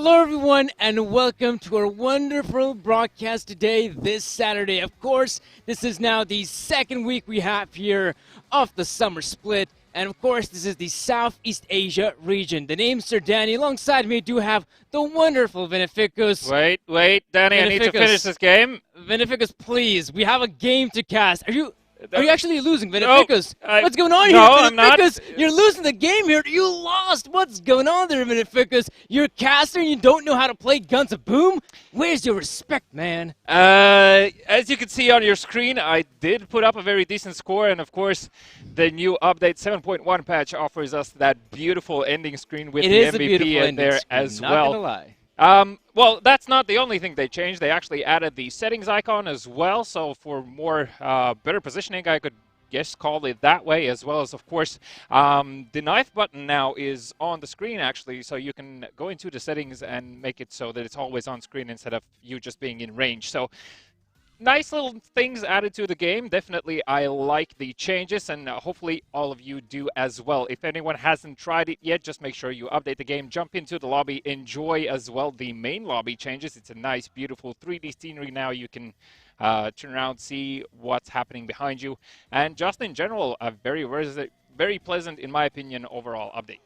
Hello everyone and welcome to our wonderful broadcast today, this Saturday. Of course, this is now the second week we have here of the summer split. And of course, this is the Southeast Asia region. The name's Sir Danny. Alongside me, do have the wonderful Beneficus. Wait, Danny, I need to finish this game. Beneficus, please. We have a game to cast. Are you actually losing, Beneficus? No, What's going on here, I'm not. Beneficus? You're losing the game here. You lost. What's going on there, Beneficus? You're a caster and you don't know how to play Guns of Boom? Where's your respect, man? As you can see on your screen, I did put up a very decent score, and of course, the new update 7.1 patch offers us that beautiful ending screen with the MVP in there as well. Not gonna lie. Well, that's not the only thing they changed. They actually added the settings icon as well, so for more better positioning, I could guess call it that way, as well as, of course, the knife button now is on the screen, actually, so you can go into the settings and make it so that it's always on screen instead of you just being in range. So nice little things added to the game. Definitely, I like the changes, and hopefully all of you do as well. If anyone hasn't tried it yet, just make sure you update the game, jump into the lobby, enjoy as well the main lobby changes. It's a nice, beautiful 3D scenery now. You can turn around, see what's happening behind you, and just in general, a very pleasant, in my opinion, overall update.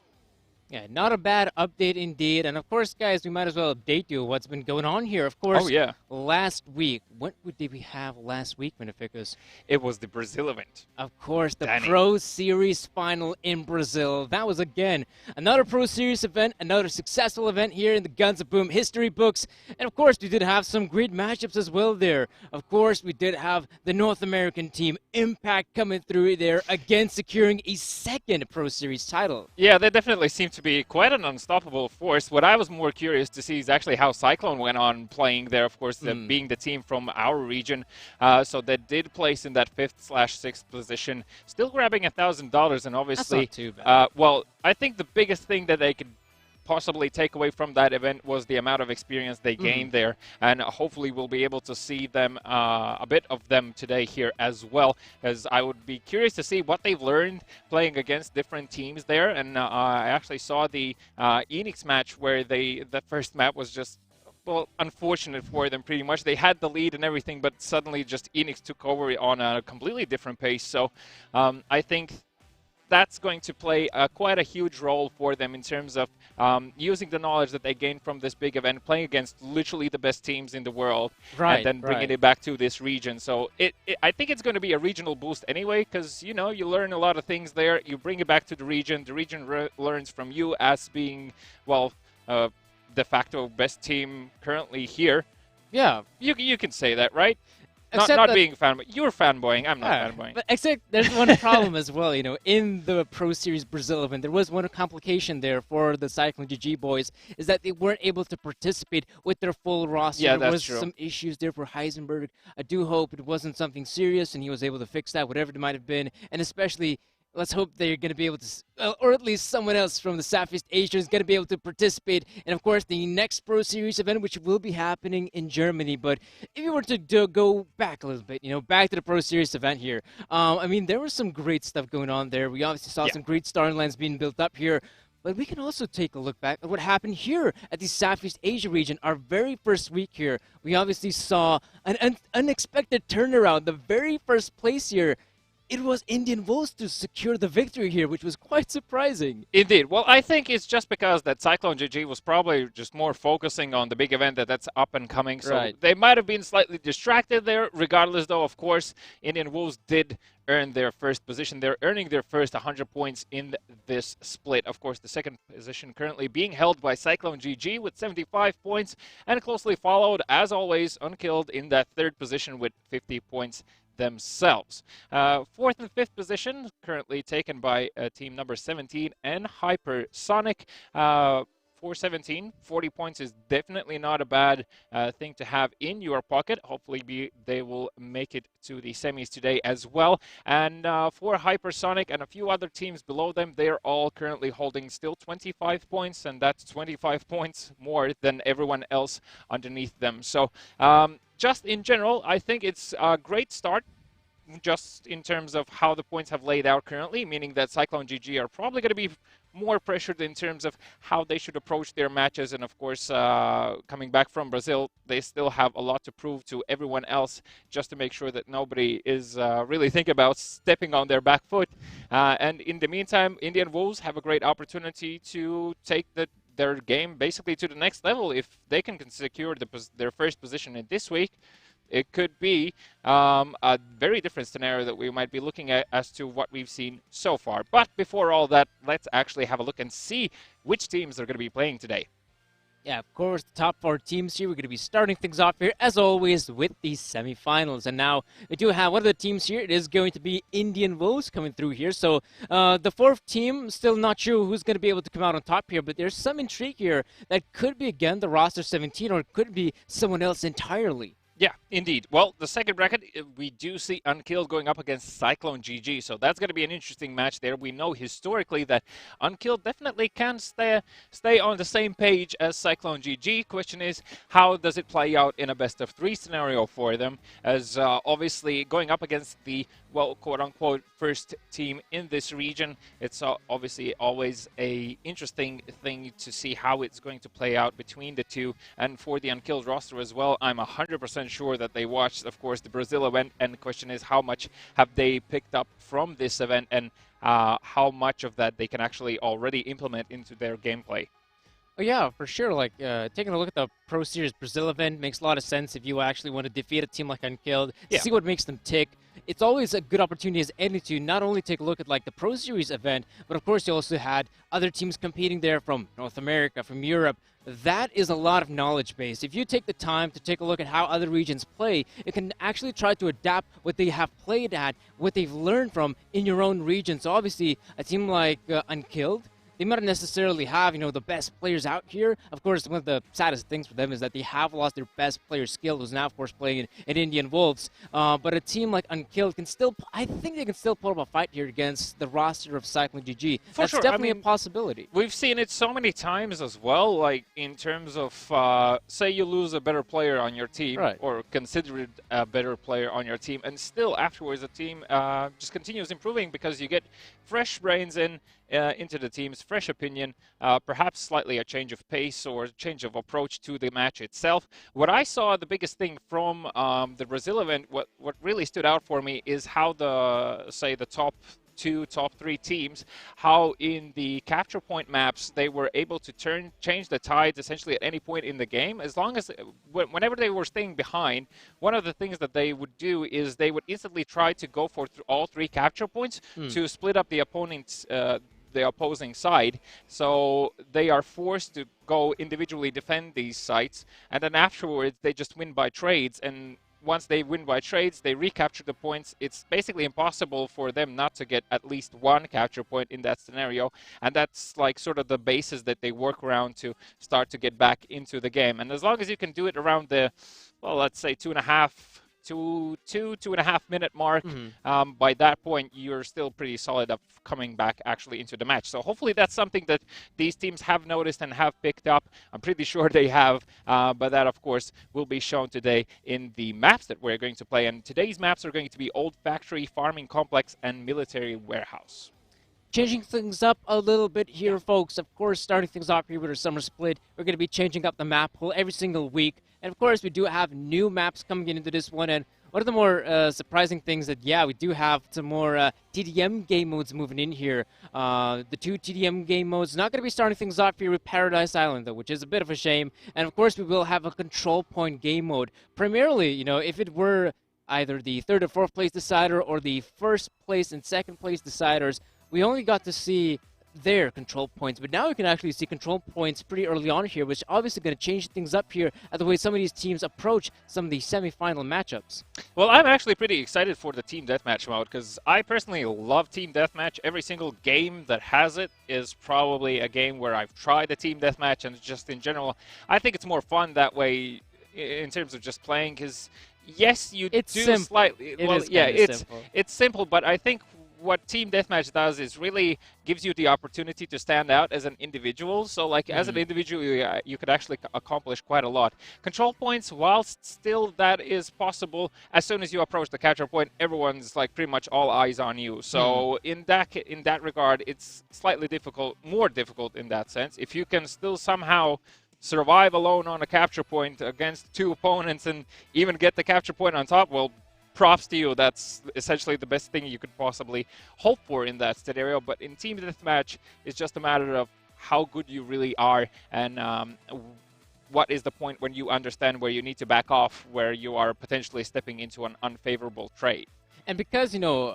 Yeah, not a bad update indeed. And of course, guys, we might as well update you what's been going on here. Of course, last week, what did we have last week, Beneficus? It was the Brazil event. Of course, the Pro Series final in Brazil. That was, again, another Pro Series event, another successful event here in the Guns of Boom history books. And of course, we did have some great matchups as well there. Of course, we did have the North American team, Impact, coming through there, again securing a second Pro Series title. Yeah, they definitely seem to be quite an unstoppable force. What I was more curious to see is actually how Cyclone went on playing there, of course, being the team from our region. So they did place in that 5th/6th position, still grabbing $1,000, and obviously, that's not too bad. Well, I think the biggest thing that they could possibly take away from that event was the amount of experience they gained there, and hopefully we'll be able to see them, a bit of them today here as well, as I would be curious to see what they've learned playing against different teams there. And I actually saw the Enix match where that first map was just, well, unfortunate for them pretty much. They had the lead and everything, but suddenly just Enix took over on a completely different pace. So I think that's going to play quite a huge role for them in terms of using the knowledge that they gained from this big event, playing against literally the best teams in the world, and then bringing it back to this region. So I think it's going to be a regional boost anyway, because, you know, you learn a lot of things there. You bring it back to the region learns from you as being, well, de facto best team currently here. Yeah. You can say that, right? Except not being fanboy. You're fanboying. I'm not fanboying. But except there's one problem as well. You know, in the Pro Series Brazil event, there was one complication there for the Cyclone GG boys, is that they weren't able to participate with their full roster. Yeah, there that's was true. some issues there for Heisenberg. I do hope it wasn't something serious and he was able to fix that, whatever it might have been. And especially, let's hope they're going to be able to, or at least someone else from the Southeast Asia is going to be able to participate. And of course, the next Pro Series event, which will be happening in Germany. But if you were to go back a little bit, you know, back to the Pro Series event here, I mean, there was some great stuff going on there. We obviously saw some great starting lines being built up here. But we can also take a look back at what happened here at the Southeast Asia region. Our very first week here, we obviously saw an unexpected turnaround. The very first place here, it was Indian Wolves to secure the victory here, which was quite surprising. Indeed. Well, I think it's just because that Cyclone GG was probably just more focusing on the big event that's up and coming. So they might have been slightly distracted there. Regardless, though, of course, Indian Wolves did earn their first position. They're earning their first 100 points in this split. Of course, the second position currently being held by Cyclone GG with 75 points, and closely followed, as always, Unkilled in that third position with 50 points themselves. Fourth and fifth position currently taken by team number 17 and Hypersonic. For 17, 40 points is definitely not a bad thing to have in your pocket. Hopefully they will make it to the semis today as well. And for Hypersonic and a few other teams below them, they're all currently holding still 25 points, and that's 25 points more than everyone else underneath them. So just in general, I think it's a great start, just in terms of how the points have laid out currently, meaning that Cyclone GG are probably going to be more pressured in terms of how they should approach their matches. And of course, coming back from Brazil, they still have a lot to prove to everyone else, just to make sure that nobody is really thinking about stepping on their back foot. And in the meantime, Indian Wolves have a great opportunity to take their game basically to the next level. If they can secure their first position in this week, it could be a very different scenario that we might be looking at as to what we've seen so far. But before all that, let's actually have a look and see which teams are going to be playing today. Yeah, of course, the top 4 teams here. We're going to be starting things off here, as always, with the semifinals. And now we do have one of the teams here. It is going to be Indian Wolves coming through here. So the 4th team, still not sure who's going to be able to come out on top here. But there's some intrigue here that could be, again, the roster 17, or it could be someone else entirely. Yeah, indeed. Well, the second bracket, we do see Unkilled going up against Cyclone GG, so that's going to be an interesting match there. We know historically that Unkilled definitely can stay on the same page as Cyclone GG. Question is, how does it play out in a best-of-3 scenario for them? As obviously going up against the, well, quote-unquote, first team in this region, it's obviously always a interesting thing to see how it's going to play out between the two. And for the Unkilled roster as well, I'm 100% sure that they watched, of course, the Brazil event, and the question is, how much have they picked up from this event, and how much of that they can actually already implement into their gameplay. Oh yeah, for sure. Like, taking a look at the Pro Series Brazil event makes a lot of sense if you actually want to defeat a team like Unkilled, see what makes them tick. It's always a good opportunity as any to not only take a look at like the Pro Series event, but of course you also had other teams competing there from North America, from Europe. That is a lot of knowledge base. If you take the time to take a look at how other regions play, it can actually try to adapt what they have played at, what they've learned from in your own region. So obviously a team like Unkilled, they might not necessarily have, the best players out here. Of course, one of the saddest things for them is that they have lost their best player skill, who's now, of course, playing in Indian Wolves. But a team like Unkilled can still, I think they can still put up a fight here against the roster of Cyclone GG. That's definitely a possibility. We've seen it so many times as well, like in terms of, say you lose a better player on your team, or considered a better player on your team, and still afterwards the team just continues improving because you get fresh brains into the team's fresh opinion, perhaps slightly a change of pace or change of approach to the match itself. What I saw, the biggest thing from the Brazil event, what really stood out for me is how the top 2, top 3 teams, how in the capture point maps they were able to change the tides essentially at any point in the game. As long as, whenever they were staying behind, one of the things that they would do is they would instantly try to go for all 3 capture points to split up the opponent's the opposing side, so they are forced to go individually defend these sites, and then afterwards they just win by trades. And once they win by trades, they recapture the points. It's basically impossible for them not to get at least 1 capture point in that scenario, and that's like sort of the basis that they work around to start to get back into the game. And as long as you can do it around the, well, let's say 2.5 minute mark, by that point you're still pretty solid of coming back actually into the match. So hopefully that's something that these teams have noticed and have picked up. I'm pretty sure they have, but that of course will be shown today in the maps that we're going to play. And today's maps are going to be Old Factory, Farming Complex, and Military Warehouse. Changing things up a little bit here, folks. Of course, starting things off here with our summer split, we're going to be changing up the map pool every single week. And of course, we do have new maps coming into this one. And one of the more surprising things that, we do have some more TDM game modes moving in here. The 2 TDM game modes, not going to be starting things off here with Paradise Island, though, which is a bit of a shame. And of course, we will have a control point game mode. Primarily, if it were either the 3rd or 4th place decider or the 1st place and 2nd place deciders, we only got to see their control points, but now we can actually see control points pretty early on here, which obviously going to change things up here at the way some of these teams approach some of the semi-final matchups. Well, I'm actually pretty excited for the Team Deathmatch mode because I personally love Team Deathmatch. Every single game that has it is probably a game where I've tried the Team Deathmatch, and just in general, I think it's more fun that way in terms of just playing because, yes, you it's do simple. slightly... It's simple, but I think what Team Deathmatch does is really gives you the opportunity to stand out as an individual. So like as an individual, you could actually accomplish quite a lot. Control points, whilst still that is possible, as soon as you approach the capture point, everyone's like pretty much all eyes on you. So in that regard, it's slightly more difficult in that sense. If you can still somehow survive alone on a capture point against 2 opponents and even get the capture point on top, well, props to you. That's essentially the best thing you could possibly hope for in that scenario. But in Team Deathmatch, it's just a matter of how good you really are and what is the point when you understand where you need to back off, where you are potentially stepping into an unfavorable trade. And because, you know,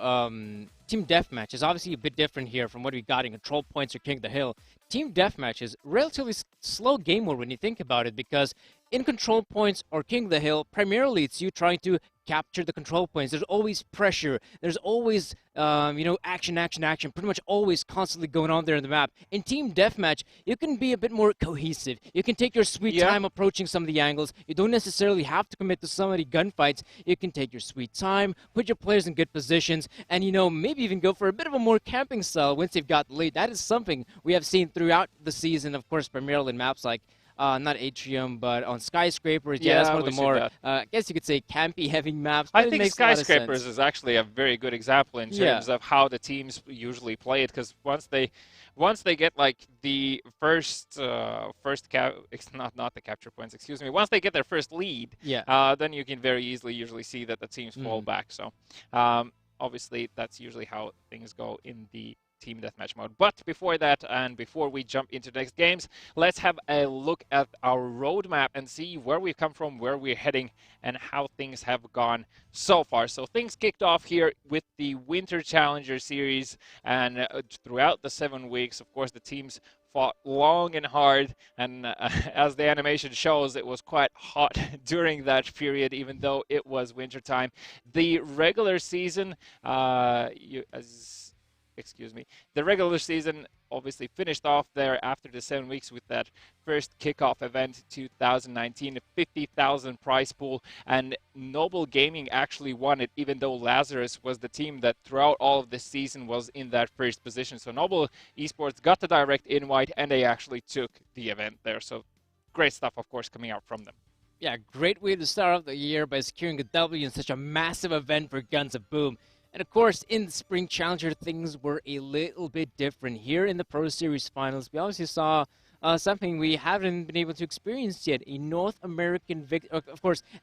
Team Deathmatch is obviously a bit different here from what we got in Control Points or King of the Hill. Team Deathmatch is relatively slow game mode when you think about it, because in Control Points or King of the Hill, primarily it's you trying to capture the control points. There's always pressure. There's always, you know, action, pretty much always constantly going on there in the map. In Team Deathmatch, you can be a bit more cohesive. You can take your sweet time approaching some of the angles. You don't necessarily have to commit to so many gunfights. You can take your sweet time, put your players in good positions, and, you know, maybe even go for a bit of a more camping style once they've got the lead. That is something we have seen throughout the season, of course, primarily in maps like not Atrium, but on Skyscrapers. Yeah, that's one of the more, I guess you could say, campy-heavy maps. I think Skyscrapers is actually a very good example in terms of how the teams usually play it, because once they get like the first not the capture points, excuse me. Once they get their first lead, then you can very easily usually see that the teams fall back. So obviously that's usually how things go in the Team Deathmatch mode. But before that, and before we jump into the next games, let's have a look at our roadmap and see where we've come from, where we're heading, and how things have gone so far. So things kicked off here with the Winter Challenger Series, and throughout the 7 weeks, of course, the teams fought long and hard, and as the animation shows, it was quite hot during that period, even though it was wintertime. The regular season, the regular season obviously finished off there after the 7 weeks with that first kickoff event 2019, a 50,000 prize pool, and Noble Gaming actually won it, even though Lazarus was the team that throughout all of this season was in that first position. So Noble Esports got the direct invite, and they actually took the event there. So great stuff, of course, coming out from them. Yeah, great way to start off the year by securing a W in such a massive event for Guns of Boom. And of course, in the Spring Challenger, things were a little bit different. Here in the Pro Series Finals, we obviously saw something we haven't been able to experience yet, a North American a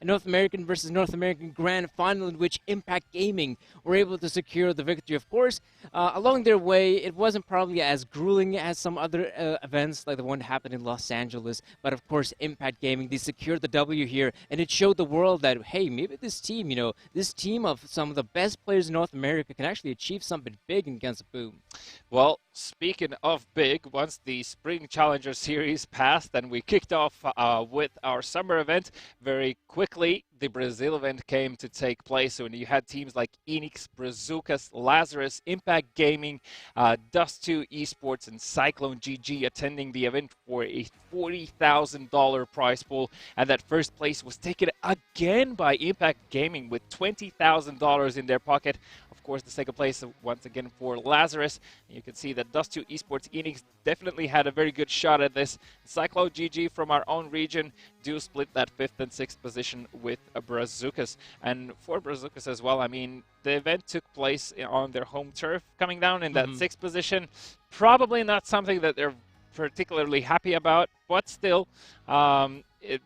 North American versus North American Grand Final in which Impact Gaming were able to secure the victory. Of course, along their way, it wasn't probably as grueling as some other events like the one that happened in Los Angeles, but of course, Impact Gaming, they secured the W here, and it showed the world that, hey, maybe this team, you know, this team of some of the best players in North America can actually achieve something big in Guns of Boom. Well, speaking of big, once the Spring Challenger Series passed and we kicked off with our summer event, very quickly the Brazil event came to take place. So when you had teams like Enix, Brazucas, Lazarus, Impact Gaming, Dust2 Esports, and Cyclone GG attending the event for a $40,000 prize pool, and that first place was taken again by Impact Gaming with $20,000 in their pocket. Of course, the second place once again for Lazarus. And you can see that Dust2 Esports Enix definitely had a very good shot at this. Cyclone GG from our own region do split that 5th and 6th position with Brazucas. And for Brazucas as well, I mean, the event took place on their home turf, coming down in that 6th position. Probably not something that they're particularly happy about, but still,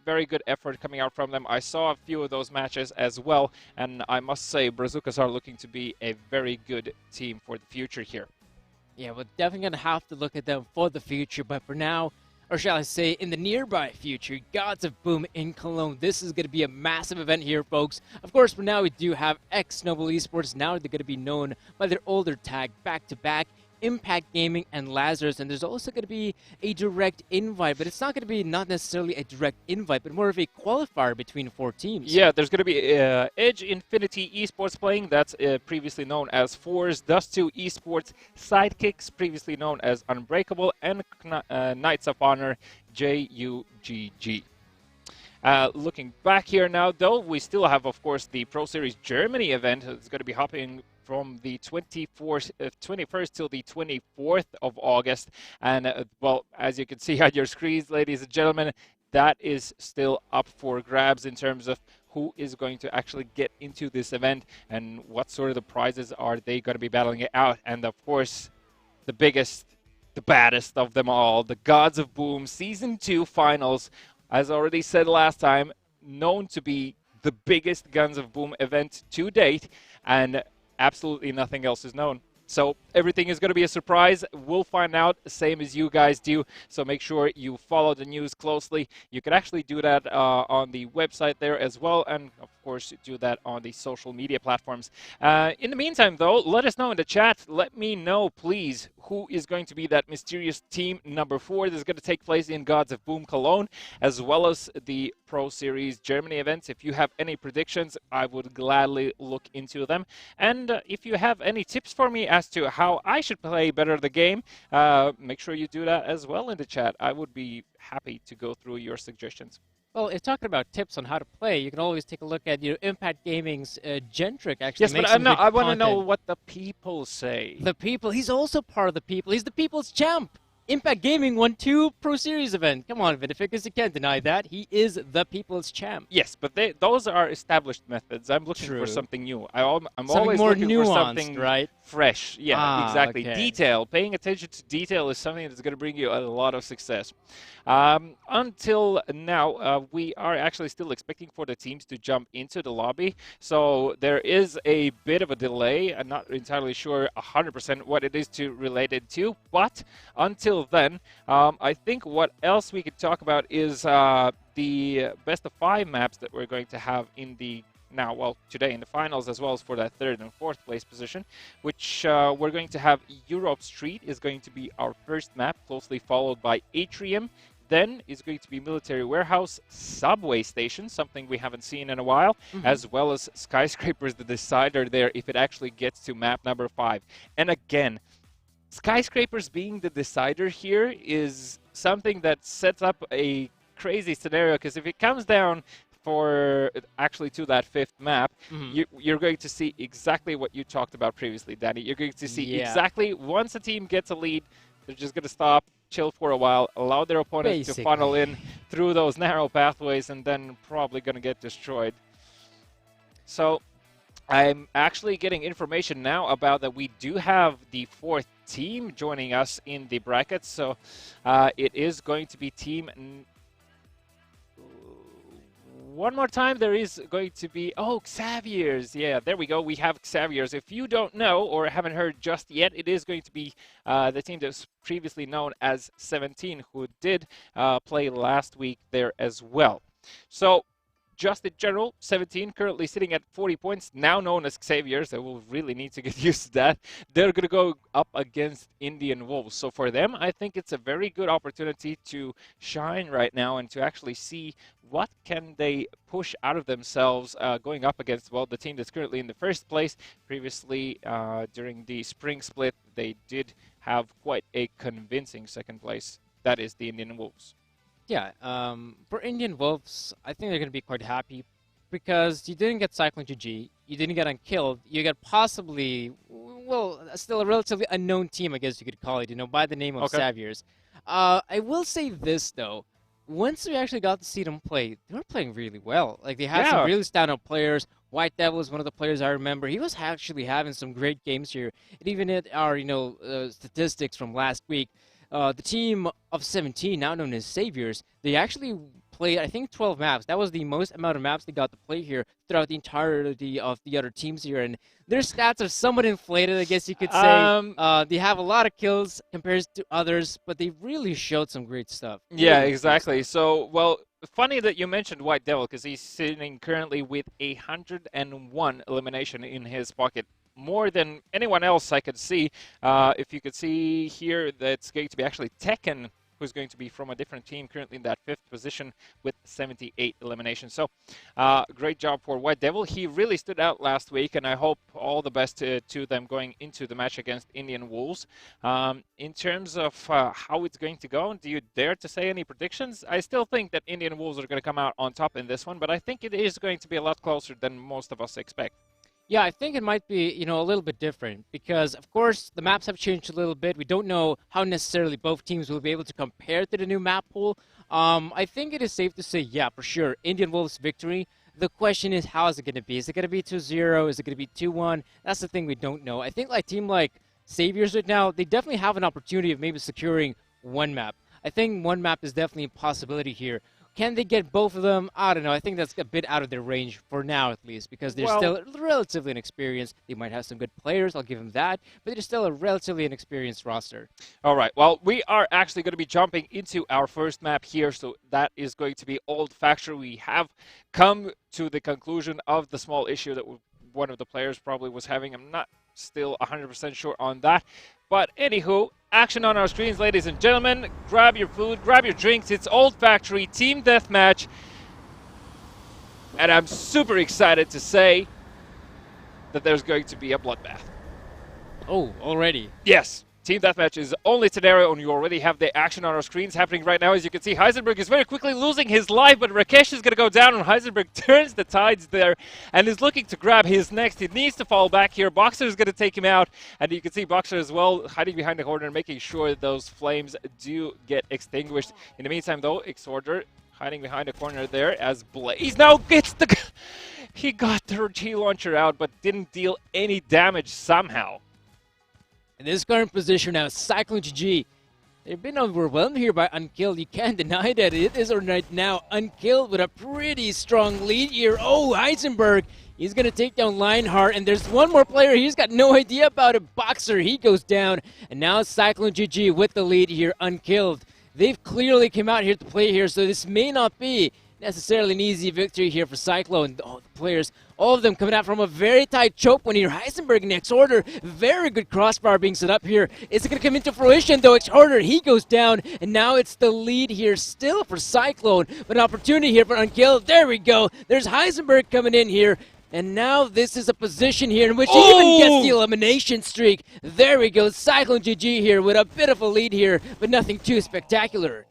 very good effort coming out from them. I saw a few of those matches as well, and I must say Brazucas are looking to be a very good team for the future here. Yeah, we're definitely going to have to look at them for the future, but for now, or shall I say, in the nearby future, Gods of Boom in Cologne. This is going to be a massive event here, folks. Of course, for now, we do have ex-Noble Esports. Now they're going to be known by their older tag, back-to-back, Impact Gaming and Lazarus, and there's also going to be a direct invite, but it's not going to be not necessarily a direct invite, but more of a qualifier between 4 teams. Yeah, there's going to be Edge Infinity Esports playing, that's previously known as Force, Dust2 Esports, Sidekicks, previously known as Unbreakable, and Knights of Honor, JUGG. Looking back here now, though, we still have, of course, the Pro Series Germany event. It's going to be from the 21st till the 24th of August. And, well, as you can see on your screens, ladies and gentlemen, that is still up for grabs in terms of who is going to actually get into this event and what sort of the prizes are they going to be battling it out. And, of course, the biggest, the baddest of them all, the Gods of Boom Season 2 Finals, as already said last time, known to be the biggest Guns of Boom event to date, and absolutely nothing else is known. So everything is going to be a surprise. We'll find out, same as you guys do. So make sure you follow the news closely. You can actually do that on the website there as well. And, of course, do that on the social media platforms. In the meantime, though, let us know in the chat. Let me know, please, who is going to be that mysterious team number 4 that's going to take place in Gods of Boom Cologne, as well as the Pro Series Germany events. If you have any predictions, I would gladly look into them. And if you have any tips for me as to how I should play better the game, make sure you do that as well in the chat. I would be happy to go through your suggestions. Well, if talking about tips on how to play, you can always take a look at Impact Gaming's Gentric. Actually, yes, but I want to know what the people say. The people. He's also part of the people. He's the people's champ. Impact Gaming won 2 Pro Series events. Come on, Vinificus, you can't deny that. He is the people's champ. Yes, but those are established methods. I'm looking for something new. I'm something always more looking nuanced, for something right? Fresh. Yeah, exactly. Okay. Detail. Paying attention to detail is something that's going to bring you a lot of success. Until now, we are actually still expecting for the teams to jump into the lobby. So there is a bit of a delay. I'm not entirely sure 100% what it is related to. But until then, I think what else we could talk about is the best of 5 maps that we're going to have in the today in the finals, as well as for that 3rd and 4th place position, which we're going to have Europe Street is going to be our first map, closely followed by Atrium. Then is going to be Military Warehouse, Subway Station, something we haven't seen in a while, as well as Skyscrapers, the decider there if it actually gets to map number 5. And again, Skyscrapers being the decider here is something that sets up a crazy scenario, because if it comes down for actually to that 5th map, you're going to see exactly what you talked about previously, Danny. You're going to see exactly once a team gets a lead, they're just going to stop, chill for a while, allow their opponents to funnel in through those narrow pathways, and then probably going to get destroyed. So I'm actually getting information now about that we do have the 4th team joining us in the brackets. So it is going to be team... One more time, there is going to be, Xavier's. Yeah, there we go. We have Xavier's. If you don't know or haven't heard just yet, it is going to be the team that was previously known as 17, who did play last week there as well. So, just in general, 17 currently sitting at 40 points, now known as Xavier's. They will really need to get used to that. They're going to go up against Indian Wolves. So for them, I think it's a very good opportunity to shine right now and to actually see what can they push out of themselves going up against, well, the team that's currently in the 1st place. Previously, during the spring split, they did have quite a convincing 2nd place. That is the Indian Wolves. Yeah, for Indian Wolves, I think they're going to be quite happy because you didn't get Cyclone GG, you didn't get Unkilled, you got possibly, well, still a relatively unknown team, I guess you could call it, by the name of Xavier's. I will say this, though. Once we actually got to see them play, they were playing really well. Like, they had some really standout players. White Devil is one of the players I remember. He was actually having some great games here. And even at our, statistics from last week, the team of 17, now known as Saviors, they actually played, I think, 12 maps. That was the most amount of maps they got to play here throughout the entirety of the other teams here. And their stats are somewhat inflated, I guess you could say. They have a lot of kills compared to others, but they really showed some great stuff. Yeah, exactly. So, well, funny that you mentioned White Devil, because he's sitting currently with 101 elimination in his pocket. More than anyone else I could see. If you could see here, that's going to be actually Tekken, who's going to be from a different team, currently in that 5th position with 78 eliminations. So, great job for White Devil. He really stood out last week, and I hope all the best to them going into the match against Indian Wolves. In terms of how it's going to go, do you dare to say any predictions? I still think that Indian Wolves are going to come out on top in this one, but I think it is going to be a lot closer than most of us expect. Yeah, I think it might be, a little bit different because, of course, the maps have changed a little bit. We don't know how necessarily both teams will be able to compare to the new map pool. I think it is safe to say, yeah, for sure, Indian Wolves victory. The question is, how is it going to be? Is it going to be 2-0? Is it going to be 2-1? That's the thing we don't know. I think like team like Saviors right now, they definitely have an opportunity of maybe securing one map. I think one map is definitely a possibility here. Can they get both of them? I don't know. I think that's a bit out of their range for now, at least, because they're still relatively inexperienced. They might have some good players, I'll give them that, but they're still a relatively inexperienced roster. All right. Well, we are actually going to be jumping into our first map here, so that is going to be Old Factory. We have come to the conclusion of the small issue that one of the players probably was having. I'm not still 100% sure on that. But anywho, action on our screens, ladies and gentlemen. Grab your food, grab your drinks. It's Old Factory Team Deathmatch. And I'm super excited to say that there's going to be a bloodbath. Oh, already? Yes. Team Deathmatch is only scenario, and you already have the action on our screens happening right now. As you can see, Heisenberg is very quickly losing his life, but Rakesh is going to go down, and Heisenberg turns the tides there and is looking to grab his next. He needs to fall back here. Boxer is going to take him out, and you can see Boxer as well hiding behind the corner, making sure that those flames do get extinguished. In the meantime, though, Exorder hiding behind the corner there as Blaze now gets the... He got the G launcher out, but didn't deal any damage somehow. In this current position now, Cyclone GG, they've been overwhelmed here by Unkilled. You can't deny that. It is right now Unkilled with a pretty strong lead here. Oh, Heisenberg, he's going to take down Lionheart, and there's one more player. He's got no idea about it. Boxer, he goes down, and now Cyclone GG with the lead here, Unkilled. They've clearly come out here to play here, so this may not be necessarily an easy victory here for Cyclone. Oh, the players, all of them coming out from a very tight choke when here. Heisenberg next order. Very good crossbar being set up here. Is it going to come into fruition though? Order, he goes down, and now it's the lead here still for Cyclone. But an opportunity here for Unkilled. There we go. There's Heisenberg coming in here. And now this is a position here in which he even gets the elimination streak. There we go. Cyclone GG here with a bit of a lead here, but nothing too spectacular.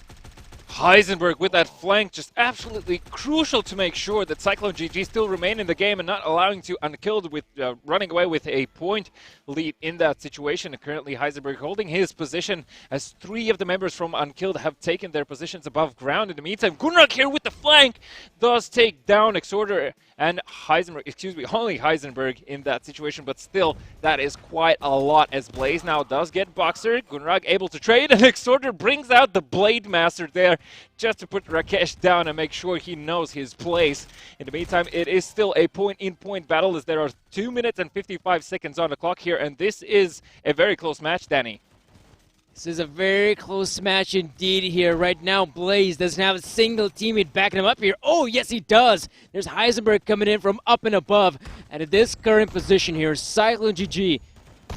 Heisenberg with that flank, just absolutely crucial to make sure that Cyclone GG still remain in the game and not allowing to Unkilled with running away with a point lead in that situation. Currently Heisenberg holding his position as 3 of the members from Unkilled have taken their positions above ground. In the meantime, Gunrak here with the flank does take down Exorder and Heisenberg, only Heisenberg in that situation, but still that is quite a lot as Blaze now does get Boxer. Gunrak able to trade, and Exorder brings out the Blade Master there just to put Rakesh down and make sure he knows his place. In the meantime, it is still a point-in-point battle as there are 2 minutes and 55 seconds on the clock here, and this is a very close match, Danny. This is a very close match indeed here. Right now, Blaze doesn't have a single teammate backing him up here. Oh, yes, he does. There's Heisenberg coming in from up and above. And at this current position here, Cyclone GG,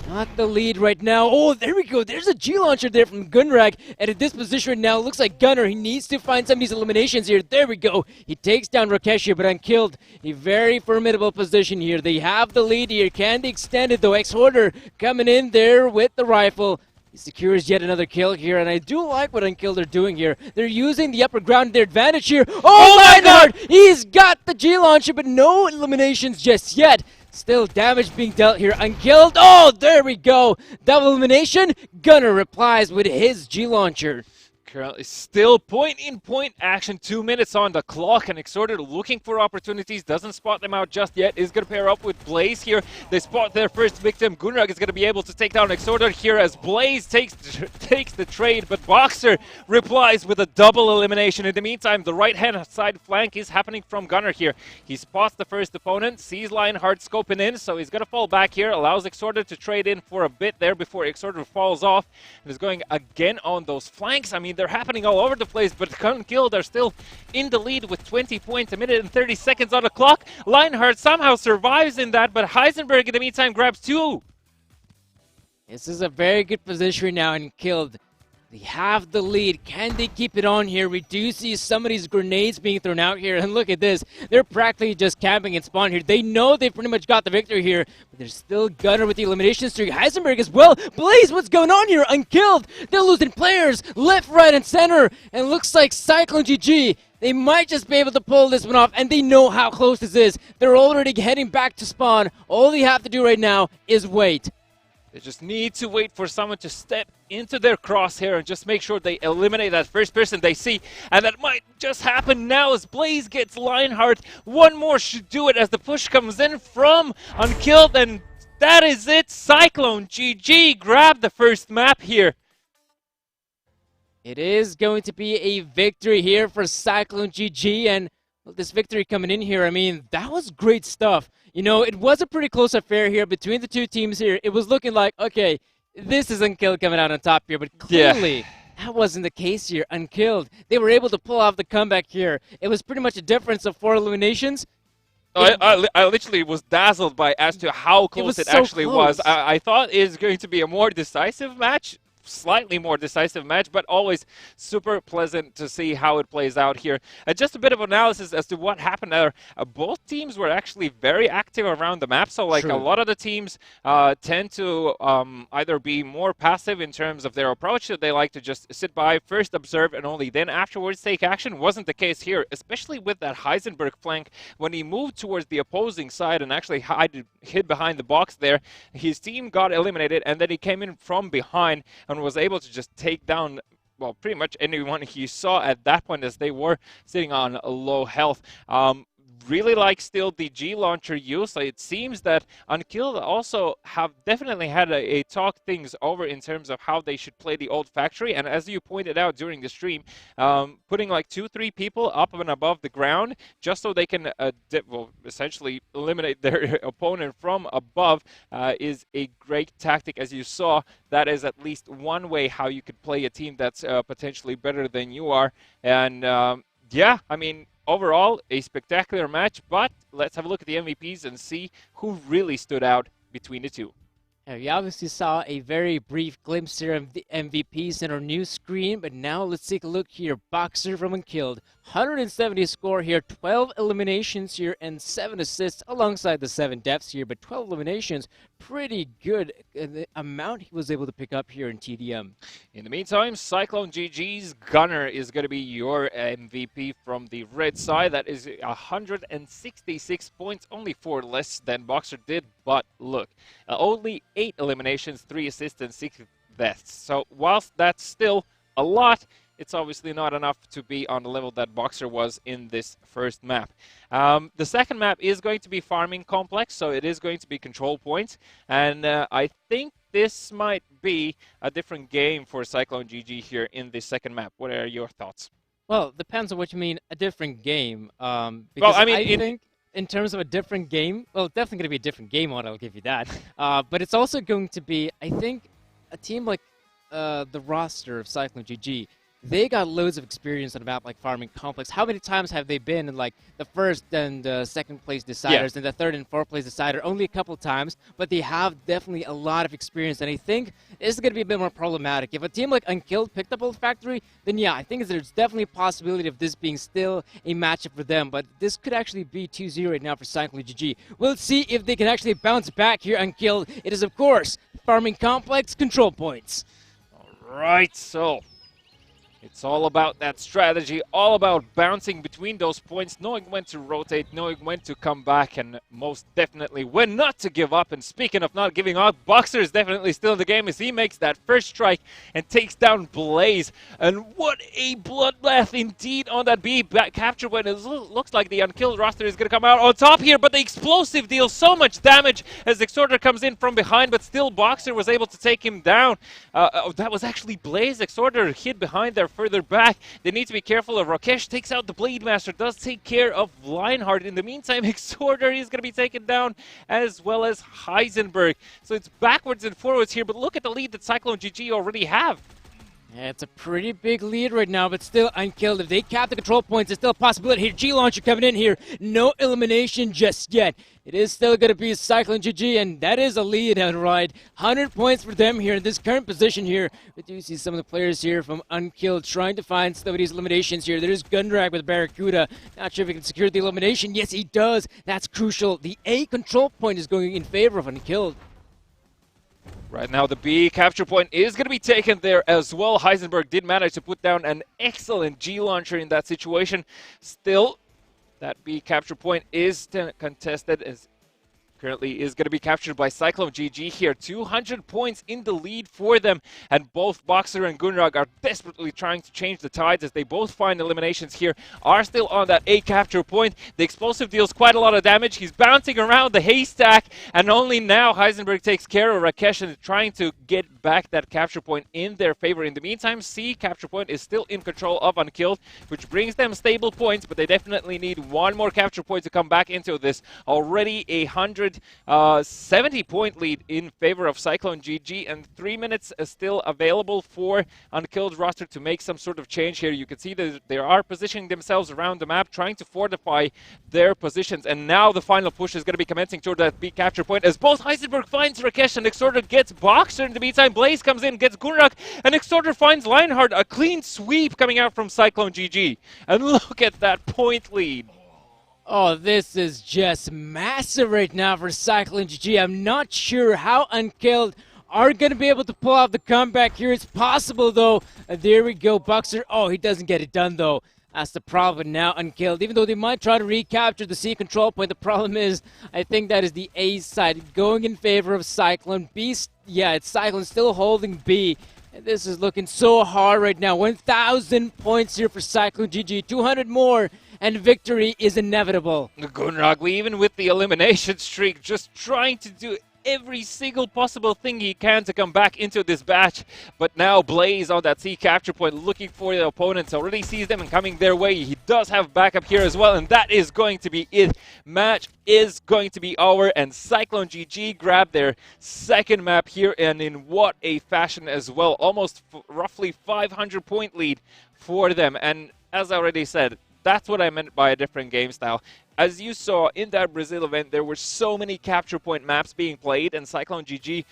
not the lead right now. Oh, there we go. There's a G-Launcher there from Gunrag. And at this position right now, looks like Gunner. He needs to find some of these eliminations here. There we go. He takes down Rakesh here, but Unkilled. A very formidable position here. They have the lead here. Can they extend it, though? X-Horder coming in there with the rifle. He secures yet another kill here, and I do like what Unkilled are doing here. They're using the upper ground to their advantage here. Oh, Lionheart! He's got the G-Launcher, but no eliminations just yet. Still damage being dealt here. Unkilled. Oh, there we go. Double elimination. Gunner replies with his G-Launcher. Currently still point-in-point action, 2 minutes on the clock, and Exorder looking for opportunities, doesn't spot them out just yet, is going to pair up with Blaze here. They spot their first victim. Gunrag is going to be able to take down Exorder here as Blaze takes the trade, but Boxer replies with a double elimination. In the meantime, the right-hand side flank is happening from Gunner here. He spots the first opponent, sees Lionheart scoping in, so he's going to fall back here, allows Exorder to trade in for a bit there before Exorder falls off, and is going again on those flanks. I mean, they're happening all over the place, but Unkilled are still in the lead with 20 points, 1 minute and 30 seconds on the clock. Lionheart somehow survives in that, but Heisenberg in the meantime grabs 2. This is a very good position now, Unkilled. They have the lead. Can they keep it on here? We do see some of these grenades being thrown out here, and look at this. They're practically just camping and spawn here. They know they've pretty much got the victory here, but there's still Gunner with the elimination streak. Heisenberg as well. Blaze, what's going on here? Unkilled. They're losing players left, right, and center, and looks like Cyclone GG. They might just be able to pull this one off, and they know how close this is. They're already heading back to spawn. All they have to do right now is wait. They just need to wait for someone to step into their crosshair and just make sure they eliminate that first person they see. And that might just happen now as Blaze gets Lionheart. One more should do it as the push comes in from Unkilled, and that is it. Cyclone GG grab the first map here. It is going to be a victory here for Cyclone GG, and this victory coming in here, I mean, that was great stuff. You know, it was a pretty close affair here between the two teams here. It was looking like, okay, this is Unkilled coming out on top here, but clearly that wasn't the case here. Unkilled, they were able to pull off the comeback here. It was pretty much a difference of 4 eliminations. I literally was dazzled by as to how close it actually was. I thought it was going to be a more decisive match. Slightly more decisive match, but always super pleasant to see how it plays out here. Just a bit of analysis as to what happened there. Both teams were actually very active around the map, so like a lot of the teams tend to either be more passive in terms of their approach, so they like to just sit by, first observe, and only then afterwards take action. Wasn't the case here, especially with that Heisenberg flank. When he moved towards the opposing side and actually hid behind the box there, his team got eliminated, and then he came in from behind and was able to just take down, well, pretty much anyone he saw at that point as they were sitting on low health. Really like still the G launcher use. It seems that Unkilled also have definitely had a talk things over in terms of how they should play the old factory. And as you pointed out during the stream, putting like 2-3 people up and above the ground just so they can essentially eliminate their opponent from above is a great tactic. As you saw, that is at least one way how you could play a team that's potentially better than you are. And yeah, I mean, overall, a spectacular match, but let's have a look at the MVPs and see who really stood out between the two. We obviously saw a very brief glimpse here of the MVPs in our new screen, but now let's take a look here. Boxer from Unkilled, 170 score here, 12 eliminations here, and 7 assists alongside the 7 deaths here, but 12 eliminations, pretty good amount he was able to pick up here in TDM. In the meantime, Cyclone GG's Gunner is going to be your MVP from the red side. That is 166 points, only 4 less than Boxer did, but look, only 8 eliminations, 3 assists, and 6 deaths. So whilst that's still a lot, it's obviously not enough to be on the level that Boxer was in this first map. The second map is going to be Farming Complex, so it is going to be control points. And I think this might be a different game for Cyclone GG here in the second map. What are your thoughts? Well, depends on what you mean, a different game. Because well, I mean, I think in terms of a different game, well, definitely going to be a different game mode, I'll give you that. But it's also going to be, I think, a team like the roster of Cyclone GG. They got loads of experience on a map like Farming Complex. How many times have they been in like the first and second place deciders and the third and fourth place decider? Only a couple times, but they have definitely a lot of experience. And I think this is going to be a bit more problematic. If a team like Unkilled picked up Old Factory, then yeah, I think there's definitely a possibility of this being still a matchup for them. But this could actually be 2-0 right now for Cyclone GG. We'll see if they can actually bounce back here. Unkilled. It is, of course, Farming Complex control points. All right, so it's all about that strategy, all about bouncing between those points, knowing when to rotate, knowing when to come back, and most definitely when not to give up. And speaking of not giving up, Boxer is definitely still in the game as he makes that first strike and takes down Blaze. And what a bloodbath indeed on that B capture when it looks like the Unkilled roster is going to come out on top here, but the explosive deals so much damage as Exorder comes in from behind, but still Boxer was able to take him down. That was actually Blaze. Exorder hid behind there further back. They need to be careful of Rakesh. Takes out the Blade Master, does take care of Lionheart. In the meantime, Exorder is going to be taken down as well as Heisenberg. So it's backwards and forwards here, but look at the lead that Cyclone GG already have. Yeah, it's a pretty big lead right now, but still Unkilled. If they cap the control points, there's still a possibility here. G-Launcher coming in here. No elimination just yet. It is still going to be Cyclone GG, and that is a lead outright. 100 points for them here in this current position here. We do see some of the players here from Unkilled trying to find some of these eliminations here. There's Gundrag with Barracuda. Not sure if he can secure the elimination. Yes, he does. That's crucial. The A control point is going in favor of Unkilled. Right now, the B capture point is going to be taken there as well. Heisenberg did manage to put down an excellent G launcher in that situation. Still, that B capture point is contested as currently is going to be captured by Cyclone GG here. 200 points in the lead for them. And both Boxer and Gunrag are desperately trying to change the tides as they both find eliminations here. Are still on that A capture point. The explosive deals quite a lot of damage. He's bouncing around the haystack. And only now Heisenberg takes care of Rakesh and is trying to get back that capture point in their favor. In the meantime, C capture point is still in control of Unkilled, which brings them stable points. But they definitely need one more capture point to come back into this. Already 70-point lead in favor of Cyclone GG, and 3 minutes is still available for Unkilled roster to make some sort of change here. You can see that they are positioning themselves around the map, trying to fortify their positions, and now the final push is going to be commencing toward that B capture point as both Heisenberg finds Rakesh and Extorter gets Boxer. In the meantime, Blaze comes in, gets Gunrak, and Extorter finds Lionheart. A clean sweep coming out from Cyclone GG, and look at that point lead. Oh, this is just massive right now for Cyclone GG. I'm not sure how Unkilled are going to be able to pull off the comeback here. It's possible, though. There we go. Boxer. Oh, he doesn't get it done, though. That's the problem now, Unkilled. Even though they might try to recapture the C control point, the problem is, I think that is the A side going in favor of Cyclone. B, yeah, it's Cyclone still holding B. This is looking so hard right now. 1,000 points here for Cyclone GG. 200 more. And victory is inevitable. Gunragli, even with the elimination streak, just trying to do every single possible thing he can to come back into this batch. But now Blaze on that C capture point looking for the opponents. Already sees them and coming their way. He does have backup here as well, and that is going to be it. Match is going to be over, and Cyclone GG grabbed their second map here, and in what a fashion as well. Almost roughly 500-point lead for them. And as I already said, that's what I meant by a different game style. As you saw in that Brazil event, there were so many capture point maps being played, and Cyclone GG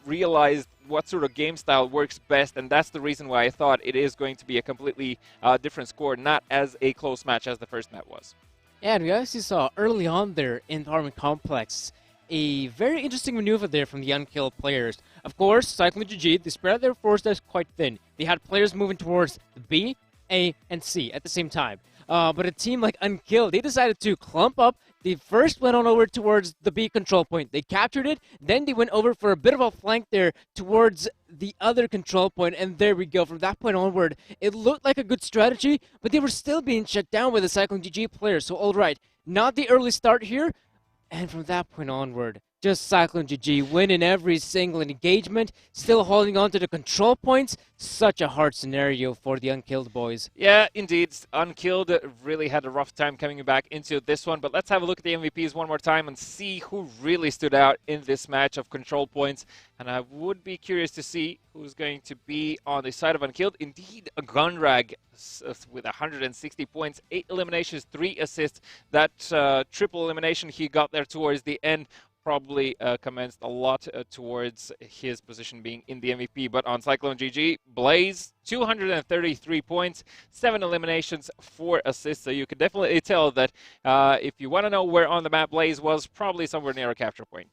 realized what sort of game style works best, and that's the reason why I thought it is going to be a completely different score, not as a close match as the first map was. Yeah, and we actually saw early on there in the Harmon Complex a very interesting maneuver there from the Unkilled players. Of course, Cyclone GG, they spread their forces quite thin. They had players moving towards the B, A, and C at the same time. But a team like Unkilled, they decided to clump up. They first went on over towards the B control point. They captured it. Then they went over for a bit of a flank there towards the other control point. And there we go. From that point onward, it looked like a good strategy, but they were still being shut down by the Cyclone GG players. So, all right, not the early start here. And from that point onward, just Cyclone GG winning every single engagement, still holding on to the control points. Such a hard scenario for the Unkilled boys. Yeah, indeed. Unkilled really had a rough time coming back into this one. But let's have a look at the MVPs one more time and see who really stood out in this match of control points. And I would be curious to see who's going to be on the side of Unkilled. Indeed, a Gunrag with 160 points, 8 eliminations, 3 assists. That triple elimination he got there towards the end probably commenced a lot towards his position being in the MVP. But on Cyclone GG, Blaze, 233 points, 7 eliminations, 4 assists. So you can definitely tell that if you want to know where on the map Blaze was, probably somewhere near a capture point.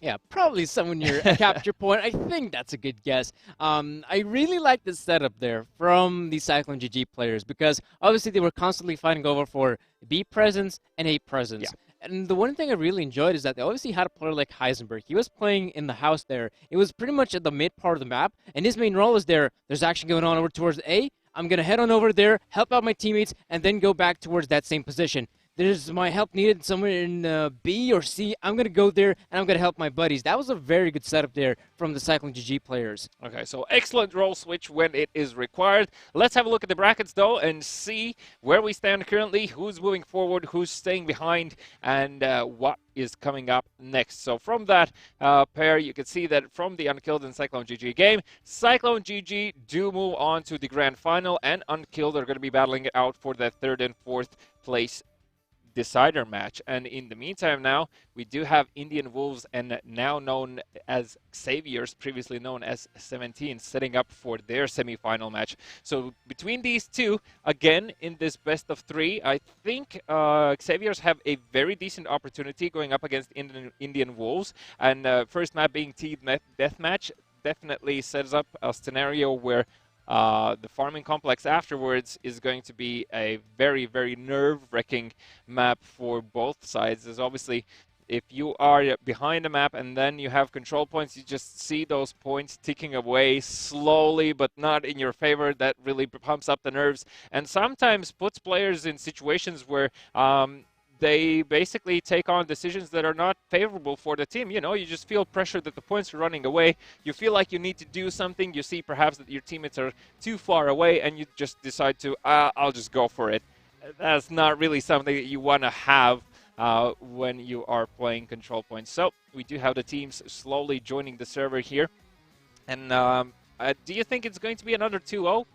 Yeah, probably someone near a capture point. I think that's a good guess. I really like the setup there from the Cyclone GG players because obviously they were constantly fighting over for B presence and A presence. Yeah. And the one thing I really enjoyed is that they obviously had a player like Heisenberg. He was playing in the house there. It was pretty much at the mid part of the map, and his main role is there's action going on over towards A. I'm going to head on over there, help out my teammates, and then go back towards that same position. There's my help needed somewhere in B or C. I'm going to go there, and I'm going to help my buddies. That was a very good setup there from the Cyclone GG players. Okay, so excellent role switch when it is required. Let's have a look at the brackets, though, and see where we stand currently, who's moving forward, who's staying behind, and what is coming up next. So from that pair, you can see that from the Unkilled and Cyclone GG game, Cyclone GG do move on to the grand final, and Unkilled are going to be battling it out for that 3rd and 4th place decider match. And in the meantime now, we do have Indian Wolves and now known as Xaviers, previously known as 17, setting up for their semi-final match. So between these two, again, in this best of 3, I think Xaviers have a very decent opportunity going up against Indian Wolves. And first map being Team Deathmatch definitely sets up a scenario where the farming complex afterwards is going to be a very, very nerve-wracking map for both sides. As obviously, if you are behind a map and then you have control points, you just see those points ticking away slowly, but not in your favor. That really pumps up the nerves and sometimes puts players in situations where they basically take on decisions that are not favorable for the team. You know, you just feel pressure that the points are running away. You feel like you need to do something. You see perhaps that your teammates are too far away and you just decide to, I'll just go for it. That's not really something that you want to have when you are playing control points. So we do have the teams slowly joining the server here. And do you think it's going to be another 2-0?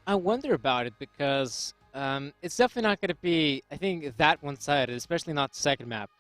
I wonder about it because it's definitely not going to be, I think, that one-sided, especially not the second map.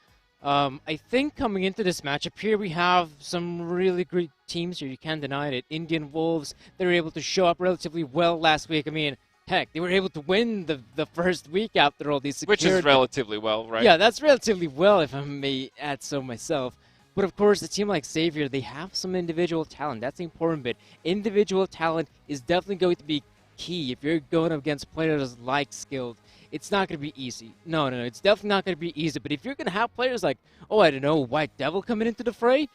I think coming into this matchup here, we have some really great teams here. You can't deny it. Indian Wolves, they were able to show up relatively well last week. I mean, heck, they were able to win the first week after all these secured... Which is relatively well, right? Yeah, that's relatively well, if I may add so myself. But of course, a team like Xavier, they have some individual talent. That's the important bit. Individual talent is definitely going to be key if you're going up against players like Skilled. It's not going to be easy. No, it's definitely not going to be easy. But if you're going to have players like, oh, I don't know, White Devil coming into the fray,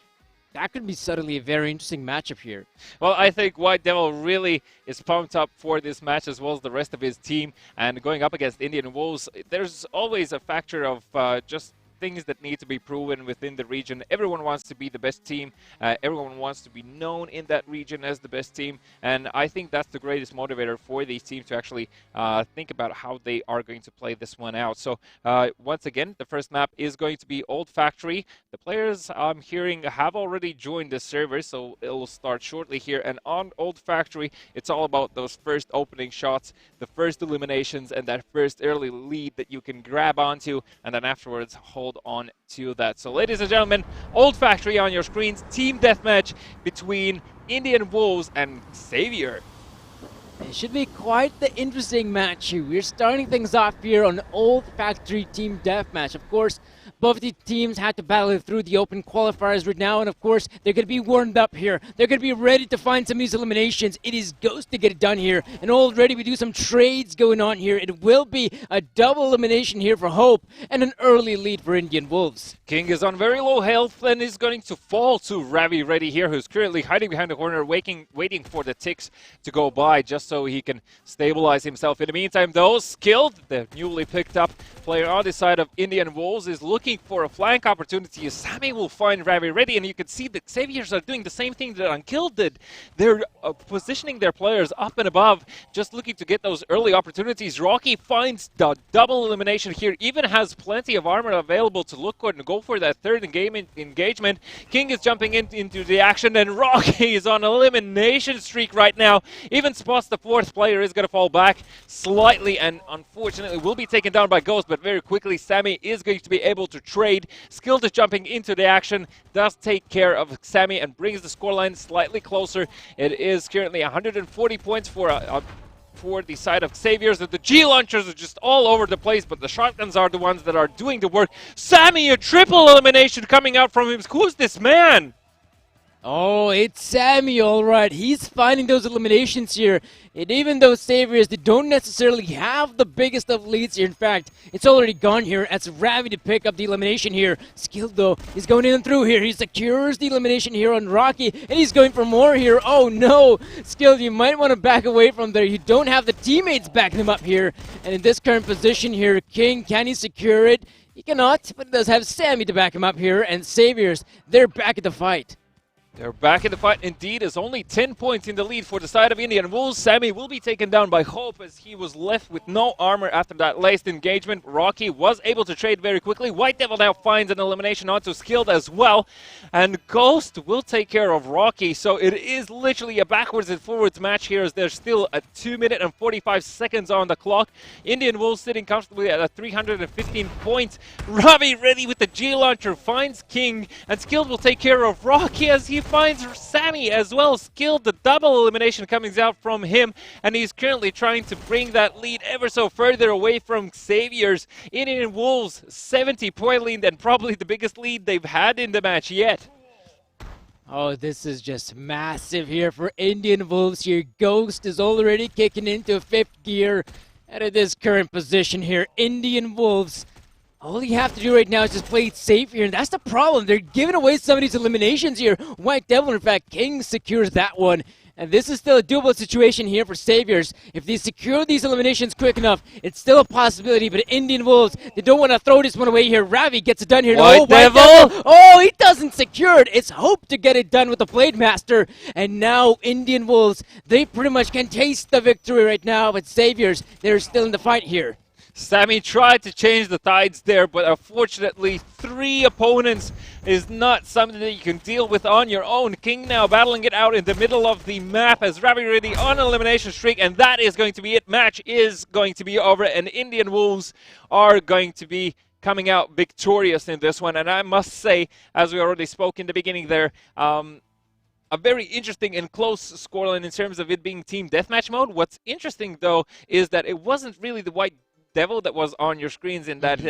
that could be suddenly a very interesting matchup here. Well, I think White Devil really is pumped up for this match as well as the rest of his team. And going up against Indian Wolves, there's always a factor of just things that need to be proven within the region. Everyone wants to be the best team. Everyone wants to be known in that region as the best team. And I think that's the greatest motivator for these teams to actually think about how they are going to play this one out. So once again, the first map is going to be Old Factory. The players I'm hearing have already joined the server, so it will start shortly here. And on Old Factory, it's all about those first opening shots, the first eliminations, and that first early lead that you can grab onto, and then afterwards hold on to that. So ladies and gentlemen, Old Factory on your screens, team deathmatch between Indian Wolves and Xavier. It should be quite the interesting match here. We're starting things off here on Old Factory team deathmatch. Of course, both the teams had to battle through the open qualifiers right now, and of course, they're going to be warmed up here. They're going to be ready to find some of these eliminations. It is Ghost to get it done here, and already we do some trades going on here. It will be a double elimination here for Hope, and an early lead for Indian Wolves. King is on very low health and is going to fall to Ravi Reddy here, who's currently hiding behind the corner, waiting for the ticks to go by just so he can stabilize himself. In the meantime, though, Skilled, the newly picked up player on the side of Indian Wolves, is looking for a flank opportunity. Sammy will find Ravi Reddy, and you can see that Xaviers are doing the same thing that Unkilled did. They're positioning their players up and above, just looking to get those early opportunities. Rocky finds the double elimination here, even has plenty of armor available to look good and go for that third engagement. King is jumping into the action, and Rocky is on an elimination streak right now. Even spots the fourth player is going to fall back slightly, and unfortunately will be taken down by Ghost, but very quickly Sammy is going to be able to trade. Skilled is jumping into the action, does take care of Sammy and brings the scoreline slightly closer. It is currently 140 points for the side of Xaviers. The G launchers are just all over the place, but the shotguns are the ones that are doing the work. Sammy, a triple elimination coming out from him. Who's this man? Oh, it's Sammy, all right. He's finding those eliminations here. And even though Xaviers, they don't necessarily have the biggest of leads here. In fact, it's already gone here. It's Ravi to pick up the elimination here. Skilled, though, is going in and through here. He secures the elimination here on Rocky, and he's going for more here. Oh, no. Skilled, you might want to back away from there. You don't have the teammates backing him up here. And in this current position here, King, can he secure it? He cannot, but he does have Sammy to back him up here. And Xaviers, they're back at the fight. They're back in the fight indeed, as only 10 points in the lead for the side of Indian Wolves. Sammy will be taken down by Hope as he was left with no armor after that last engagement. Rocky was able to trade very quickly. White Devil now finds an elimination onto Skilled as well. And Ghost will take care of Rocky. So it is literally a backwards and forwards match here as there's still a 2 minute and 45 seconds on the clock. Indian Wolves sitting comfortably at a 315 points. Ravi ready with the G-Launcher finds King, and Skilled will take care of Rocky as he finds Sammy as well. Skilled, the double elimination coming out from him, and he's currently trying to bring that lead ever so further away from Xavier's. Indian Wolves 70-point lead, and probably the biggest lead they've had in the match yet. Oh, this is just massive here for Indian Wolves here. Ghost is already kicking into 5th gear. And at this current position here, Indian Wolves, all you have to do right now is just play it safe here, and that's the problem. They're giving away some of these eliminations here. White Devil, in fact, King secures that one. And this is still a doable situation here for Saviors. If they secure these eliminations quick enough, it's still a possibility. But Indian Wolves, they don't want to throw this one away here. Ravi gets it done here. White Devil! Oh, he doesn't secure it. It's Hope to get it done with the Blade Master. And now Indian Wolves, they pretty much can taste the victory right now. But Saviors, they're still in the fight here. Sammy tried to change the tides there, but unfortunately 3 opponents is not something that you can deal with on your own. King now battling it out in the middle of the map as Ravi ready on an elimination streak, and that is going to be it. Match is going to be over, and Indian Wolves are going to be coming out victorious in this one. And I must say, as we already spoke in the beginning there, a very interesting and close scoreline in terms of it being team deathmatch mode. What's interesting, though, is that it wasn't really the White Devil that was on your screens in that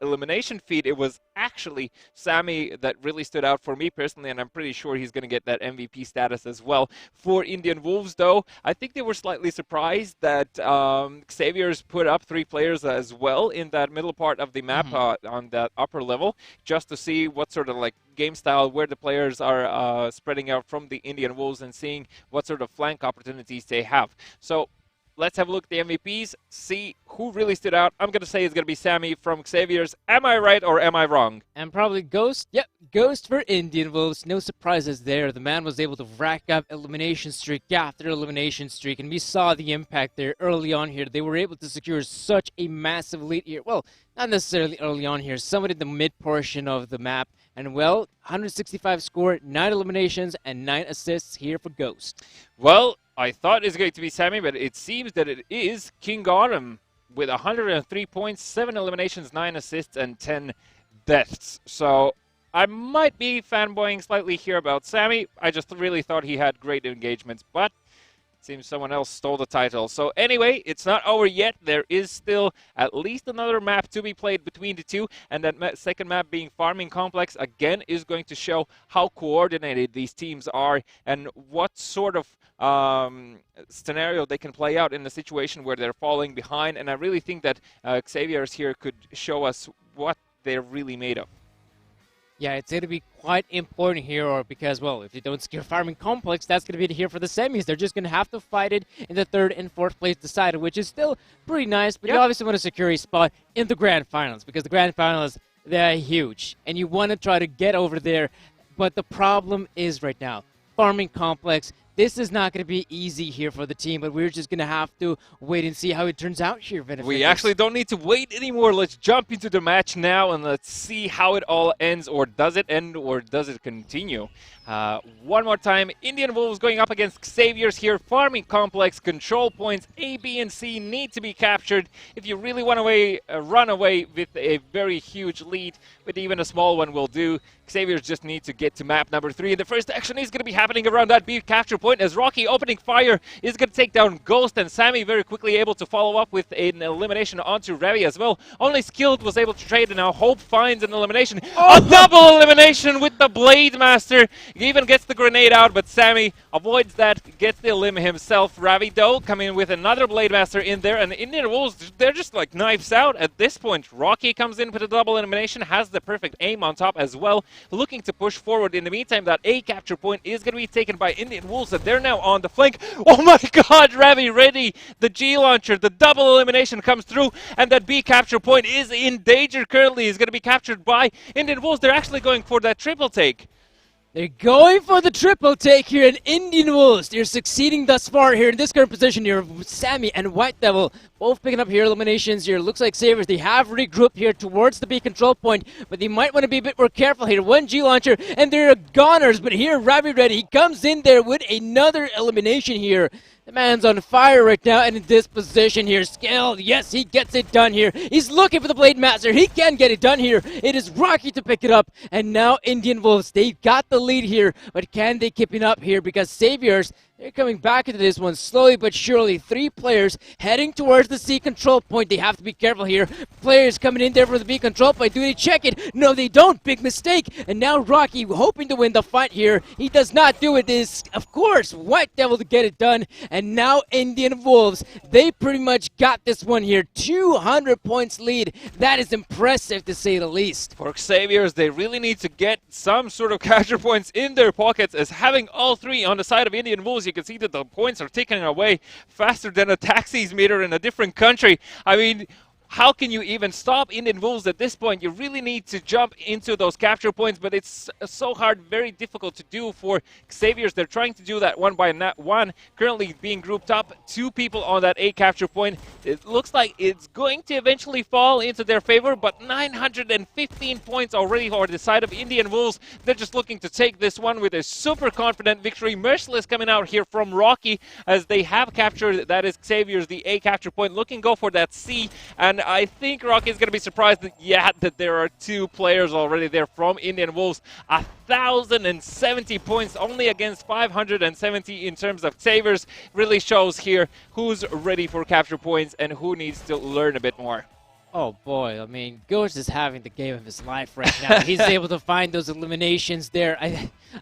elimination feed. It was actually Sammy that really stood out for me personally, and I'm pretty sure he's going to get that MVP status as well. For Indian Wolves, though, I think they were slightly surprised that Xavier's put up 3 players as well in that middle part of the map on that upper level, just to see what sort of like game style, where the players are spreading out from the Indian Wolves and seeing what sort of flank opportunities they have. So let's have a look at the MVPs, see who really stood out. I'm going to say it's going to be Sammy from Xavier's. Am I right or am I wrong? And probably Ghost. Yep, Ghost for Indian Wolves. No surprises there. The man was able to rack up elimination streak after elimination streak, and we saw the impact there early on here. They were able to secure such a massive lead here. Well, not necessarily early on here, somewhat in the mid portion of the map. And well, 165 score, 9 eliminations, and 9 assists here for Ghost. Well, I thought it was going to be Sammy, but it seems that it is King Autumn with 103 points, 7 eliminations, 9 assists, and 10 deaths. So I might be fanboying slightly here about Sammy. I just really thought he had great engagements, but it seems someone else stole the title. So anyway, it's not over yet. There is still at least another map to be played between the two, and that second map being Farming Complex again is going to show how coordinated these teams are and what sort of scenario they can play out in a situation where they're falling behind. And I really think that Xavier's here could show us what they're really made of. Yeah, it's going to be quite important here, or because, well, if you don't secure Farming Complex, that's going to be here for the semis. They're just going to have to fight it in the 3rd and 4th place decided, which is still pretty nice, but you obviously want to secure a spot in the Grand Finals, because the Grand Finals, they're huge, and you want to try to get over there. But the problem is right now, Farming Complex, this is not going to be easy here for the team, but we're just going to have to wait and see how it turns out here. We actually don't need to wait anymore. Let's jump into the match now and let's see how it all ends, or does it end, or does it continue? One more time, Indian Wolves going up against Xavier's here. Farming Complex, control points A, B, and C need to be captured if you really want to run away with a very huge lead, but even a small one will do. Xavier's just need to get to map number 3, and the first action is going to be happening around that B capture point as Rocky opening fire is going to take down Ghost, and Sammy very quickly able to follow up with an elimination onto Ravi as well. Only Skilled was able to trade, and now Hope finds an elimination. A double elimination with the Blade Master. He even gets the grenade out, but Sammy avoids that, gets the elim himself. Ravi, though, coming with another Blade Master in there, and the Indian Wolves, they're just like knives out at this point. Rocky comes in with a double elimination, has the perfect aim on top as well, looking to push forward. In the meantime, that A capture point is going to be taken by Indian Wolves, and they're now on the flank. Oh my god, Ravi ready! The G launcher, the double elimination comes through, and that B capture point is in danger currently. Is going to be captured by Indian Wolves. They're actually going for that triple take. They're going for the triple take here in Indian Wolves. They're succeeding thus far here in this current position here. Sammy and White Devil both picking up here eliminations here. Looks like Sabres, they have regrouped here towards the B control point, but they might want to be a bit more careful here. One G launcher and they're goners, but here Ravi Red, he comes in there with another elimination here. The man's on fire right now, and in this position here, Scale, yes, he gets it done here. He's looking for the Blade Master. He can get it done here. It is Rocky to pick it up, and now Indian Wolves, they got the lead here, but can they keep it up here? Because Saviors, they're coming back into this one slowly but surely. 3 players heading towards the C control point. They have to be careful here. Players coming in there for the B control point. Do they check it? No, they don't. Big mistake. And now Rocky hoping to win the fight here. He does not do it. This, of course, White Devil to get it done. And now Indian Wolves, they pretty much got this one here. 200 points lead. That is impressive to say the least. For Xavier's, they really need to get some sort of capture points in their pockets, as having all 3 on the side of Indian Wolves, you can see that the points are ticking away faster than a taxis meter in a different country. I mean, how can you even stop Indian Wolves at this point? You really need to jump into those capture points, but it's so hard, very difficult to do for Xavier's. They're trying to do that one by one, currently being grouped up, 2 people on that A capture point. It looks like it's going to eventually fall into their favor, but 915 points already on the side of Indian Wolves. They're just looking to take this one with a super confident victory. Merciless coming out here from Rocky, as they have captured, that is Xavier's, the A capture point, looking go for that C, and I think Rocky is going to be surprised that there are 2 players already there from Indian Wolves. 1,070 points only against 570 in terms of Sabres. Really shows here who's ready for capture points and who needs to learn a bit more. Oh boy, I mean, Ghost is having the game of his life right now. He's able to find those eliminations there.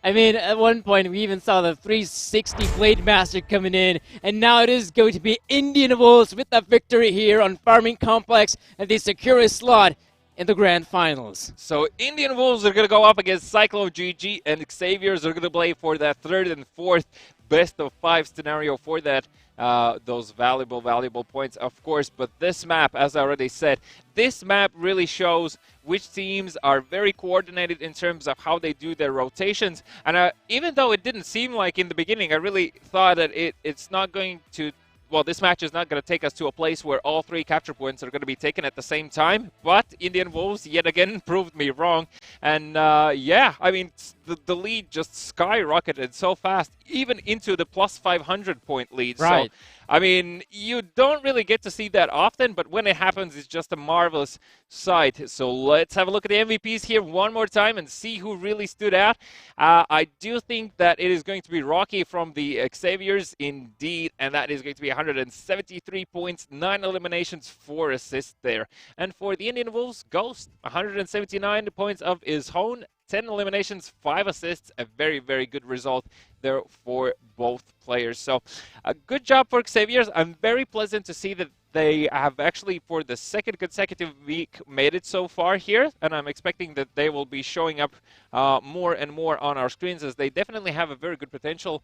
I mean, at one point we even saw the 360 Blade Master coming in, and now it is going to be Indian Wolves with the victory here on Farming Complex, and they secure a slot in the grand finals. So Indian Wolves are going to go up against Cyclone GG, and Xaviers are going to play for that 3rd and 4th best of 5 scenario for that. Those valuable points, of course. But this map, as I already said, this map really shows which teams are very coordinated in terms of how they do their rotations. And even though it didn't seem like in the beginning, I really thought that it's not going to... Well, this match is not going to take us to a place where all 3 capture points are going to be taken at the same time. But Indian Wolves, yet again, proved me wrong. And yeah, I mean, the lead just skyrocketed so fast, even into the plus 500 point lead. Right. So, I mean, you don't really get to see that often, but when it happens, it's just a marvelous sight. So let's have a look at the MVPs here one more time and see who really stood out. I do think that it is going to be Rocky from the Xaviers, indeed, and that is going to be 173 points, 9 eliminations, 4 assists there. And for the Indian Wolves, Ghost, 179 points of his own, 10 eliminations, 5 assists, a very, very good result there for both players. So a good job for Xavier's. I'm very pleasant to see that they have actually, for the 2nd consecutive week, made it so far here, and I'm expecting that they will be showing up more and more on our screens, as they definitely have a very good potential,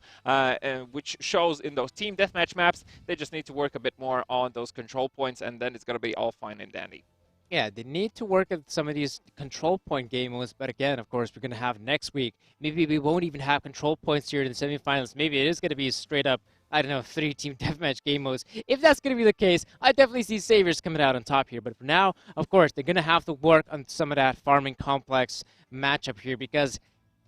which shows in those team deathmatch maps. They just need to work a bit more on those control points, and then it's going to be all fine and dandy. Yeah, they need to work at some of these control point game modes, but again, of course, we're going to have next week. Maybe we won't even have control points here in the semifinals. Maybe it is going to be straight up, I don't know, 3-team deathmatch game modes. If that's going to be the case, I definitely see Saviors coming out on top here. But for now, of course, they're going to have to work on some of that farming complex matchup here, because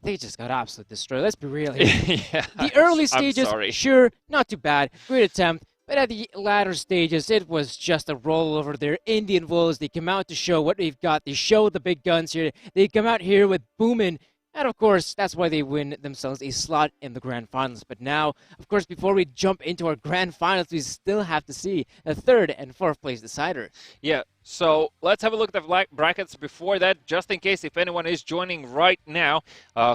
they just got absolutely destroyed. Let's be real here. Yeah, the early stages, sorry. sure, not too bad. Great attempt. But at the latter stages, it was just a rollover there. Indian Wolves, they come out to show what they've got. They show the big guns here. They come out here with Boomin'. And of course, that's why they win themselves a slot in the grand finals. But now, of course, before we jump into our grand finals, we still have to see a 3rd and 4th place decider. Yeah. So let's have a look at the brackets before that, just in case if anyone is joining right now.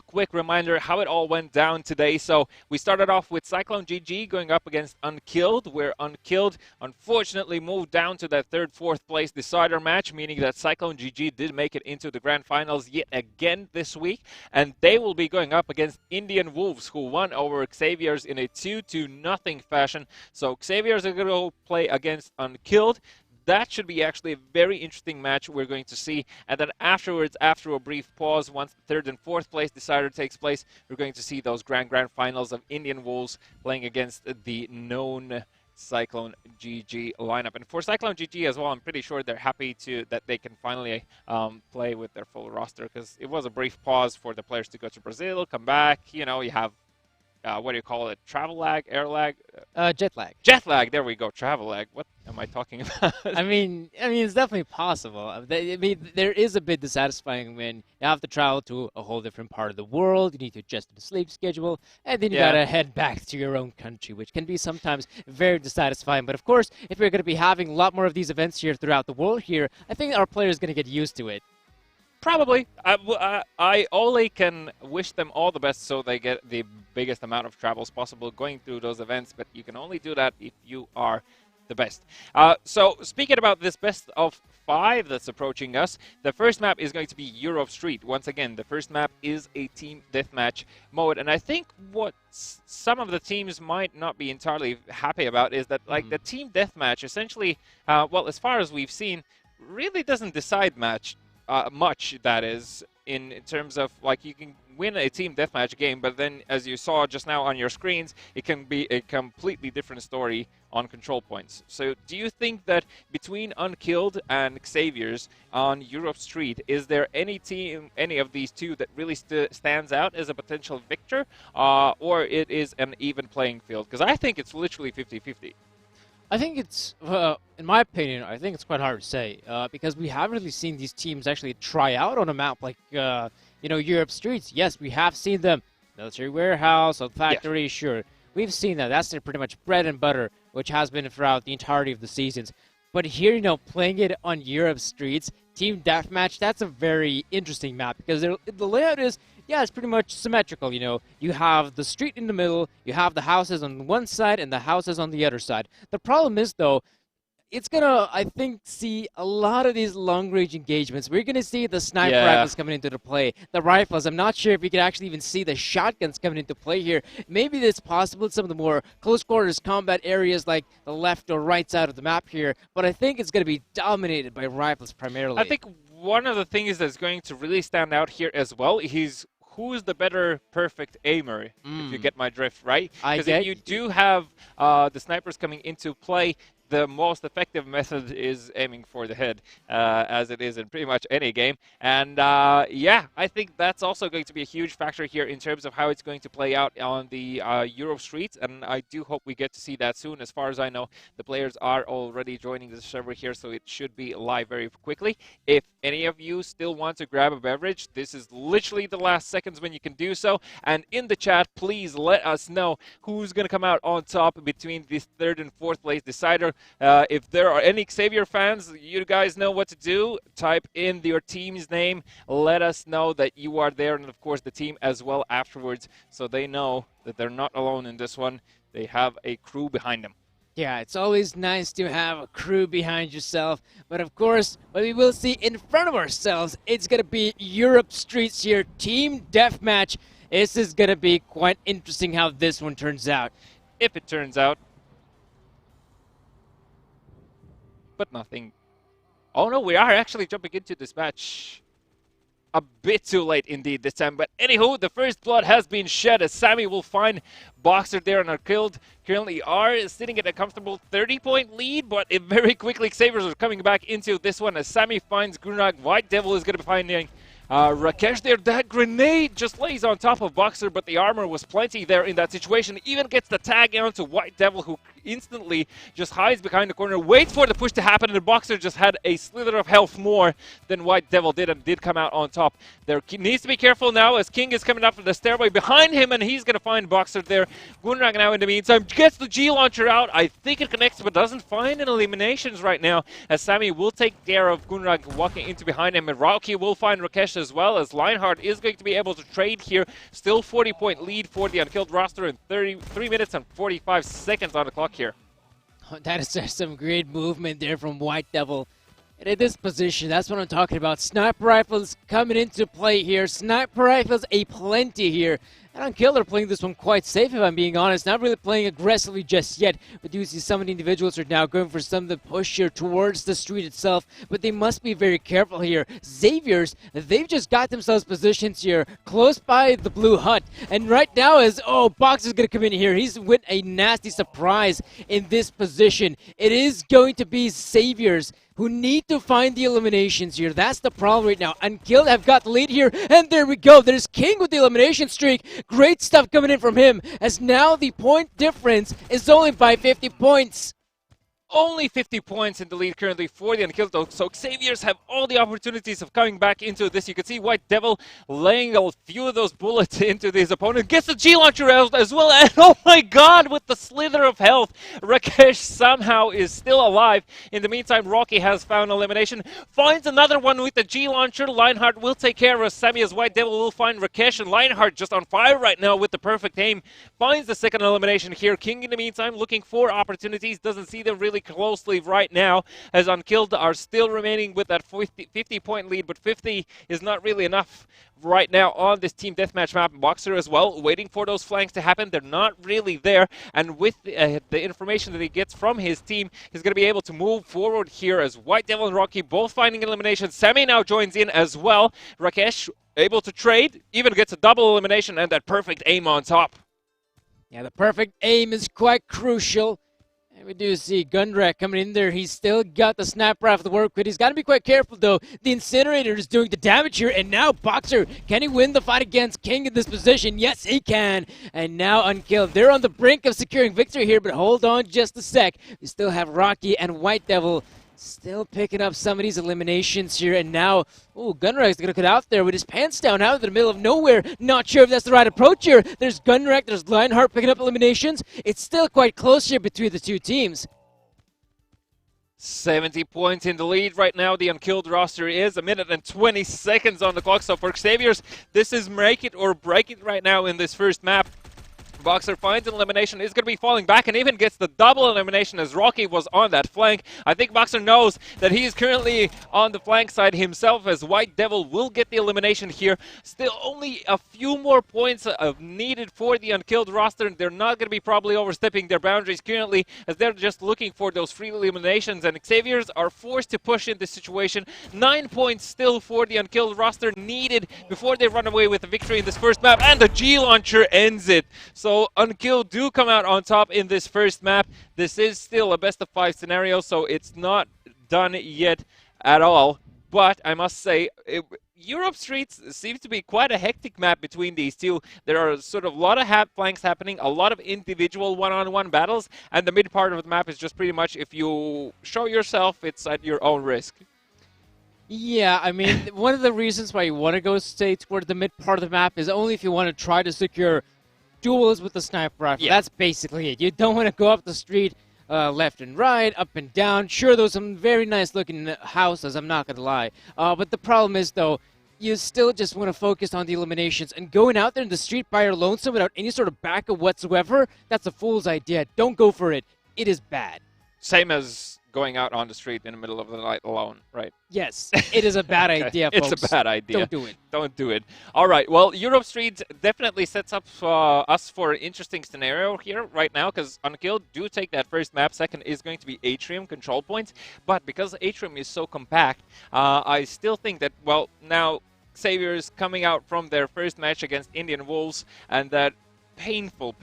Quick reminder how it all went down today. So we started off with Cyclone GG going up against Unkilled, where Unkilled unfortunately moved down to that 3rd, 4th place decider match, meaning that Cyclone GG did make it into the grand finals yet again this week. And they will be going up against Indian Wolves, who won over Xavier's in a 2-0 fashion. So Xavier's are going to play against Unkilled. that should be actually a very interesting match we're going to see. And then afterwards, after a brief pause, once the third and fourth place decider takes place, we're going to see those grand finals of Indian Wolves playing against the known Cyclone GG lineup. And for Cyclone GG as well, I'm pretty sure they're happy that they can finally play with their full roster, because it was a brief pause for the players to go to Brazil, come back. You know, you have what do you call it? Travel lag, air lag, jet lag. Jet lag. There we go. Travel lag. What am I talking about? I mean, it's definitely possible. I mean, there is a bit dissatisfying when you have to travel to a whole different part of the world. You need to adjust the sleep schedule, and then you gotta head back to your own country, which can be sometimes very dissatisfying. But of course, if we're gonna be having a lot more of these events here throughout the world here, I think our players are gonna get used to it. Probably. I only can wish them all the best so they get the biggest amount of travels possible going through those events, but you can only do that if you are the best. So speaking about this best of 5 that's approaching us, the first map is going to be Europe Street. Once again, the first map is a team deathmatch mode, and I think what some of the teams might not be entirely happy about is that like the team deathmatch essentially, well, as far as we've seen, really doesn't decide much, that is, in terms of, like, you can win a team deathmatch game, but then, as you saw just now on your screens, it can be a completely different story on control points. So do you think that between Unkilled and Xavier's on Europe Street, is there any team, any of these two, that really stands out as a potential victor, or it is an even playing field? Because I think it's literally 50-50. I think it's, in my opinion, I think it's quite hard to say, because we haven't really seen these teams actually try out on a map like, you know, Europe Streets. Yes, we have seen them. Military Warehouse, or Factory, sure. We've seen that. That's their pretty much bread and butter, which has been throughout the entirety of the seasons. But here, you know, playing it on Europe Streets, Team Deathmatch, that's a very interesting map, because the layout is, yeah, it's pretty much symmetrical, you know. You have the street in the middle, you have the houses on one side and the houses on the other side. The problem is, though, it's gonna, I think, see a lot of these long-range engagements. We're gonna see the sniper rifles coming into the play. The rifles, I'm not sure if we could actually even see the shotguns coming into play here. Maybe it's possible in some of the more close-quarters combat areas like the left or right side of the map here, but I think it's gonna be dominated by rifles primarily. I think one of the things that's going to really stand out here as well is who's the better perfect aimer, if you get my drift, right? Because if you do have the snipers coming into play, the most effective method is aiming for the head, as it is in pretty much any game. And yeah, I think that's also going to be a huge factor here in terms of how it's going to play out on the Europe streets. And I do hope we get to see that soon. As far as I know, the players are already joining the server here, so it should be live very quickly. If any of you still want to grab a beverage, this is literally the last seconds when you can do so. And in the chat, please let us know who's going to come out on top between this third and fourth place decider. If there are any Xavier fans, you guys know what to do. Type in your team's name. Let us know that you are there, and of course the team as well afterwards, so they know that they're not alone in this one. They have a crew behind them. Yeah, it's always nice to have a crew behind yourself, but of course, what we will see in front of ourselves, it's going to be Europe Streets here, Team Deathmatch. This is going to be quite interesting how this one turns out. If it turns out. But nothing. Oh no, we are actually jumping into this match a bit too late indeed this time. But anywho, the first blood has been shed as Sammy will find Boxer there and Unkilled. Currently are sitting at a comfortable 30-point lead, but it very quickly Xaviers are coming back into this one as Sammy finds Grunag. White Devil is going to be finding Rakesh there. That grenade just lays on top of Boxer, but the armor was plenty there in that situation. Even gets the tag onto White Devil, who instantly just hides behind the corner, waits for the push to happen, and the Boxer just had a slither of health more than White Devil did, and did come out on top. There needs to be careful now as King is coming up from the stairway behind him, and he's going to find Boxer there. Gunrag now in the meantime gets the G-Launcher out. I think it connects, but doesn't find any eliminations right now, as Sammy will take care of Gunrag walking into behind him, and Rauki will find Rakesh as well, as Lionheart is going to be able to trade here. Still 40-point lead for the Unkilled roster, and 33 minutes and 45 seconds on the clock here. That is just some great movement there from White Devil. And in this position, that's what I'm talking about. Sniper rifles coming into play here. Sniper rifles aplenty here. And Unkilled are playing this one quite safe, if I'm being honest. Not really playing aggressively just yet. But you see some of the individuals are now going for some of the push here towards the street itself. But they must be very careful here. Xavier's, they've just got themselves positions here close by the blue hut. And right now is, Box is going to come in here. He's with a nasty surprise in this position. It is going to be Xavier's who need to find the eliminations here. That's the problem right now. Unkilled have got the lead here, and there we go. There's King with the elimination streak. Great stuff coming in from him, as now the point difference is only by 50 points. Only 50 points in the lead currently for the Unkilled, though. So Xaviers have all the opportunities of coming back into this. You can see White Devil laying a few of those bullets into his opponent. Gets the G-Launcher out as well. And oh my god, with the slither of health, Rakesh somehow is still alive. In the meantime, Rocky has found elimination. Finds another one with the G-Launcher. Lionheart will take care of Sammy as White Devil will find Rakesh. And Lionheart just on fire right now with the perfect aim. Finds the second elimination here. King in the meantime looking for opportunities. Doesn't see them really closely right now, as Unkilled are still remaining with that 50-point lead, but 50 is not really enough right now on this team deathmatch map. Boxer as well, waiting for those flanks to happen. They're not really there, and with the information that he gets from his team, he's going to be able to move forward here as White Devil and Rocky both finding elimination. Sammy now joins in as well. Rakesh able to trade, even gets a double elimination, and that perfect aim on top. Yeah, the perfect aim is quite crucial. And we do see Gundrak coming in there. He's still got the snap rifle to work with. He's got to be quite careful, though. The Incinerator is doing the damage here. And now Boxer, can he win the fight against King in this position? Yes, he can. And now Unkilled. They're on the brink of securing victory here, but hold on just a sec. We still have Rocky and White Devil still picking up some of these eliminations here, and now, Gunrak's gonna get out there with his pants down out in the middle of nowhere. Not sure if that's the right approach here. There's Gunrak, there's Lionheart picking up eliminations. It's still quite close here between the two teams. 70 points in the lead right now. The Unkilled roster is 1 minute and 20 seconds on the clock. So for Xaviers, this is make it or break it right now in this first map. Boxer finds an elimination, is going to be falling back and even gets the double elimination as Rocky was on that flank. I think Boxer knows that he is currently on the flank side himself, as White Devil will get the elimination here. Still only a few more points needed for the Unkilled roster, and they're not going to be probably overstepping their boundaries currently, as they're just looking for those free eliminations, and Xaviers are forced to push in this situation. 9 points still for the Unkilled roster needed before they run away with the victory in this first map, and the G-Launcher ends it. So Unkilled do come out on top in this first map. This is still a best of 5 scenario, so it's not done yet at all. But I must say, Europe Streets seems to be quite a hectic map between these two. There are sort of a lot of flanks happening, a lot of individual one-on-one battles, and the mid part of the map is just pretty much, if you show yourself, it's at your own risk. Yeah, I mean, one of the reasons why you want to go stay toward the mid part of the map is only if you want to try to secure duels with the sniper rifle. Yeah. That's basically it. You don't want to go up the street left and right, up and down. Sure, those some very nice looking houses, I'm not going to lie. But the problem is, though, you still just want to focus on the eliminations, and going out there in the street by your lonesome without any sort of backup whatsoever, that's a fool's idea. Don't go for it. It is bad. Same as going out on the street in the middle of the night alone, right? Yes, it is a bad idea, folks. It's a bad idea. Don't do it. Don't do it. All right, well, Europe Street definitely sets up us for an interesting scenario here right now, because Unkilled do take that first map. Second is going to be Atrium control points, but because Atrium is so compact, I still think that, well, now Xavier's coming out from their first match against Indian Wolves, and that painful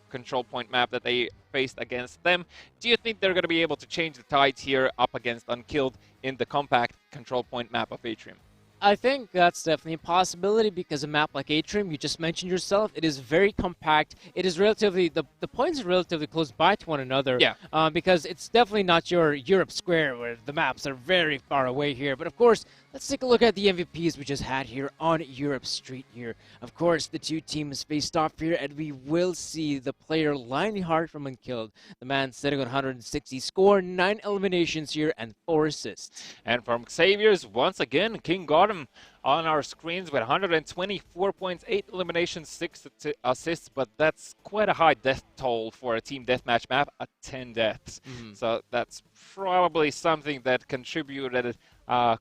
control point map that they faced against them. Do you think they're going to be able to change the tides here up against Unkilled in the compact control point map of Atrium? I think that's definitely a possibility, because a map like Atrium, you just mentioned yourself, it is very compact. It is relatively, the points are relatively close by to one another. Yeah. Because it's definitely not your Europe Square where the maps are very far away here. But of course, let's take a look at the MVPs we just had here on Europe Street here. Of course, the two teams faced off here, and we will see the player Lionheart from Unkilled. The man sitting on 160 score, 9 eliminations here, and 4 assists. And from Xavier's, once again, King got him on our screens with 124 points, 8 eliminations, 6 assists, but that's quite a high death toll for a team deathmatch map at 10 deaths. So that's probably something that contributed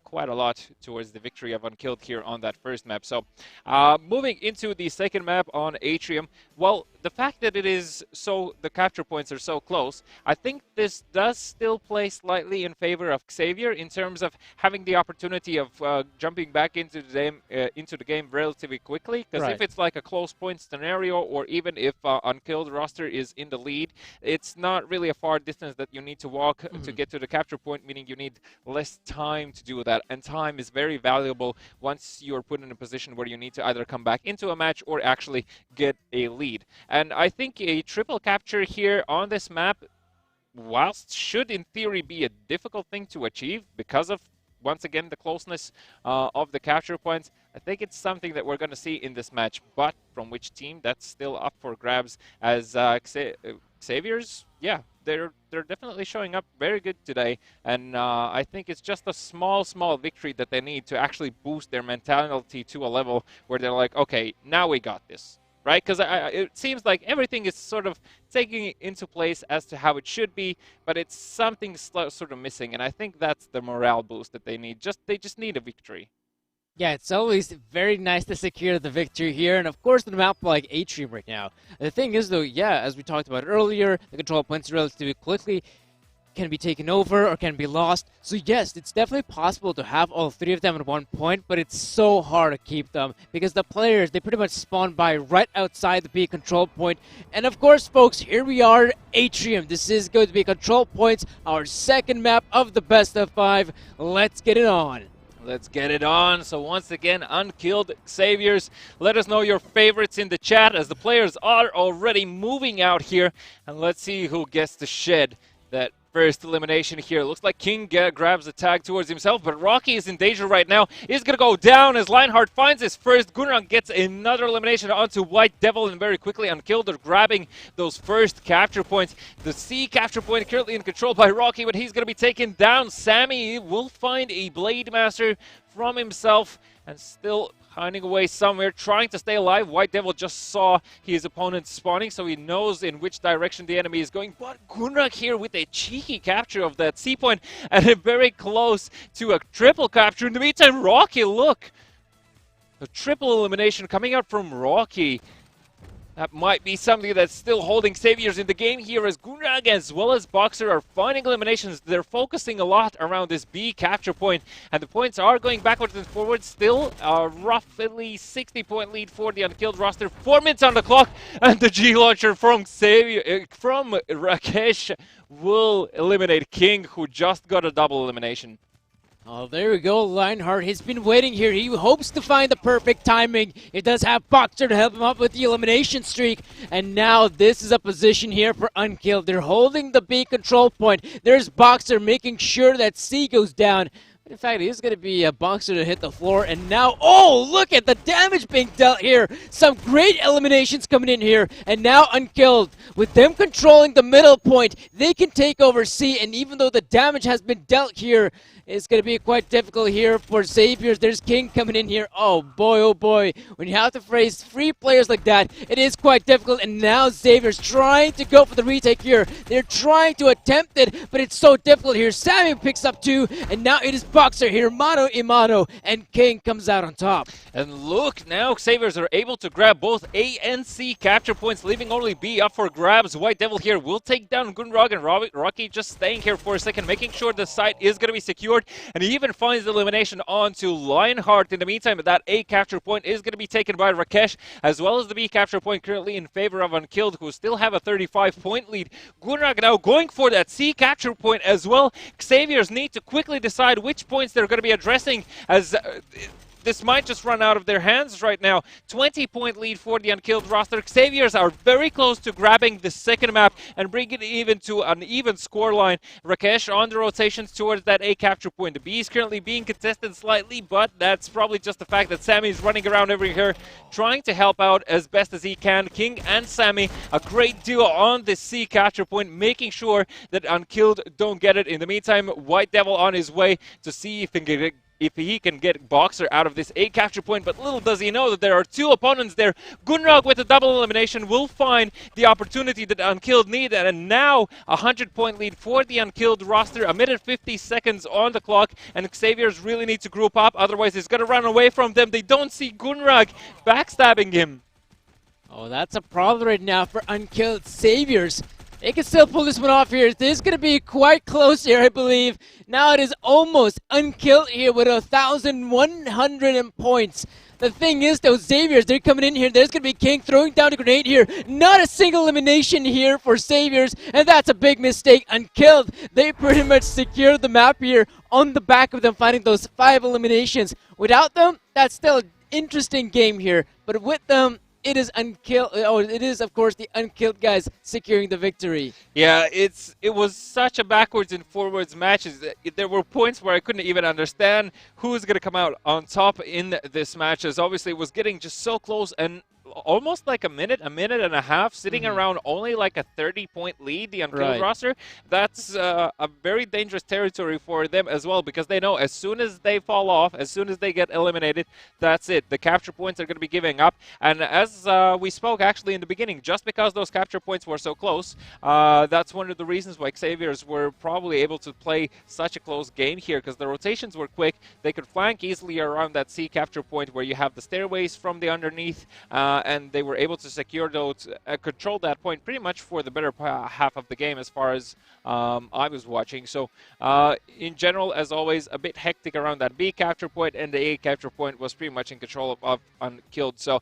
quite a lot towards the victory of Unkilled here on that first map. So moving into the second map on Atrium, well, the fact that the capture points are so close, I think this does still play slightly in favor of Xavier in terms of having the opportunity of jumping back into the game relatively quickly. Because if it's like a close point scenario, or even if Unkilled roster is in the lead, it's not really a far distance that you need to walk to get to the capture point, meaning you need less time to do that. And time is very valuable once you're put in a position where you need to either come back into a match or actually get a lead. And I think a triple capture here on this map, whilst should in theory be a difficult thing to achieve because of, once again, the closeness of the capture points, I think it's something that we're going to see in this match. But from which team, that's still up for grabs, as Xavier's, yeah, they're definitely showing up very good today. And I think it's just a small victory that they need to actually boost their mentality to a level where they're like, okay, now we got this. Right? Because it seems like everything is sort of taking into place as to how it should be, but it's something sort of missing, and I think that's the morale boost that they need. They just need a victory. Yeah, it's always very nice to secure the victory here, and of course, in a map like Atrium right now. The thing is, though, yeah, as we talked about earlier, the control points relatively quickly can be taken over or can be lost. So yes, it's definitely possible to have all three of them at one point, but it's so hard to keep them because the players, they pretty much spawn by right outside the B control point. And of course, folks, here we are, Atrium. This is going to be control points, our second map of the best of 5. Let's get it on. Let's get it on. So once again, Unkilled, Xaviers, let us know your favorites in the chat as the players are already moving out here. And let's see who gets to shed that first elimination here. Looks like King grabs the tag towards himself, but Rocky is in danger right now. He's going to go down as Lionheart finds his first. Gunnar gets another elimination onto White Devil, and very quickly Unkilled are grabbing those first capture points. The C capture point currently in control by Rocky, but he's going to be taken down. Sammy will find a Blade Master from himself and still hiding away somewhere, trying to stay alive. White Devil just saw his opponent spawning, so he knows in which direction the enemy is going. But Gunnar here with a cheeky capture of that C point, and very close to a triple capture. In the meantime, Rocky, look! A triple elimination coming out from Rocky. That might be something that's still holding Xaviers in the game here, as Gunnar as well as Boxer are finding eliminations. They're focusing a lot around this B capture point, and the points are going backwards and forwards. Still a roughly 60-point lead for the Unkilled roster. 4 minutes on the clock, and the G launcher from Rakesh will eliminate King, who just got a double elimination. Oh, there we go. Lionheart has been waiting here. He hopes to find the perfect timing. He does have Boxer to help him up with the elimination streak. And now this is a position here for Unkilled. They're holding the B control point. There's Boxer making sure that C goes down. In fact, it is going to be a Boxer to hit the floor. And now, oh, look at the damage being dealt here. Some great eliminations coming in here. And now Unkilled, with them controlling the middle point, they can take over C. And even though the damage has been dealt here, it's going to be quite difficult here for Xaviers. There's King coming in here. Oh boy. When you have to face 3 players like that, it is quite difficult. And now Xaviers trying to go for the retake here. They're trying to attempt it, but it's so difficult here. Sammy picks up 2, and now it is Boxer here, mano a mano, and King comes out on top. And look, now Xaviers are able to grab both A and C capture points, leaving only B up for grabs. White Devil here will take down Gunrog, and Rocky just staying here for a second, making sure the site is going to be secured. And he even finds the elimination onto Lionheart. In the meantime, that A capture point is going to be taken by Rakesh, as well as the B capture point currently in favor of Unkilled, who still have a 35-point lead. Gunrag now going for that C capture point as well. Xaviers need to quickly decide which points they're going to be addressing, as this might just run out of their hands right now. 20-point lead for the Unkilled roster. Xaviers are very close to grabbing the second map and bring it even to an even scoreline. Rakesh on the rotations towards that A capture point. The B is currently being contested slightly, but that's probably just the fact that Sammy is running around over here trying to help out as best as he can. King and Sammy, a great duo on the C capture point, making sure that Unkilled don't get it. In the meantime, White Devil on his way to see if he can if he can get Boxer out of this A capture point, but little does he know that there are two opponents there. Gunrog with a double elimination will find the opportunity that Unkilled need, and now a 100-point lead for the Unkilled roster. A minute 50 seconds on the clock, and Xavier's really need to group up, otherwise he's going to run away from them. They don't see Gunrog backstabbing him. Oh, that's a problem right now for Unkilled Saviors. They can still pull this one off here. This is going to be quite close here, I believe. Now it is almost Unkilled here with 1,100 points. The thing is, though, Saviors, they're coming in here. There's going to be King throwing down a grenade here. Not a single elimination here for Saviors, and that's a big mistake. Unkilled, they pretty much secured the map here on the back of them finding those 5 eliminations. Without them, that's still an interesting game here. But with them, it is Unkilled. Oh, it is, of course, the Unkilled guys securing the victory. Yeah, it was such a backwards and forwards matches. There were points where I couldn't even understand who's going to come out on top in this match, as obviously it was getting just so close and almost like a minute and a half, sitting around only like a 30-point lead, the Unkilled roster. That's a very dangerous territory for them as well, because they know as soon as they fall off, as soon as they get eliminated, that's it. The capture points are going to be giving up. And as we spoke actually in the beginning, just because those capture points were so close, that's one of the reasons why Xaviers were probably able to play such a close game here, because the rotations were quick. They could flank easily around that C capture point where you have the stairways from the underneath, and they were able to secure those, control that point pretty much for the better half of the game as far as I was watching. So in general, as always, a bit hectic around that B capture point, and the A capture point was pretty much in control of Unkilled. So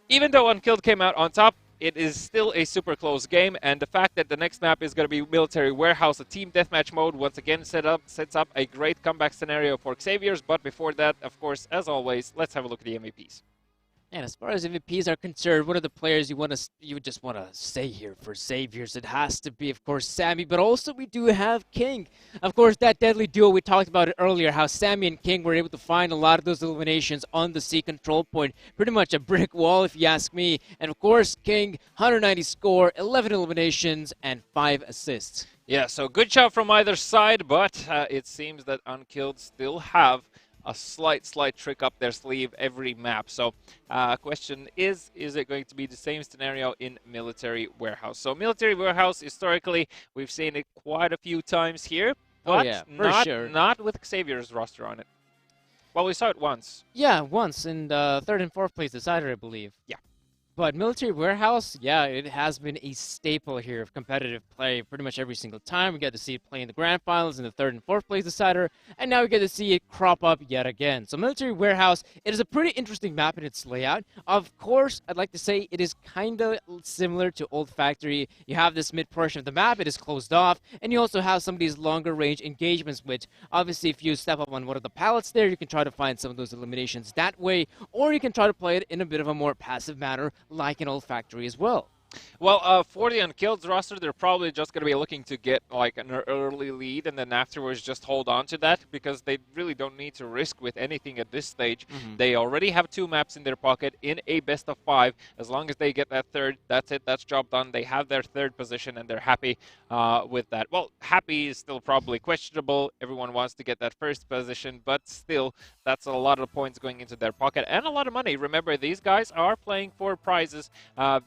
even though Unkilled came out on top, it is still a super close game, and the fact that the next map is going to be Military Warehouse, a team deathmatch mode, once again sets up a great comeback scenario for Xaviers. But before that, of course, as always, let's have a look at the MVPs. And as far as MVPs are concerned, what are the players you just want to say here for Saviors? It has to be, of course, Sammy, but also we do have King. Of course, that deadly duo, we talked about it earlier, how Sammy and King were able to find a lot of those eliminations on the C control point. Pretty much a brick wall, if you ask me. And of course, King, 190 score, 11 eliminations, and 5 assists. Yeah, so good job from either side, but it seems that Unkilled still have a slight trick up their sleeve every map. So question is it going to be the same scenario in Military Warehouse? So Military Warehouse, historically, we've seen it quite a few times here, but not with Xavier's roster on it. Well, we saw it once. Yeah, once in the 3rd and 4th place decider, I believe. Yeah. But Military Warehouse, yeah, it has been a staple here of competitive play pretty much every single time. We get to see it play in the grand finals in the 3rd and 4th place decider, and now we get to see it crop up yet again. So Military Warehouse, it is a pretty interesting map in its layout. Of course, I'd like to say it is kind of similar to Old Factory. You have this mid portion of the map, it is closed off, and you also have some of these longer range engagements, which obviously if you step up on one of the pallets there, you can try to find some of those eliminations that way, or you can try to play it in a bit of a more passive manner, like an Old Factory as well. Well, for the Unkilled roster, they're probably just going to be looking to get like an early lead and then afterwards just hold on to that, because they really don't need to risk with anything at this stage. They already have 2 maps in their pocket in a best of 5. As long as they get that 3rd, that's it, that's job done. They have their 3rd position and they're happy with that. Well, happy is still probably questionable. Everyone wants to get that 1st position, but still, that's a lot of points going into their pocket and a lot of money. Remember, these guys are playing for prizes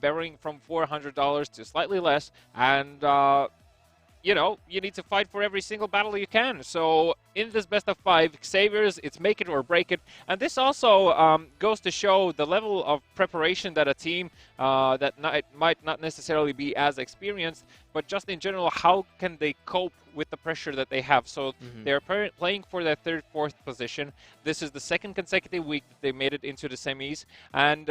varying from $400 to slightly less, and you know, you need to fight for every single battle you can. So in this best of 5, Xavier's, it's make it or break it. And this also goes to show the level of preparation that a team that might not necessarily be as experienced, but just in general, how can they cope with the pressure that they have. So they're playing for their 3rd, 4th position. This is the 2nd consecutive week that they made it into the semis, and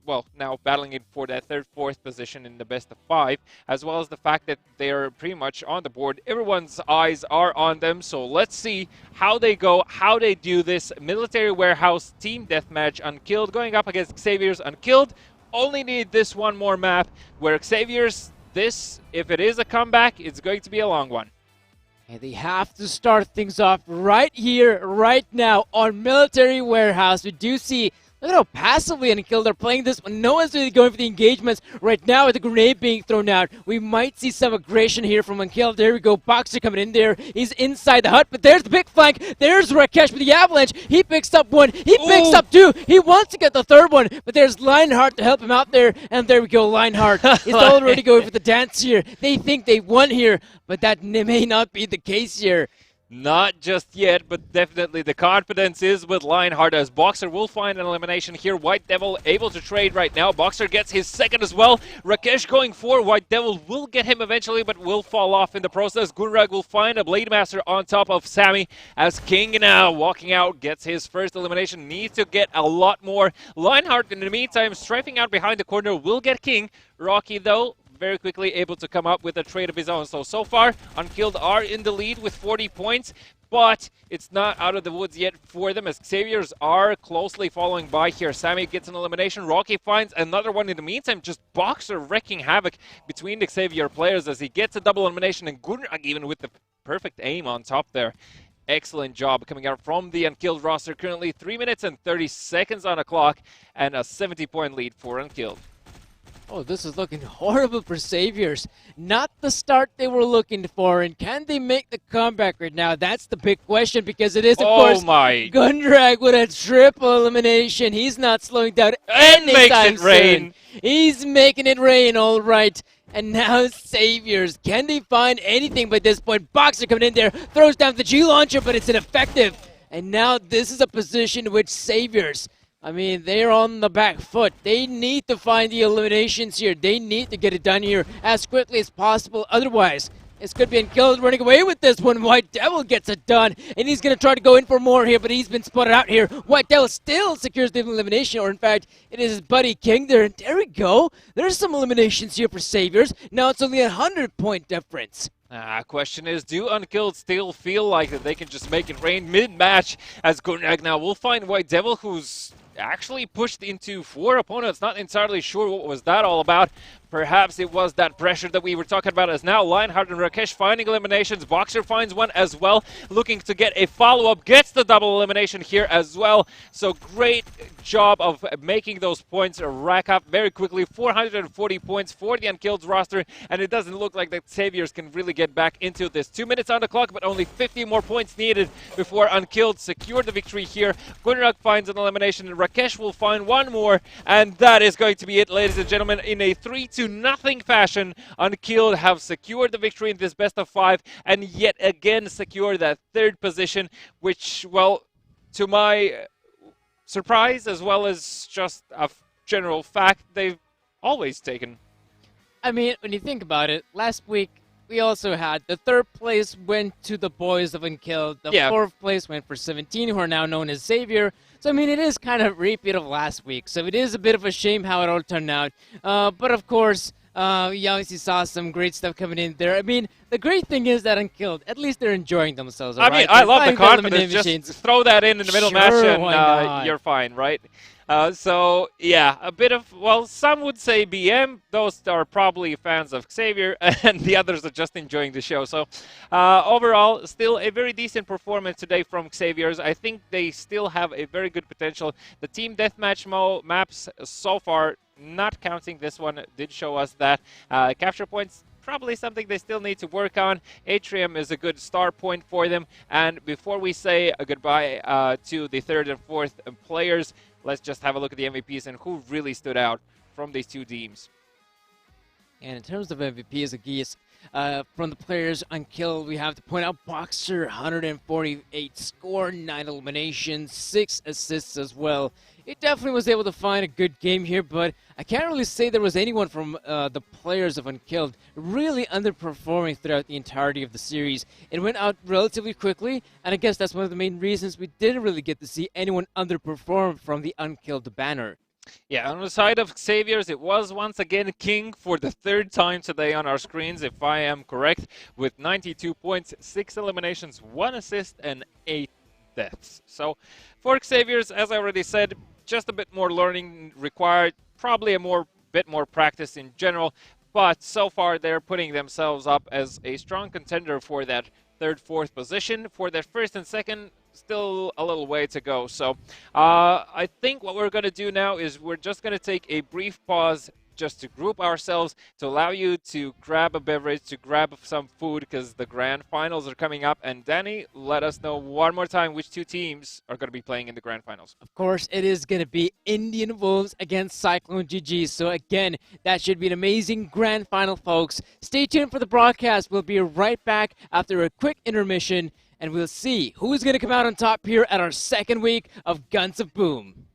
well, now battling it for that 3rd, 4th position in the best of 5, as well as the fact that they're pretty much on the board. Everyone's eyes are on them, so let's see how they go, how they do this. Military Warehouse team deathmatch, Unkilled going up against Xavier's. Unkilled only need this one more map, where Xavier's, this, if it is a comeback, it's going to be a long one. And they have to start things off right here, right now on Military Warehouse. We do see Look at how passively Unkilled are playing this one. No one's really going for the engagements. Right now with the grenade being thrown out, we might see some aggression here from Unkilled. There we go, Boxer coming in there. He's inside the hut, but there's the big flank. There's Rakesh with the avalanche. He picks up one. He picks up two. He wants to get the third one, but there's Lionheart to help him out there. And there we go, Lionheart is already going for the dance here. They think they won here, but that may not be the case here. Not just yet, but definitely the confidence is with Lionheart as Boxer will find an elimination here. White Devil able to trade right now. Boxer gets his second as well. Rakesh going for White Devil will get him eventually, but will fall off in the process. Gunrag will find a Blade Master on top of Sammy as King now walking out gets his first elimination. Needs to get a lot more. Lionheart in the meantime strafing out behind the corner will get King. Rocky though very quickly able to come up with a trade of his own. So far, Unkilled are in the lead with 40 points, but it's not out of the woods yet for them as Xaviers are closely following by here. Sammy gets an elimination. Rocky finds another one in the meantime. Just Boxer wrecking havoc between the Xavier players as he gets a double elimination, and Gunrag even with the perfect aim on top there. Excellent job coming out from the Unkilled roster. Currently 3 minutes and 30 seconds on the clock and a 70-point lead for Unkilled. Oh, this is looking horrible for Saviors. Not the start they were looking for, and can they make the comeback right now? That's the big question, because it is, of course, Gunrag with a triple elimination. He's not slowing down anytime soon. He's making it rain, all right. And now Saviors, can they find anything by this point? Boxer coming in there, throws down the G-Launcher, but it's ineffective. And now this is a position in which Saviors, I mean, they're on the back foot. They need to find the eliminations here. They need to get it done here as quickly as possible. Otherwise, it's going to be Unkilled running away with this one. White Devil gets it done, and he's going to try to go in for more here, but he's been spotted out here. White Devil still secures the elimination, or in fact, it is his buddy King there. And there we go. There's some eliminations here for Saviors. Now it's only a 100-point difference. Question is, do Unkilled still feel like that they can just make it rain mid-match as Gunrag now will find White Devil, who's actually pushed into 4 opponents. Not entirely sure what was that all about. Perhaps it was that pressure that we were talking about, as now Lionheart and Rakesh finding eliminations. Boxer finds one as well, looking to get a follow-up, gets the double elimination here as well. So great job of making those points rack up very quickly. 440 points for the Unkilled roster, and it doesn't look like the Saviors can really get back into this. 2 minutes on the clock, but only 50 more points needed before Unkilled secure the victory here. Gunrag finds an elimination, and Rakesh will find one more, and that is going to be it, ladies and gentlemen, in a 3-2 nothing fashion. Unkilled have secured the victory in this best of 5 and yet again secured that 3rd position, which, well, to my surprise as well as just a general fact, they've always taken. I mean, when you think about it, last week we also had the 3rd place went to the boys of Unkilled. The 4th place went for 17, who are now known as Xavier. So, I mean, it is kind of a repeat of last week. So it is a bit of a shame how it all turned out. But, of course, we obviously saw some great stuff coming in there. I mean, the great thing is that Unkilled, at least they're enjoying themselves. I mean, I love the confidence. Just throw that in the middle match and you're fine, right? So, yeah, a bit of, well, some would say BM. Those are probably fans of Xavier, and the others are just enjoying the show. So, overall, still a very decent performance today from Xavier's. I think they still have a very good potential. The team deathmatch maps so far, not counting this one, did show us that. Capture points, probably something they still need to work on. Atrium is a good start point for them. And before we say a goodbye to the 3rd and 4th players, let's just have a look at the MVPs and who really stood out from these 2 teams. And in terms of MVPs, Agis, from the players Unkilled, we have to point out Boxer, 148 score, 9 eliminations, 6 assists as well. It definitely was able to find a good game here, but I can't really say there was anyone from the players of Unkilled really underperforming throughout the entirety of the series. It went out relatively quickly, and I guess that's one of the main reasons we didn't really get to see anyone underperform from the Unkilled banner. Yeah, on the side of Xavier's, it was once again King for the 3rd time today on our screens, if I am correct, with 92 points, 6 eliminations, 1 assist, and 8 deaths. So for Xavier's, as I already said, just a bit more learning required, probably a bit more practice in general, but so far they're putting themselves up as a strong contender for that 3rd, 4th position. For their 1st and 2nd, still a little way to go. So I think what we're going to do now is we're just going to take a brief pause just to group ourselves, to allow you to grab a beverage, to grab some food, because the grand finals are coming up. And Danny, let us know one more time which two teams are going to be playing in the grand finals. Of course, it is going to be Indian Wolves against Cyclone GG. So again, that should be an amazing grand final, folks. Stay tuned for the broadcast. We'll be right back after a quick intermission, and we'll see who's going to come out on top here at our second week of Guns of Boom.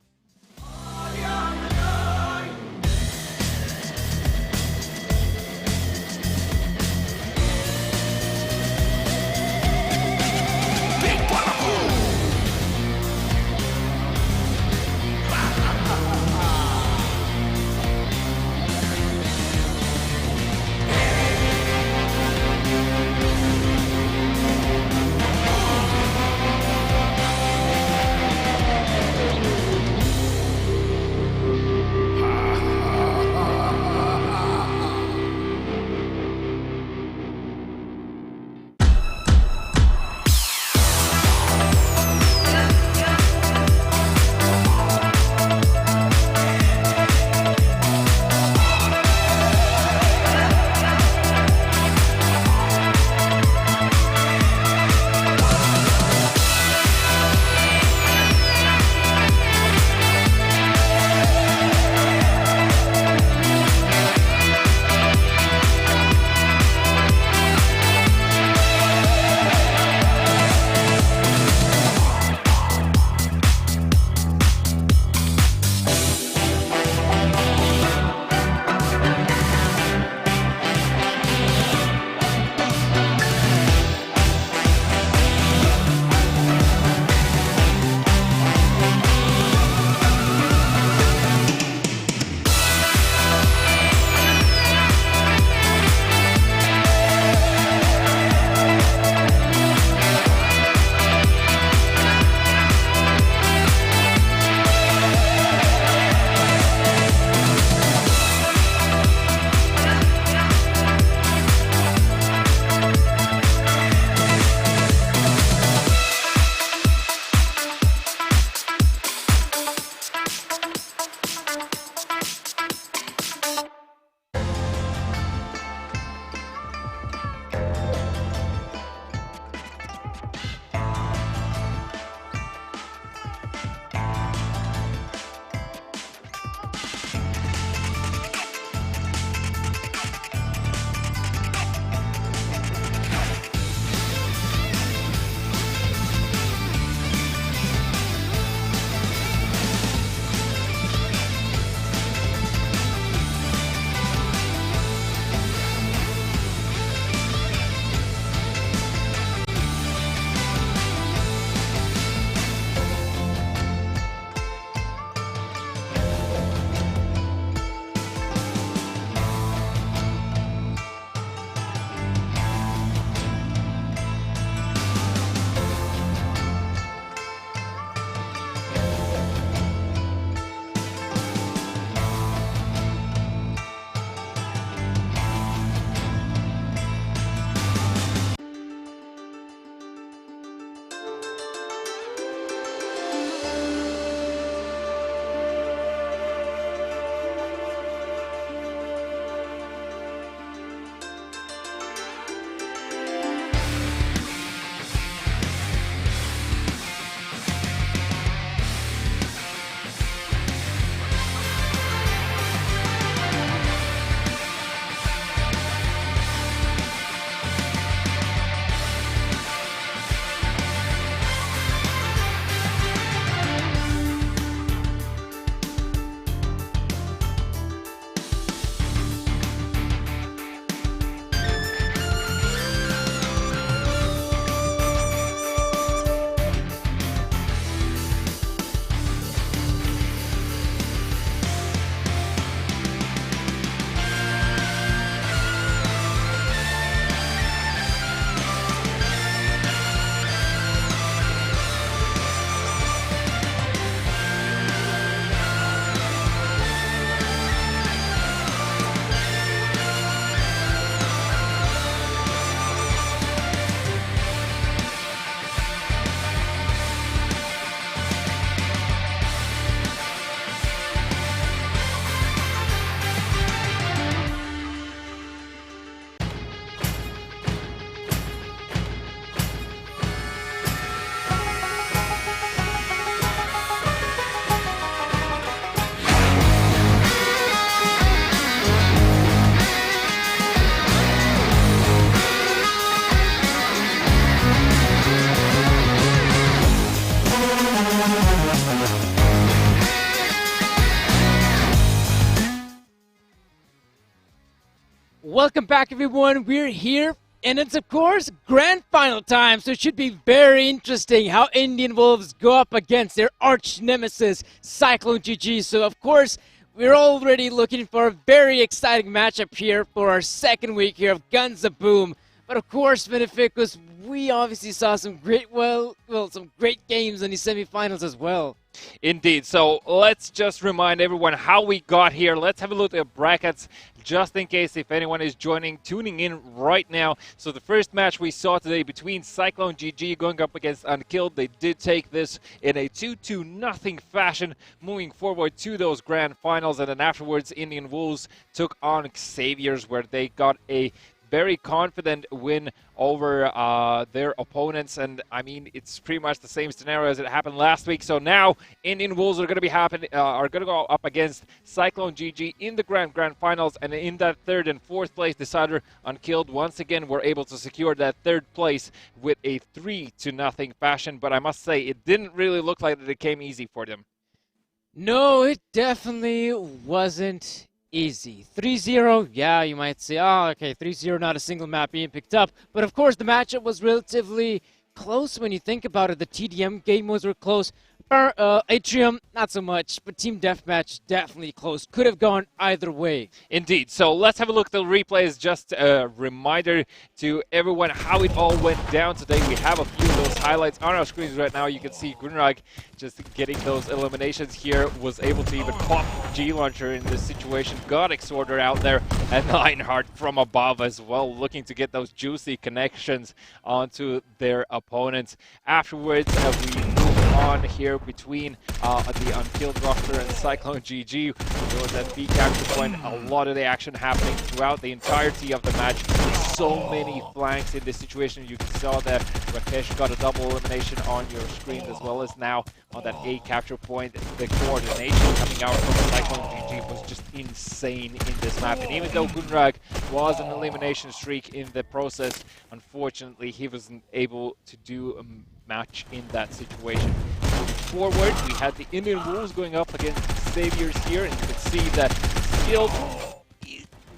Welcome back, everyone. We're here, and it's, of course, grand final time, so it should be very interesting how Indian Wolves go up against their arch nemesis, Cyclone GG. So, of course, we're already looking for a very exciting matchup here for our second week here of Guns a Boom. But, of course, Beneficus, we obviously saw some great, some great games in the semifinals as well. Indeed. So let's just remind everyone how we got here. Let's have a look at brackets just in case if anyone is tuning in right now. So the first match we saw today between Cyclone GG going up against Unkilled. They did take this in a 2-0 fashion, moving forward to those grand finals. And then afterwards, Indian Wolves took on Xaviers, where they got a very confident win over their opponents, and I mean it's pretty much the same scenario as it happened last week. So now Indian Wolves are going to go up against Cyclone GG in the grand finals, and in that third and fourth place decider, Unkilled once again were able to secure that third place with a 3-0 fashion. But I must say it didn't really look like that it came easy for them. No, it definitely wasn't easy. 3-0, yeah, you might say, oh, okay, 3-0, not a single map being picked up. But of course, the matchup was relatively close when you think about it. The TDM game was close. Atrium, not so much, but Team Deathmatch, definitely close. Could have gone either way. Indeed. So let's have a look at the replays. Just a reminder to everyone how it all went down today. We have a few of those highlights on our screens right now. You can see Gunrag just getting those eliminations here, was able to even pop G-Launcher in this situation. Got Exorder out there, and Lionheart from above as well, looking to get those juicy connections onto their opponents. Afterwards, we move on here between the Unkilled roster and Cyclone GG. There was that B capture point, a lot of the action happening throughout the entirety of the match. So many flanks in this situation. You saw that Rakesh got a double elimination on your screen, as well as now on that A capture point. The coordination coming out from Cyclone GG was just insane in this map. And even though Gunrag was an elimination streak in the process, unfortunately he wasn't able to do a match in that situation. Moving forward, we had the Indian Wolves going up against Xaviers here, and you can see that Skilled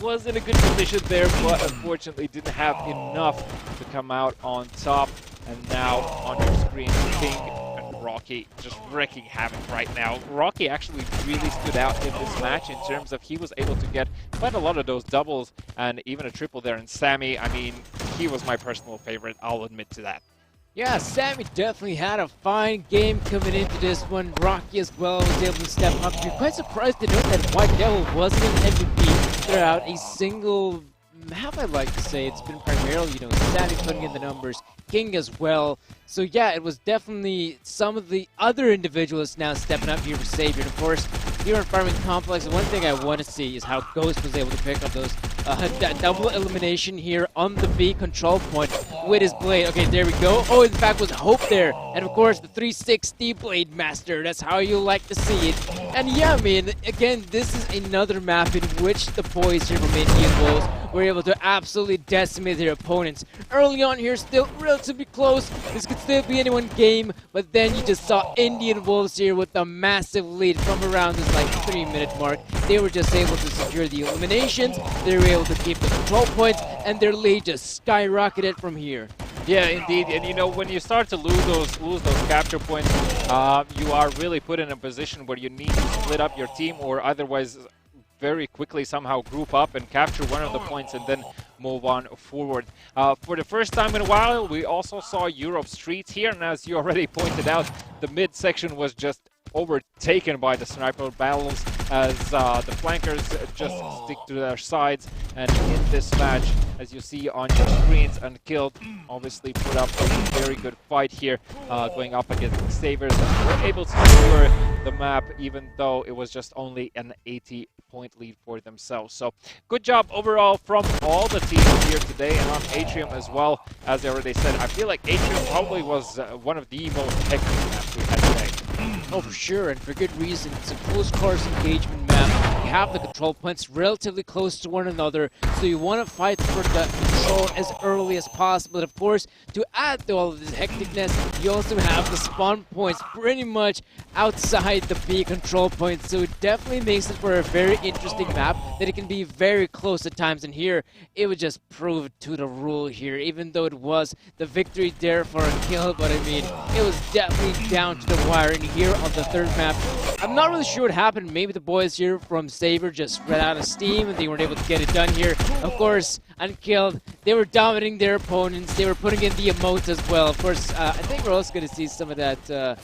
was in a good position there, but unfortunately didn't have enough to come out on top. And now on your screen, King and Rocky just wreaking havoc right now. Rocky actually really stood out in this match in terms of he was able to get quite a lot of those doubles and even a triple there. And Sammy, I mean, he was my personal favorite, I'll admit to that. Yeah, Sammy definitely had a fine game coming into this one. Rocky as well was able to step up. You're quite surprised to note that White Devil wasn't an MVP throughout a single map, I'd like to say. It's been primarily, Sammy putting in the numbers, King as well. So yeah, it was definitely some of the other individuals now stepping up here for Xavier. And of course, here in Farming Complex, the one thing I want to see is how Ghost was able to pick up those double elimination here on the B control point with his blade. Okay, there we go. Oh, in fact, was Hope there. And of course, the 360 Blade Master. That's how you like to see it. And yeah, I mean, again, this is another map in which the boys here from Indian Wolves were able to absolutely decimate their opponents. Early on here, still relatively close. This could still be anyone's game, but then you just saw Indian Wolves here with a massive lead from around this like 3-minute mark. They were just able to secure the eliminations. They were able to keep the control points, and their lead just skyrocketed from here. Yeah, indeed. And when you start to lose those capture points, you are really put in a position where you need to split up your team, or otherwise very quickly somehow group up and capture one of the points and then move on forward. For the first time in a while, we also saw Europe Streets here, and as you already pointed out, the mid section was just overtaken by the sniper battles as the flankers just stick to their sides. And in this match, as you see on your screens, Unkilled obviously put up a very good fight here, going up against Xaviers, and were able to secure the map even though it was just only an 80-point lead for themselves. So good job overall from all the teams here today, and on Atrium as well. As I already said, I feel like Atrium probably was one of the most hectic maps we had today. Oh, for sure, and for good reason. It's a close course engagement map. You have the control points relatively close to one another, so you want to fight for the control as early as possible. And of course, to add to all of this hecticness, you also have the spawn points pretty much outside the B control point, so it definitely makes it for a very interesting map that it can be very close at times. And here, it would just prove to the rule here, even though it was the victory there for Unkilled, but I mean, it was definitely down to the wire. And here on the third map, I'm not really sure what happened. Maybe the boys here from Saber just ran out of steam and they weren't able to get it done here. Of course, Unkilled, they were dominating their opponents. They were putting in the emotes as well. Of course, I think we're also going to see some of that.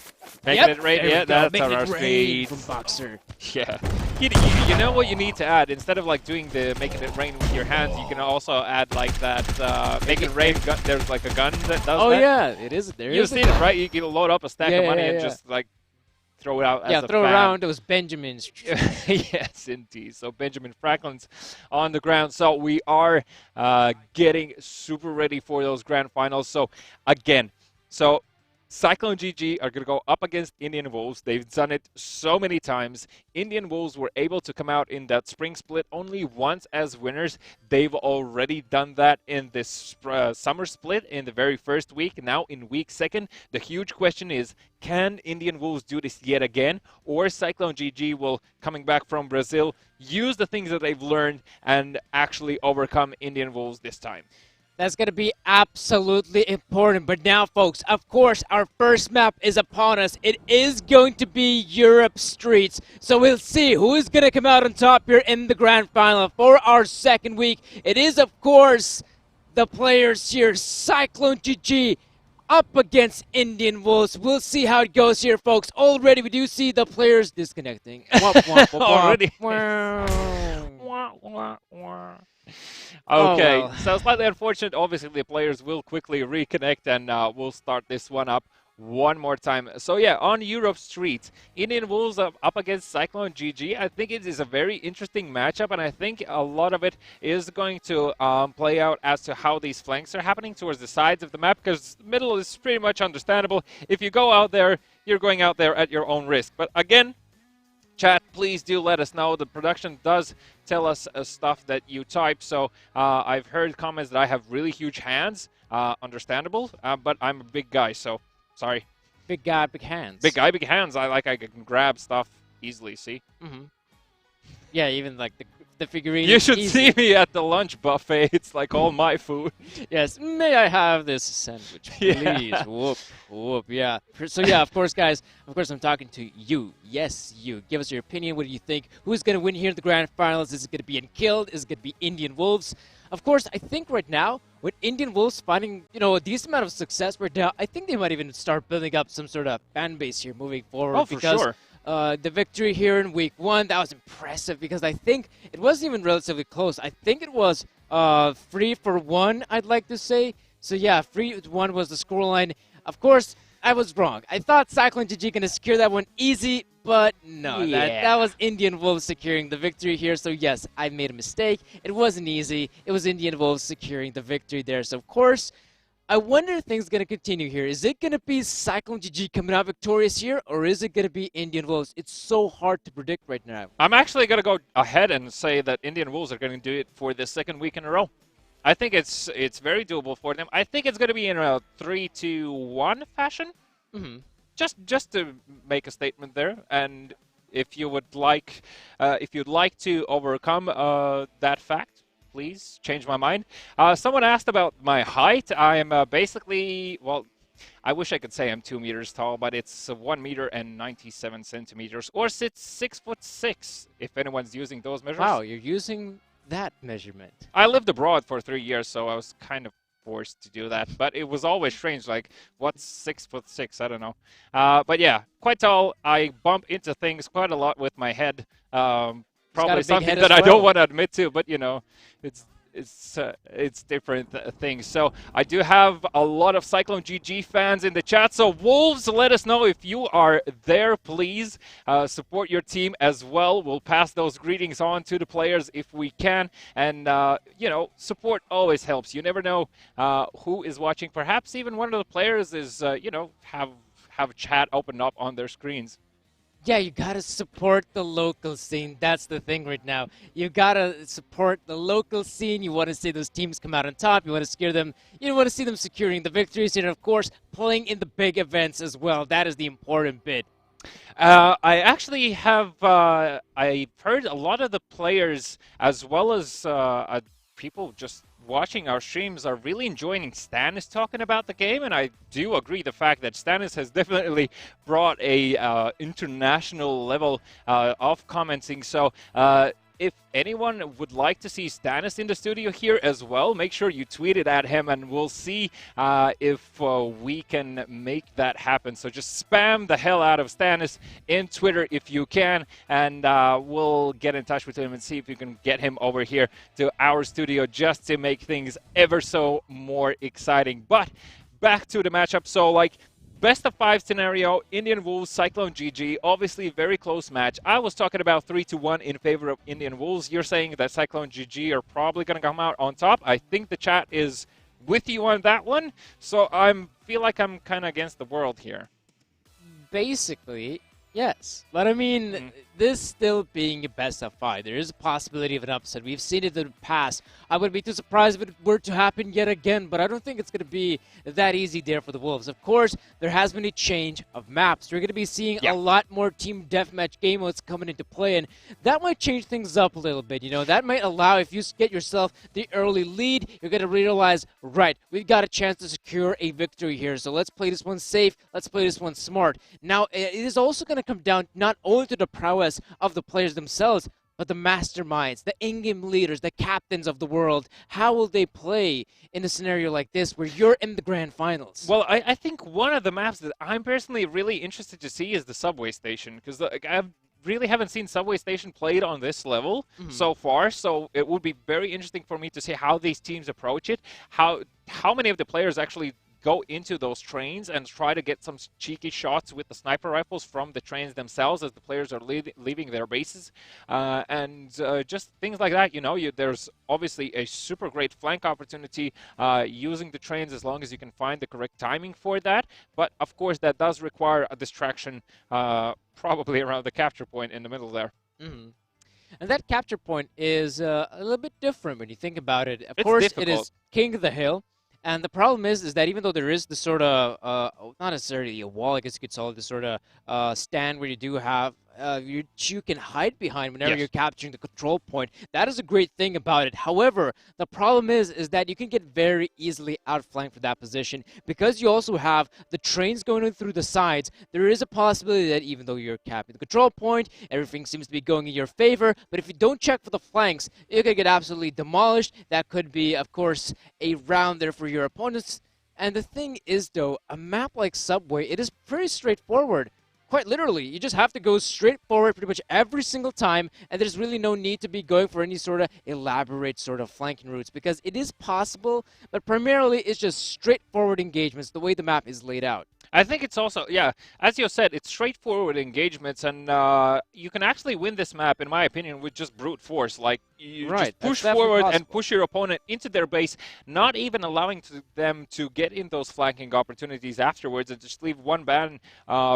Making it rain, yeah, that's Making our it rain speed. from Boxer. Yeah. You know what you need to add? Instead of like doing the making it rain with your hands, you can also add like that make it rain gun. There's like a gun that does that. Oh yeah, it is. You've seen it, right? You can load up a stack of money and just like throw it out as a throw fan. around those Benjamins. Yes, indeed. So Benjamin Franklin's on the ground. So we are getting super ready for those grand finals. So again, Cyclone GG are going to go up against Indian Wolves. They've done it so many times. Indian Wolves were able to come out in that spring split only once as winners. They've already done that in this summer split in the very first week. Now in week second, the huge question is, can Indian Wolves do this yet again? Or Cyclone GG will, coming back from Brazil, use the things that they've learned and actually overcome Indian Wolves this time? That's going to be absolutely important. But now, folks, of course, our first map is upon us. It is going to be Europe Streets. So we'll see who is going to come out on top here in the grand final for our second week. It is, of course, the players here, Cyclone GG, up against Indian Wolves. We'll see how it goes here, folks. Already, we do see the players disconnecting. Already. Okay, well. so slightly unfortunate. Obviously, the players will quickly reconnect and we'll start this one up one more time. So yeah, on Europe Street, Indian Wolves up against Cyclone GG. I think it is a very interesting matchup, and I think a lot of it is going to play out as to how these flanks are happening towards the sides of the map, because the middle is pretty much understandable. If you go out there, you're going out there at your own risk. But again, chat, please do let us know. The production does tell us stuff that you type. So I've heard comments that I have really huge hands. Understandable, but I'm a big guy, so sorry. Big guy, big hands. Big guy, big hands. I can grab stuff easily, see? Mm-hmm. Yeah, even like the figurine. You should see me at the lunch buffet. It's like all my food. Yes, may I have this sandwich, please? Yeah. Whoop, whoop, yeah. So yeah, of course, guys, of course I'm talking to you. Yes, you. Give us your opinion. What do you think? Who's going to win here in the grand finals? Is it going to be Unkilled? Is it going to be Indian Wolves? Of course, I think right now, with Indian Wolves finding, a decent amount of success right now, I think they might even start building up some sort of fan base here moving forward. Oh, for sure. The victory here in week 1, that was impressive because I think it wasn't even relatively close. I think it was 3-1, I'd like to say. So yeah, 3-1 was the scoreline. Of course, I was wrong. I thought Cyclone GG going to secure that one easy, but no, that was Indian Wolves securing the victory here. So yes, I made a mistake. It wasn't easy. It was Indian Wolves securing the victory there. So of course, I wonder if things are going to continue here. Is it going to be Cyclone GG coming out victorious here, or is it going to be Indian Wolves? It's so hard to predict right now. I'm actually going to go ahead and say that Indian Wolves are going to do it for the second week in a row. I think it's very doable for them. I think it's going to be in a 3-2-1 fashion. Mm-hmm. Just to make a statement there, and if you would like, if you'd like to overcome that fact, please change my mind. Someone asked about my height. I am basically, well, I wish I could say I'm 2 meters tall, but it's 1 meter and 97 centimeters, or 6'6" if anyone's using those measures. Wow, you're using that measurement. I lived abroad for 3 years, so I was kind of forced to do that, but it was always strange, like, what's 6'6"? I don't know. But yeah, quite tall. I bump into things quite a lot with my head. Probably something that I don't want to admit to, but it's different things. So I do have a lot of Cyclone GG fans in the chat. So Wolves, let us know if you are there, please. Support your team as well. We'll pass those greetings on to the players if we can. And, support always helps. You never know who is watching. Perhaps even one of the players is, have chat open up on their screens. Yeah, you gotta support the local scene. That's the thing right now. You gotta support the local scene. You want to see those teams come out on top. You want to scare them. You want to see them securing the victories, and of course, playing in the big events as well. That is the important bit. I actually have I've heard a lot of the players as well as people just watching our streams are really enjoying Stannis talking about the game, and I do agree the fact that Stannis has definitely brought a international level of commenting. So if anyone would like to see Stannis in the studio here as well, make sure you tweet it at him, and we'll see if we can make that happen. So just spam the hell out of Stannis in Twitter if you can, and we'll get in touch with him and see if we can get him over here to our studio just to make things ever so more exciting. But back to the matchup. So, like, best of 5 scenario, Indian Wolves, Cyclone GG. Obviously, very close match. I was talking about 3-1 in favor of Indian Wolves. You're saying that Cyclone GG are probably going to come out on top. I think the chat is with you on that one. So I feel like I'm kind of against the world here. Basically, yes. But I mean, this still being a best of 5, there is a possibility of an upset. We've seen it in the past. I would be too surprised if it were to happen yet again, but I don't think it's going to be that easy there for the Wolves. Of course, there has been a change of maps. We're going to be seeing a lot more team deathmatch game modes coming into play, and that might change things up a little bit. You know, that might allow, if you get yourself the early lead, you're going to realize, right, we've got a chance to secure a victory here, so let's play this one safe, let's play this one smart. Now, it is also going to come down not only to the prowess of the players themselves, but the masterminds, the in-game leaders, the captains of the world. How will they play in a scenario like this where you're in the grand finals? Well, I think one of the maps that I'm personally really interested to see is the subway station, because I really haven't seen subway station played on this level so far, so it would be very interesting for me to see how these teams approach it, how many of the players actually go into those trains and try to get some cheeky shots with the sniper rifles from the trains themselves as the players are leaving their bases, and just things like that. You know, there's obviously a super great flank opportunity using the trains as long as you can find the correct timing for that, but of course that does require a distraction probably around the capture point in the middle there. And that capture point is a little bit different when you think about it. Of It's course, difficult. it is king of the hill. And the problem is that even though there is the sort of, not necessarily a wall, I guess you could call it the sort of stand where you do have, you can hide behind whenever you're capturing the control point. That is a great thing about it. However, the problem is that you can get very easily outflanked for that position. Because you also have the trains going in through the sides, there is a possibility that even though you're capturing the control point, everything seems to be going in your favor, but if you don't check for the flanks, you're going to get absolutely demolished. That could be, of course, a round there for your opponents. And the thing is, though, a map like Subway, it is pretty straightforward. Quite literally, you just have to go straight forward pretty much every single time, and there's really no need to be going for any sort of elaborate sort of flanking routes, because it is possible, but primarily it's just straightforward engagements, the way the map is laid out. I think it's also, as you said, it's straightforward engagements, and you can actually win this map, in my opinion, with just brute force. Like, you just push forward and push your opponent into their base, not even allowing them to get in those flanking opportunities afterwards, and just leave one man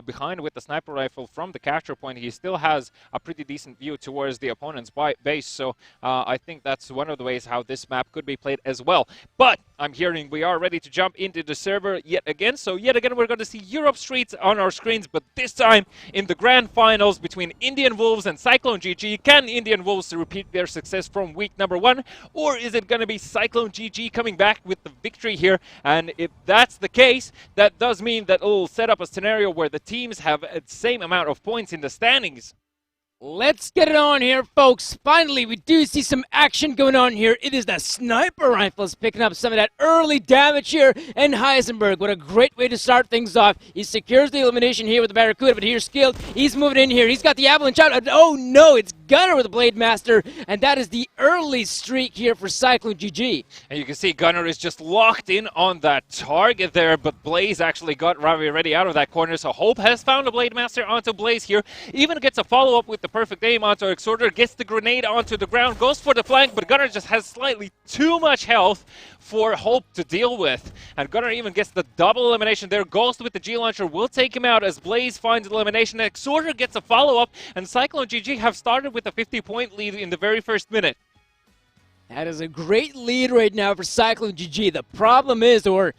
behind with the sniper rifle from the capture point. He still has a pretty decent view towards the opponent's base, so I think that's one of the ways how this map could be played as well. But I'm hearing we are ready to jump into the server yet again, so yet again we're going to see Europe Streets on our screens, but this time in the grand finals between Indian Wolves and Cyclone GG. Can Indian Wolves repeat their success from week number 1, or is it going to be Cyclone GG coming back with the victory here? And if that's the case, that does mean that it'll set up a scenario where the teams have the same amount of points in the standings. Let's get it on here, folks. Finally, we do see some action going on here. It is the sniper rifles picking up some of that early damage here. And Heisenberg, what a great way to start things off. He secures the elimination here with the Barracuda, but here's Skilled. He's moving in here. He's got the avalanche out. Oh, no, it's Gunner with the Blade Master, and that is the early streak here for Cyclone GG. And you can see Gunner is just locked in on that target there, but Blaze actually got Ravi ready out of that corner, so Hope has found a Blade Master onto Blaze here, even gets a follow-up with the perfect aim onto Exorder, gets the grenade onto the ground, goes for the flank, but Gunner just has slightly too much health for Hope to deal with. And Gunner even gets the double elimination there. Ghost with the G-Launcher will take him out as Blaze finds elimination. Exorder gets a follow-up, and Cyclone GG have started with a 50-point lead in the very first minute. That is a great lead right now for Cyclone GG. The problem is, or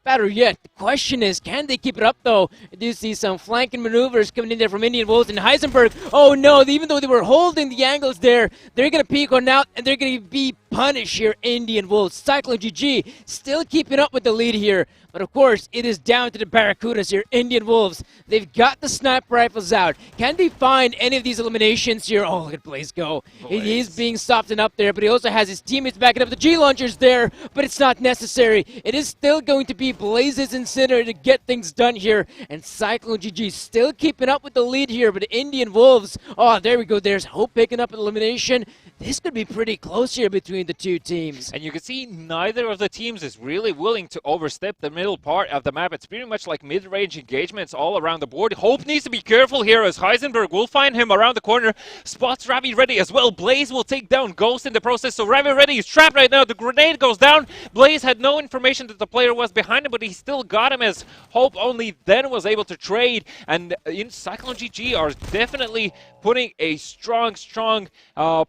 better yet, the question is, can they keep it up though? I do see some flanking maneuvers coming in there from Indian Wolves and Heisenberg. Oh no, even though they were holding the angles there, they're going to peek on out and they're going to be punished here, Indian Wolves. Cyclone GG still keeping up with the lead here. But of course, it is down to the Barracudas here, Indian Wolves. They've got the sniper rifles out. Can they find any of these eliminations here? Oh, look at Blaze go. He is being softened up there, but he also has his teammates backing up. The G-Launchers there, but it's not necessary. It is still going to be Blaze's Incinerator to get things done here. And Cyclone GG still keeping up with the lead here, but Indian Wolves, oh, there we go. There's Hope picking up an elimination. This could be pretty close here between the two teams. And you can see neither of the teams is really willing to overstep the middle part of the map. It's pretty much like mid-range engagements all around the board. Hope needs to be careful here as Heisenberg will find him around the corner. Spots Ravi ready as well. Blaze will take down Ghost in the process. So Ravi ready is trapped right now. The grenade goes down. Blaze had no information that the player was behind him, but he still got him as Hope only then was able to trade. And in Cyclone GG are definitely putting a strong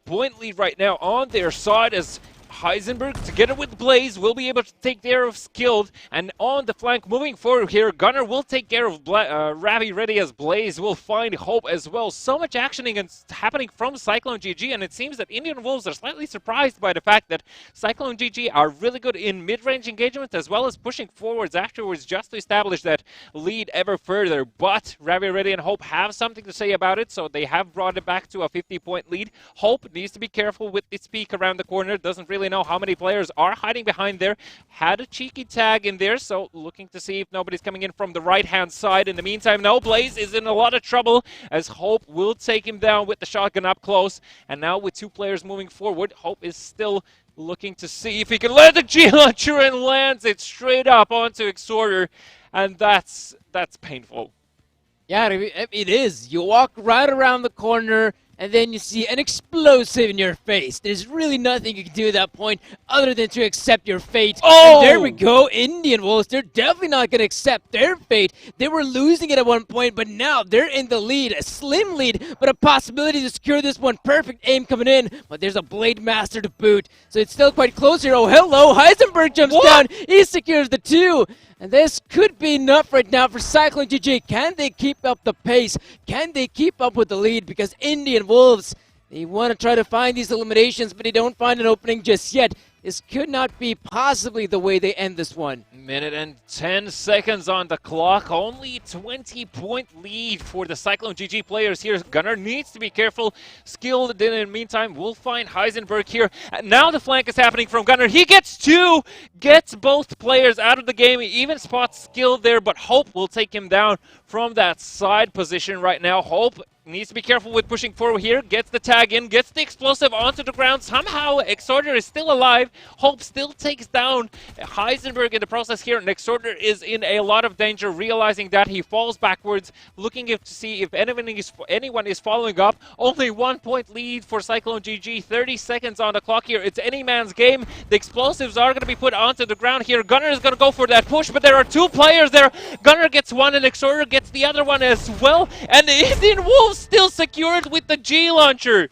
point lead right now on their side as Heisenberg, together with Blaze, will be able to take care of Skilled, and on the flank moving forward here, Gunner will take care of Ravi ready as Blaze will find Hope as well. So much actioning and happening from Cyclone GG, and it seems that Indian Wolves are slightly surprised by the fact that Cyclone GG are really good in mid-range engagements as well as pushing forwards afterwards just to establish that lead ever further. But Ravi ready and Hope have something to say about it, so they have brought it back to a 50-point lead. Hope needs to be careful with its peek around the corner, doesn't really know how many players are hiding behind there. Had a cheeky tag in there, so looking to see if nobody's coming in from the right-hand side. In the meantime, no, Blaze is in a lot of trouble as Hope will take him down with the shotgun up close. And now with two players moving forward, Hope is still looking to see if he can land the G-Launcher and lands it straight up onto Exorder. And that's painful. Yeah, it is. You walk right around the corner, and then you see an explosive in your face. There's really nothing you can do at that point other than to accept your fate. Oh! And there we go, Indian Wolves. They're definitely not going to accept their fate. They were losing it at one point, but now they're in the lead. A slim lead, but a possibility to secure this one. Perfect aim coming in, but there's a Blade Master to boot. So it's still quite close here. Oh, hello. Heisenberg jumps down. He secures the 2. And this could be enough right now for Cyclone GG. Can they keep up the pace? Can they keep up with the lead? Because Indian Wolves, they want to try to find these eliminations, but they don't find an opening just yet. This could not be possibly the way they end this one. Minute and 10 seconds on the clock. Only 20-point lead for the Cyclone GG players here. Gunner needs to be careful. Skilled in the meantime will find Heisenberg here. And now the flank is happening from Gunner. He gets 2, gets both players out of the game. He even spots Skilled there, but Hope will take him down from that side position right now. Hope needs to be careful with pushing forward here. Gets the tag in, gets the explosive onto the ground. Somehow Exorder is still alive. Hope still takes down Heisenberg in the process here. And Exorder is in a lot of danger, realizing that he falls backwards, looking to see if anyone is following up. Only 1 point lead for Cyclone GG. 30 seconds on the clock here. It's any man's game. The explosives are going to be put onto the ground here. Gunner is going to go for that push, but there are 2 players there. Gunner gets one and Exorder gets the other one as well. And the Indian Wolves still secured with the G-Launcher.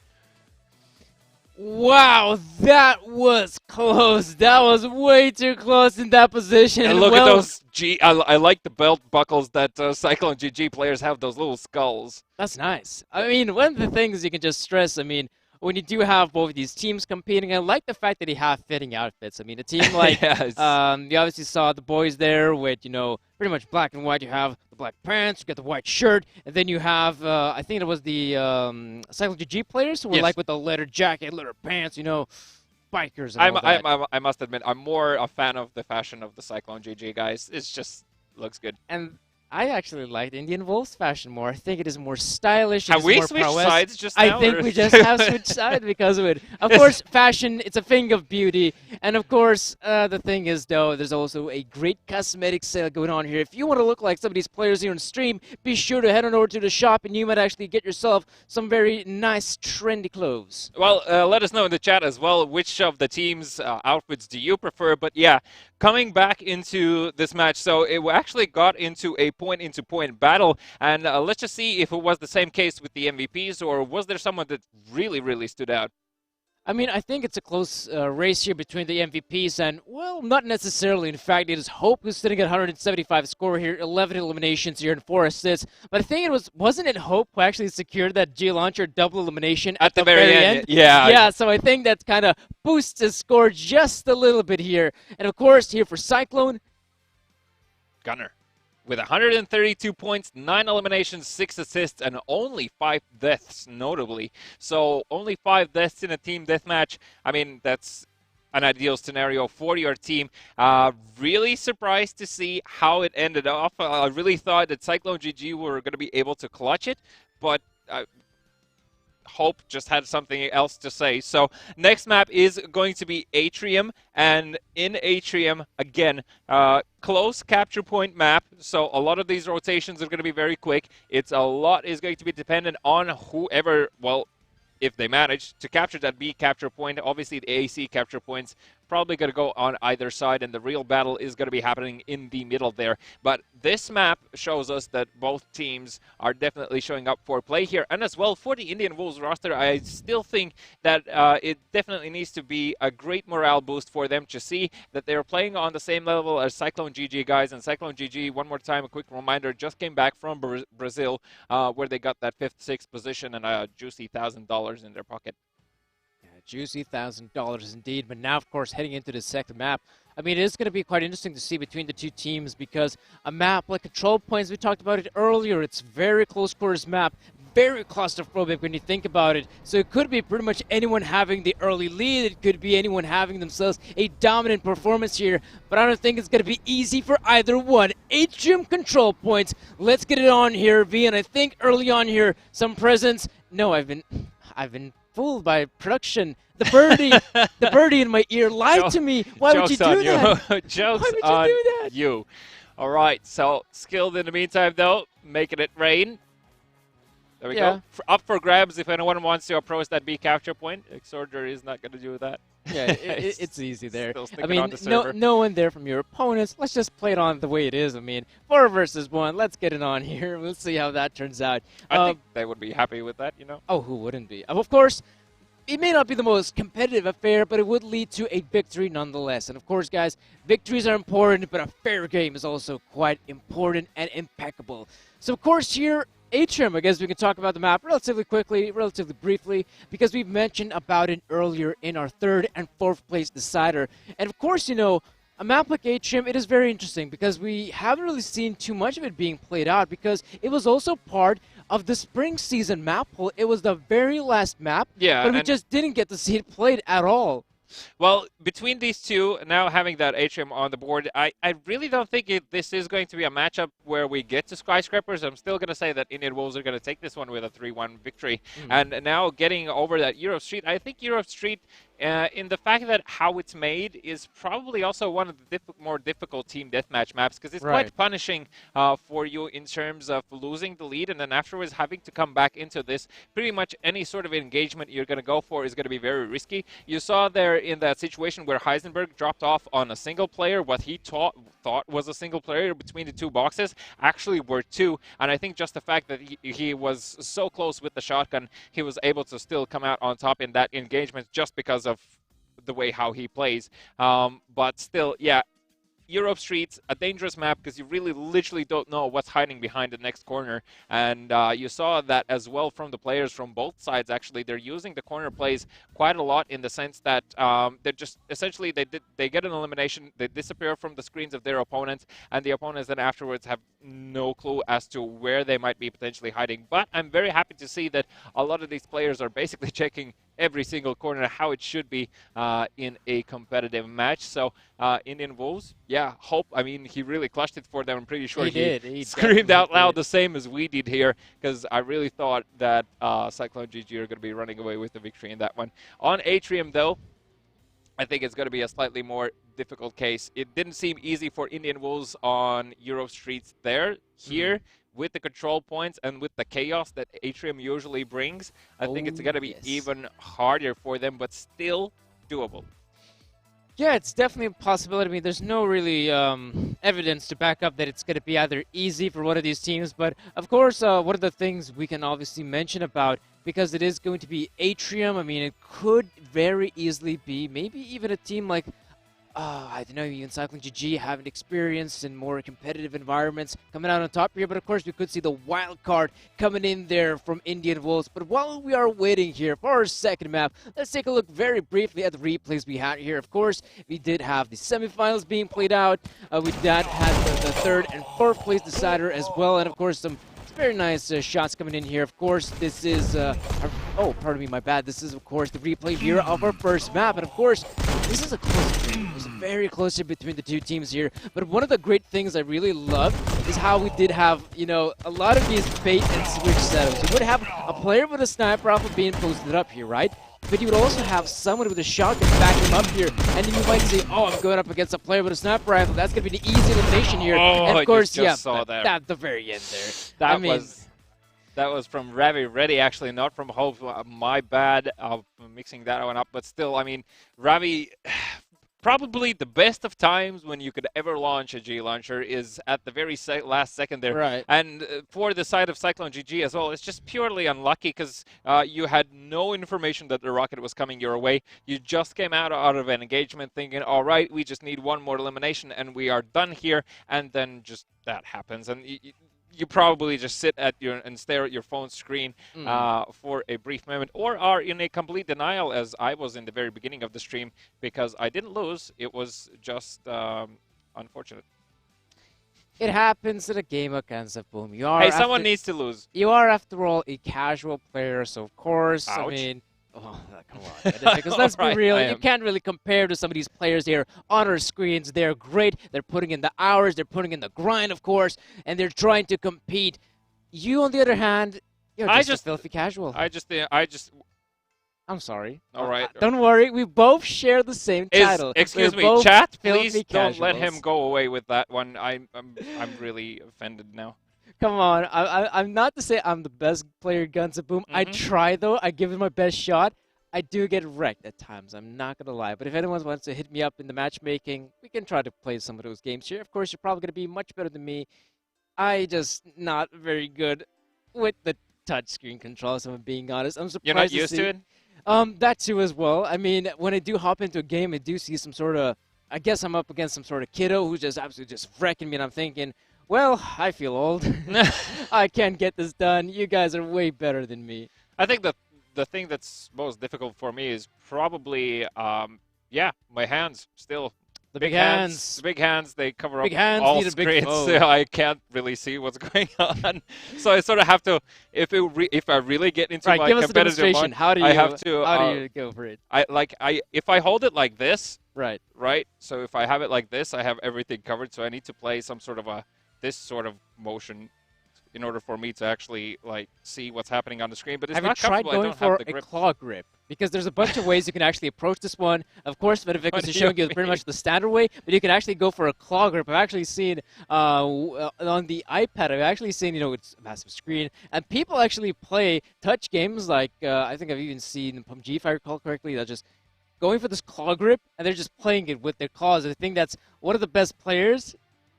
Wow, that was close. That was way too close in that position. And look at those I like the belt buckles that Cyclone GG players have, those little skulls. That's nice. I mean, one of the things you can just stress, I mean, when you do have both of these teams competing, I like the fact that they have fitting outfits. I mean, a team like, yes. You obviously saw the boys there with, you know, pretty much black and white. You have the black pants, you got the white shirt, and then you have, I think it was the Cyclone GG players who were like with the leather jacket, leather pants, you know, bikers and all that. I must admit, I'm more a fan of the fashion of the Cyclone GG guys. It's just looks good. And I actually like Indian Wolves fashion more. I think it is more stylish. It Have is we more switched prowess. sides just I now? think Or? we just have switched sides because of it. Of course, fashion, it's a thing of beauty. And of course, the thing is, though, there's also a great cosmetic sale going on here. If you want to look like some of these players here on stream, be sure to head on over to the shop and you might actually get yourself some very nice, trendy clothes. Well, let us know in the chat as well which of the team's outfits do you prefer. But yeah, coming back into this match, so it actually got into a point-into-point battle, and let's just see if it was the same case with the MVPs, or was there someone that really, really stood out? I mean, I think it's a close race here between the MVPs and, well, not necessarily. In fact, it is Hope who's sitting at 175 score here, 11 eliminations here and 4 assists. But I think wasn't it Hope who actually secured that G-Launcher double elimination at the very end? Yeah. Yeah, so I think that kind of boosts his score just a little bit here. And of course, here for Cyclone, Gunner with 132 points, 9 eliminations, 6 assists, and only 5 deaths, notably. So only 5 deaths in a team deathmatch. I mean, that's an ideal scenario for your team. Really surprised to see how it ended off. I really thought that Cyclone GG were going to be able to clutch it, but Hope just had something else to say. So next map is going to be Atrium, and in Atrium, again, close capture point map. So a lot of these rotations are going to be very quick. A lot is going to be dependent on whoever, well, if they manage to capture that B capture point. Obviously, the AC capture points probably going to go on either side, and the real battle is going to be happening in the middle there. But this map shows us that both teams are definitely showing up for play here. And as well, for the Indian Wolves roster, I still think that it definitely needs to be a great morale boost for them to see that they're playing on the same level as Cyclone GG guys. And Cyclone GG, one more time, a quick reminder, just came back from Brazil, where they got that 5th, 6th position and a juicy $1,000 in their pocket. Juicy $1,000 indeed. But now, of course, heading into the second map, I mean, it is going to be quite interesting to see between the two teams because a map like Control Points, we talked about it earlier, it's very close quarters map, very claustrophobic when you think about it. So it could be pretty much anyone having the early lead. It could be anyone having themselves a dominant performance here. But I don't think it's going to be easy for either one. Atrium Control Points. Let's get it on here, V. And I think early on here, some presents. No, I've been fooled by production. The birdie in my ear lied to me. Why would you do that? Jokes Why would you on do that? you. All right, so Skilled in the meantime, though, making it rain. There we go. Up for grabs if anyone wants to approach that B capture point. Exorder is not going to do that. Yeah, it's easy there. I mean, no one there from your opponents. Let's just play it on the way it is. I mean, 4 versus 1. Let's get it on here. We'll see how that turns out. I think they would be happy with that, you know? Oh, who wouldn't be? Of course, it may not be the most competitive affair, but it would lead to a victory nonetheless. And of course, guys, victories are important, but a fair game is also quite important and impeccable. So, of course, here, Atrium, I guess we can talk about the map relatively quickly, relatively briefly, because we've mentioned about it earlier in our 3rd and 4th place decider. And of course, you know, a map like Atrium, it is very interesting because we haven't really seen too much of it being played out because it was also part of the spring season map pool. It was the very last map, but we just didn't get to see it played at all. Well, between these two, now having that Atrium on the board, I really don't think this is going to be a matchup where we get to Skyscrapers. I'm still going to say that Indian Wolves are going to take this one with a 3-1 victory. And now getting over that Europe Street, I think Europe Street, in the fact that how it's made is probably also one of the more difficult team deathmatch maps because it's quite punishing for you in terms of losing the lead and then afterwards having to come back into this. Pretty much any sort of engagement you're going to go for is going to be very risky. You saw there in that situation where Heisenberg dropped off on a single player, what he thought was a single player between the 2 boxes actually were 2. And I think just the fact that he was so close with the shotgun, he was able to still come out on top in that engagement just because of the way how he plays. But still, yeah, Europe Streets, a dangerous map because you really literally don't know what's hiding behind the next corner. And you saw that as well from the players from both sides, actually. They're using the corner plays quite a lot in the sense that they're just essentially they get an elimination, they disappear from the screens of their opponents, and the opponents then afterwards have no clue as to where they might be potentially hiding. But I'm very happy to see that a lot of these players are basically checking every single corner how it should be in a competitive match. So Indian Wolves, yeah, hope. I mean, he really clutched it for them. I'm pretty sure he screamed out loud the same as we did here, because I really thought that Cyclone GG are going to be running away with the victory in that one. On Atrium, though, I think it's going to be a slightly more difficult case. It didn't seem easy for Indian Wolves on Euro Streets there. Here, with the control points and with the chaos that Atrium usually brings, I think it's going to be even harder for them, but still doable. Yeah, it's definitely a possibility. I mean, there's no really evidence to back up that it's going to be either easy for one of these teams. But, of course, one of the things we can obviously mention about, because it is going to be Atrium, I mean, it could very easily be maybe even a team like, I don't know, even Cyclone GG having experience in more competitive environments coming out on top here. But, of course, we could see the wild card coming in there from Indian Wolves. But while we are waiting here for our second map, let's take a look very briefly at the replays we had here. Of course, we did have the semifinals being played out. We did have the third and fourth place decider as well. And, of course, some very nice shots coming in here. Of course, this is, oh, pardon me, my bad. This is, of course, the replay here of our first map. And, of course, this is a close game. It was very close between the two teams here. But one of the great things I really love is how we did have, you know, a lot of these bait and switch setups. You would have a player with a sniper rifle being posted up here, right? But you would also have someone with a shotgun backing him up here, and then you might say, "Oh, I'm going up against a player with a sniper rifle. That's going to be the easy elimination here." Oh, and of course, yeah, saw that at the very end there. That was from Ravi Reddy, actually, not from Hope. My bad, mixing that one up. But still, I mean, Ravi, probably the best of times when you could ever launch a G launcher is at the very last second there. Right. And for the side of Cyclone GG as well, it's just purely unlucky because you had no information that the rocket was coming your way. You just came out of an engagement thinking, all right, we just need one more elimination and we are done here. And then just that happens. And you probably just sit at and stare at your phone screen for a brief moment, or are in a complete denial, as I was in the very beginning of the stream, because I didn't lose. It was just unfortunate. It happens in a game of Boom. Hey, someone needs to lose. You are, after all, a casual player, so of course, Ouch. I mean, oh, come on. Because let's be real, you can't really compare to some of these players here on our screens. They're great. They're putting in the hours. They're putting in the grind, of course, and they're trying to compete. You, on the other hand, you're just a filthy casual. I'm sorry. All right. Don't worry. We both share the same title. Excuse me, chat. Please don't let him go away with that one. I'm really offended now. Come on, I'm not to say I'm the best player Guns Boom. I try, though. I give it my best shot. I do get wrecked at times. I'm not going to lie. But if anyone wants to hit me up in the matchmaking, we can try to play some of those games here. Of course, you're probably going to be much better than me. I just not very good with the touchscreen controls, if I'm being honest. I'm surprised. You're not used to it? That too as well. I mean, when I do hop into a game, I do see some sort of, I guess I'm up against some sort of kiddo who's just absolutely just wrecking me, and I'm thinking, well, I feel old. I can't get this done. You guys are way better than me. I think that the thing that's most difficult for me is probably, yeah, my hands still. The big hands. The big hands, they cover big up hands all need screens. A I can't really see what's going on. So I sort of have to, if I really get into my competitive mode, I have to. How do you go for it? If I hold it like this, right. So if I have it like this, I have everything covered. So I need to play some sort of this sort of motion in order for me to actually see what's happening on the screen. But it's not comfortable. Have you tried going for a claw grip? Because there's a bunch of ways you can actually approach this one. Of course, Vedavicus is showing you pretty much the standard way, but you can actually go for a claw grip. I've actually seen on the iPad, I've actually seen, it's a massive screen, and people actually play touch games like, I think I've even seen PUBG, if I recall correctly, that's just going for this claw grip, and they're just playing it with their claws. I think that's one of the best players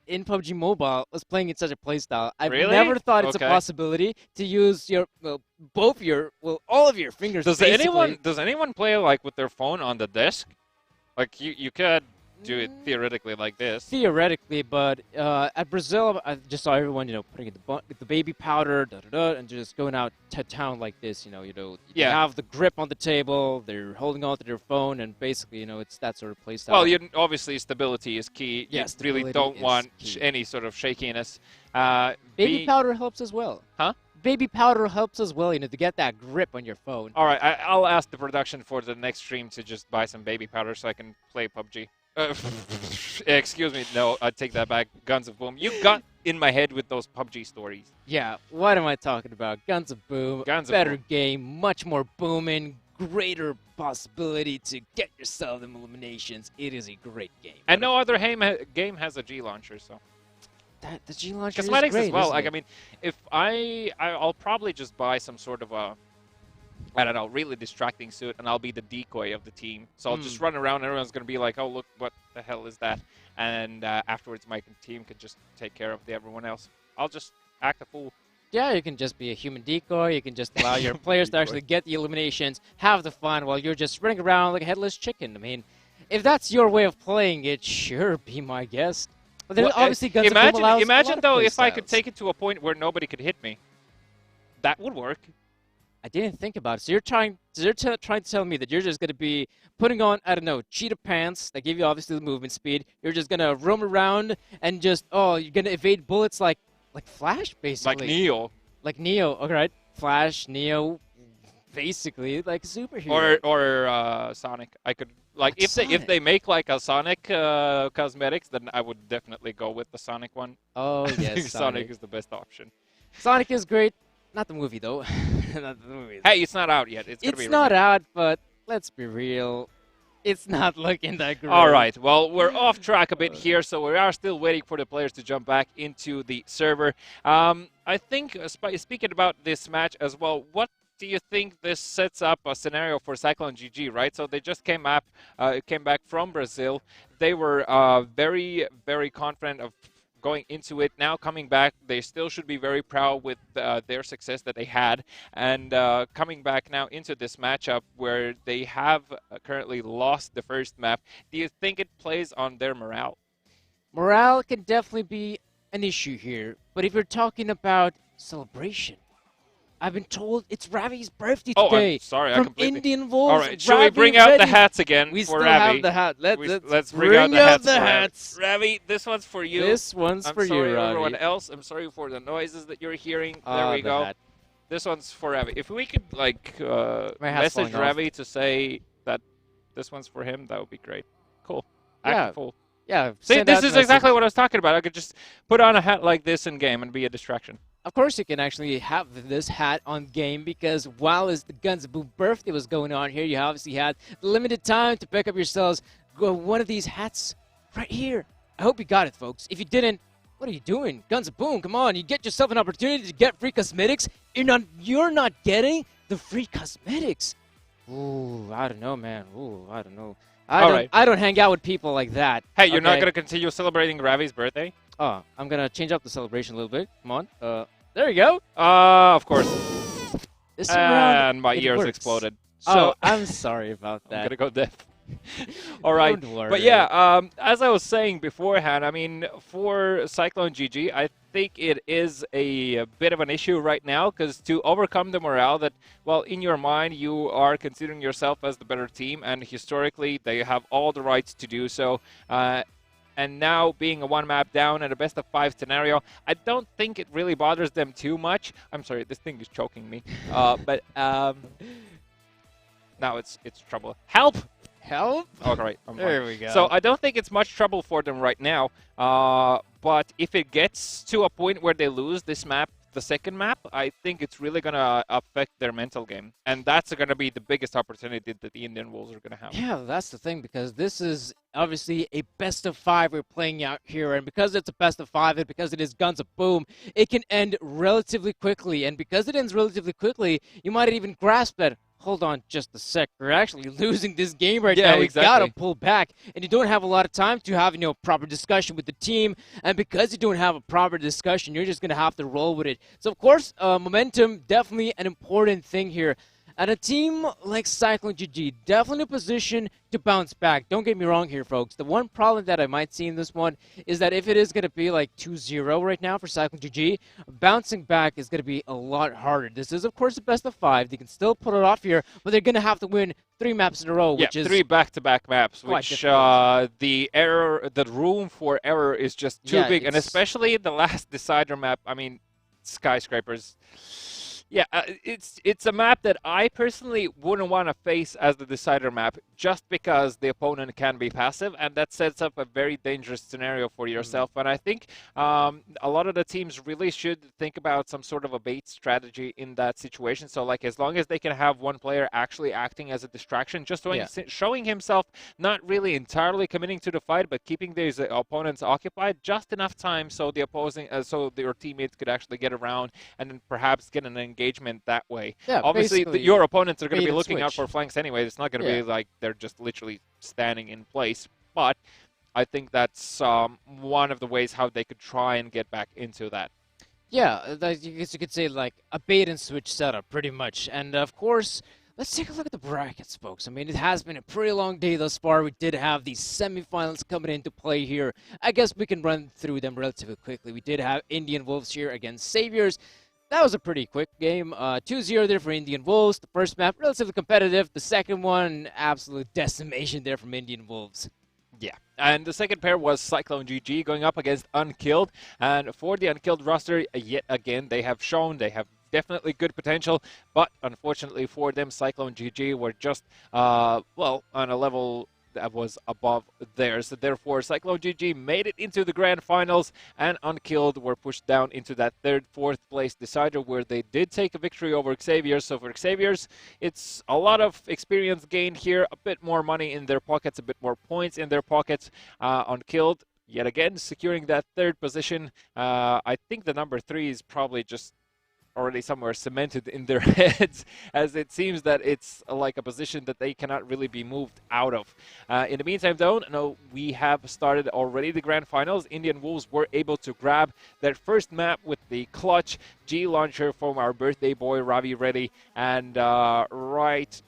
in PUBG Mobile was playing in such a playstyle. I've never thought it's a possibility to use all of your fingers. Does anyone play with their phone on the desk? You could do it theoretically like this. Theoretically, but at Brazil, I just saw everyone, putting the baby powder, and just going out to town like this. You have the grip on the table, they're holding on to their phone, and basically, it's that sort of play style. Well, obviously stability is key. Yes, you really don't want any sort of shakiness. Baby powder helps as well. Huh? baby powder helps as well, to get that grip on your phone. All right, I'll ask the production for the next stream to just buy some baby powder so I can play PUBG. Excuse me, no, I take that back. Guns of Boom. You got in my head with those PUBG stories. Yeah, what am I talking about? Guns of Boom, better game, much more booming, greater possibility to get yourself them eliminations. It is a great game. And no other game has a G launcher, so. The G launcher Cosmetics is great, as well. Like, I mean, if I'll probably just buy some sort of a, I don't know, really distracting suit, and I'll be the decoy of the team. So I'll just run around, and everyone's going to be like, oh, look, what the hell is that? And afterwards, my team can just take care of everyone else. I'll just act a fool. Yeah, you can just be a human decoy. You can just allow your players to actually get the eliminations, have the fun, while you're just running around like a headless chicken. I mean, if that's your way of playing it, sure, be my guest. But there's obviously Guns of Boom allows imagine though if styles. I could take it to a point where nobody could hit me. That would work. I didn't think about it. So you're trying to tell me that you're just going to be putting on, I don't know, cheetah pants that give you obviously the movement speed. You're just going to roam around and just, you're going to evade bullets like Flash, basically. Like Neo. Like Neo, all right. Flash, Neo, basically like a superhero. Or Sonic. I could, like, if they make like a Sonic cosmetics, then I would definitely go with the Sonic one. Oh, yes, Sonic is the best option. Sonic is great. Not the movie, though. Not the movie. Hey, it's not out yet. It's not out, but let's be real. It's not looking that great. All right. Well, we're off track a bit here, so we are still waiting for the players to jump back into the server. I think, speaking about this match as well, what do you think this sets up a scenario for Cyclone GG, right? So they just came back from Brazil. They were very, very confident of going into it. Now coming back, they still should be very proud with their success that they had. And coming back now into this matchup where they have currently lost the first map, do you think it plays on their morale? Morale can definitely be an issue here. But if you're talking about celebration, I've been told it's Ravi's birthday today. I'm sorry, from Indian Wolves. All right, should we bring out the hats again we for still Ravi? Have the hat. Let's bring out the hats. Ravi, this one's for you. This one's for you, Ravi. Everyone else, I'm sorry for the noises that you're hearing. There we go. Hat. This one's for Ravi. If we could message Ravi to say that this one's for him, that would be great. Cool. Act full. Yeah. See, this is exactly what I was talking about. I could just put on a hat like this in game and be a distraction. Of course, you can actually have this hat on game because while the Guns of Boom birthday was going on here, you obviously had limited time to pick up yourselves one of these hats right here. I hope you got it, folks. If you didn't, what are you doing? Guns of Boom, come on. You get yourself an opportunity to get free cosmetics. You're not getting the free cosmetics. Ooh, I don't know, man. Ooh, I don't know. I don't hang out with people like that. Hey, you're not going to continue celebrating Ravi's birthday? Oh, I'm going to change up the celebration a little bit. Come on. There you go. Of course. And my ears exploded. So I'm sorry about that. I'm going to go deaf. All right. Don't worry. But yeah, as I was saying beforehand, I mean, for Cyclone GG, I think it is a bit of an issue right now because to overcome the morale that, well, in your mind, you are considering yourself as the better team, and historically, they have all the rights to do so. And now being a one map down and a best of 5 scenario, I don't think it really bothers them too much. I'm sorry, this thing is choking me. But now it's trouble. Help! Help? Oh, right. There we go. So I don't think it's much trouble for them right now. But if it gets to a point where they lose this map, the second map, I think it's really going to affect their mental game. And that's going to be the biggest opportunity that the Indian Wolves are going to have. Yeah, that's the thing, because this is obviously a best of 5 we're playing out here. And because it's a best of 5 and because it is Guns of Boom, it can end relatively quickly. And because it ends relatively quickly, you might even grasp that, hold on just a sec, we're actually losing this game right now. We gotta pull back. And you don't have a lot of time to have, proper discussion with the team. And because you don't have a proper discussion, you're just gonna have to roll with it. So of course, momentum, definitely an important thing here. And a team like Cyclone GG, definitely in a position to bounce back. Don't get me wrong here, folks. The one problem that I might see in this one is that if it is going to be like 2-0 right now for Cyclone GG, bouncing back is going to be a lot harder. This is, of course, the best of 5. They can still pull it off here, but they're going to have to win 3 maps in a row, which is 3 back-to-back maps, which the room for error is just too big, and especially the last decider map. I mean, skyscrapers. Yeah, it's a map that I personally wouldn't want to face as the decider map, just because the opponent can be passive, and that sets up a very dangerous scenario for yourself. And I think a lot of the teams really should think about some sort of a bait strategy in that situation. So, like, as long as they can have one player actually acting as a distraction, just showing himself, not really entirely committing to the fight, but keeping these opponents occupied just enough time so the so your teammates could actually get around and then perhaps get an engagement that way. Yeah, obviously your opponents are going to be looking out switch. for flanks anyway. It's not going to be like they're just literally standing in place, but I think that's one of the ways how they could try and get back into that. Yeah, I guess you could say like a bait and switch setup, pretty much. And of course, let's take a look at the brackets, folks. I mean, it has been a pretty long day thus far. We did have these semifinals coming into play here. I guess we can run through them relatively quickly. We did have Indian Wolves here against Saviors. That was a pretty quick game. 2-0 there for Indian Wolves. The first map, relatively competitive. The second one, absolute decimation there from Indian Wolves. Yeah, and the second pair was Cyclone GG going up against Unkilled. And for the Unkilled roster, yet again, they have shown they have definitely good potential. But unfortunately for them, Cyclone GG were just, well, on a level that was above theirs. So therefore, Cyclone GG made it into the grand finals, and Unkilled were pushed down into that third, fourth place decider, where they did take a victory over Xavier. So for Xaviers, it's a lot of experience gained here, a bit more money in their pockets, a bit more points in their pockets. Unkilled, yet again, securing that third position. I think the number 3 is probably just already somewhere cemented in their heads, as it seems that it's like a position that they cannot really be moved out of. In the meantime, though, no, we have started already the grand finals. Indian Wolves were able to grab their first map with the clutch G launcher from our birthday boy Ravi Reddy, and right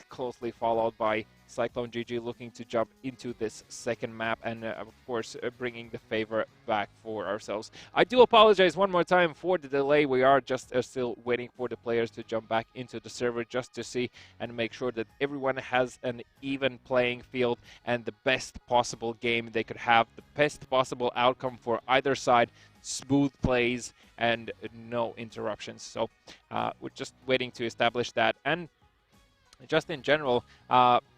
closely followed by Cyclone GG looking to jump into this second map, and of course bringing the favor back for ourselves. I do apologize one more time for the delay. We are just still waiting for the players to jump back into the server, just to see and make sure that everyone has an even playing field and the best possible game they could have, the best possible outcome for either side, smooth plays and no interruptions. So we're just waiting to establish that. And just in general,